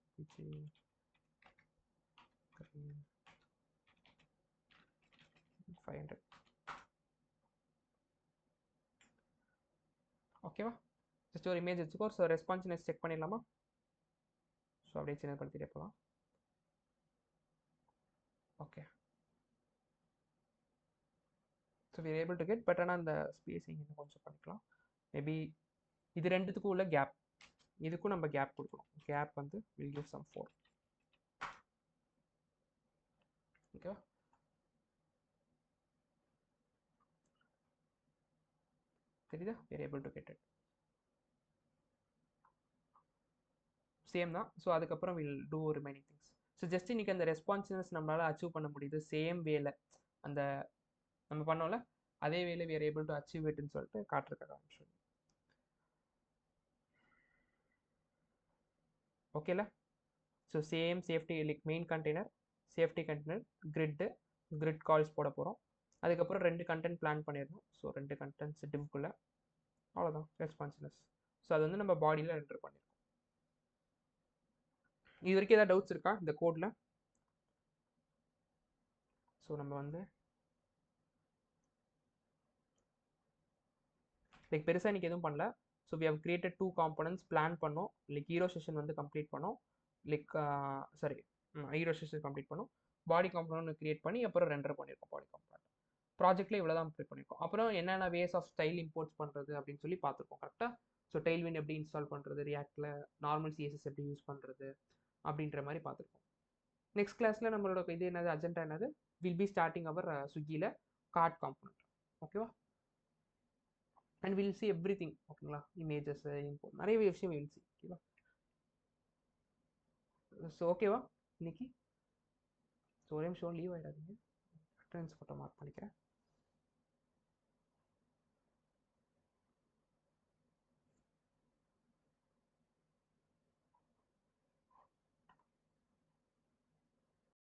500. ஓகேவா? ஜஸ்ட் ஒரு இமேஜ் வச்சுக்கோ. ஸோ ரெஸ்பான்சிவ்னஸ் செக் பண்ணிடலாமா? ஸோ அப்படியே சின்னப்படுத்திட்டே போகலாம். Okay. So we are able to get, but ஆனால் அந்த ஸ்பேஸிங் இன்னும் கொஞ்சம் பண்ணிக்கலாம். மேபி இது ரெண்டுத்துக்கும் உள்ள கேப், இதுக்கும் நம்ம கேப் கொடுக்கணும். கேப் வந்து வில் கிவ் சம் 4. ஓகேவா? தெரியுதா? we are able to get it. Same தான். ஸோ அதுக்கப்புறம் will do remaining things. So just இன்னைக்கு அந்த ரெஸ்பான்சிவ்னஸ் நம்மளால் அச்சீவ் பண்ண முடியுது சேம் வேல, அந்த நம்ம பண்ணோம்ல அதே வேலை we are able to achieve itன்னு சொல்லிட்டு காட்டுறதுக்காக ஆரம்பிச்சோம். ஓகேல? So same safety like main container, safety container, grid cols போட போகிறோம். அதுக்கப்புறம் 2 கண்டென்ட் பிளான் பண்ணிடணும். ஸோ 2 கண்டென்ட்ஸ் டிவ்க்குள்ளே, அவ்வளோதான் ரெஸ்பான்சிவ்னஸ். ஸோ அது வந்து நம்ம பாடியில் என்டர் பண்ணிருக்கோம். இது வரைக்கும் ஏதாவது டவுட்ஸ் இருக்கா இந்த கோடில்? ஸோ நம்ம வந்து லைக் பெருசாக இன்றைக்கி எதுவும் பண்ணல. So we have created 2 components, plan பண்ணோம். லைக் ஹீரோ செஷன் வந்து கம்ப்ளீட் பண்ணோம். லைக் ஹீரோ செஷன் கம்ப்ளீட் பண்ணோம். பாடி காம்பனன்ட் கிரியேட் பண்ணி அப்புறம் ரெண்டர் பண்ணியிருக்கோம். பாடி காம்பனன்ட் ப்ராஜெக்ட்டில் இவ்வளோ தான் ப்ரிப்பேர் பண்ணியிருக்கோம். அப்புறம் என்னென்ன வேஸ் ஆஃப் ஸ்டைல் இம்போர்ட்ஸ் பண்ணுறது அப்படின்னு சொல்லி பார்த்துருக்கோம் கரெக்டாக. ஸோ டெய்ல்விண்ட் எப்படி இன்ஸ்டால் பண்ணுறது, ரியாக்டில் நார்மல் சிஎஸ்எஸ் எப்படி யூஸ் பண்ணுறது அப்படின்ற மாதிரி பார்த்துருக்கோம். நெக்ஸ்ட் கிளாஸில் நம்மளோட இது என்னது, அஜெண்டா என்னது, வில் பி ஸ்டார்டிங் அவர் ஸ்விக்கியில் கார்ட் காம்பனன்ட். ஓகேவா? And will see everything. ஓகேங்களா? இமேஜஸ் இம்போர்ட் நிறைய விஷயம் வில் சி. ஓகேவா? ஸோ ஓகேவா இன்னைக்கு? ஸோ ஒரே நிமிஷம் லீவ் ஆகிடாதீங்க. அட்டெண்டன்ஸ் ஃபோட்டோ மார்க் பண்ணிக்கிறேன்.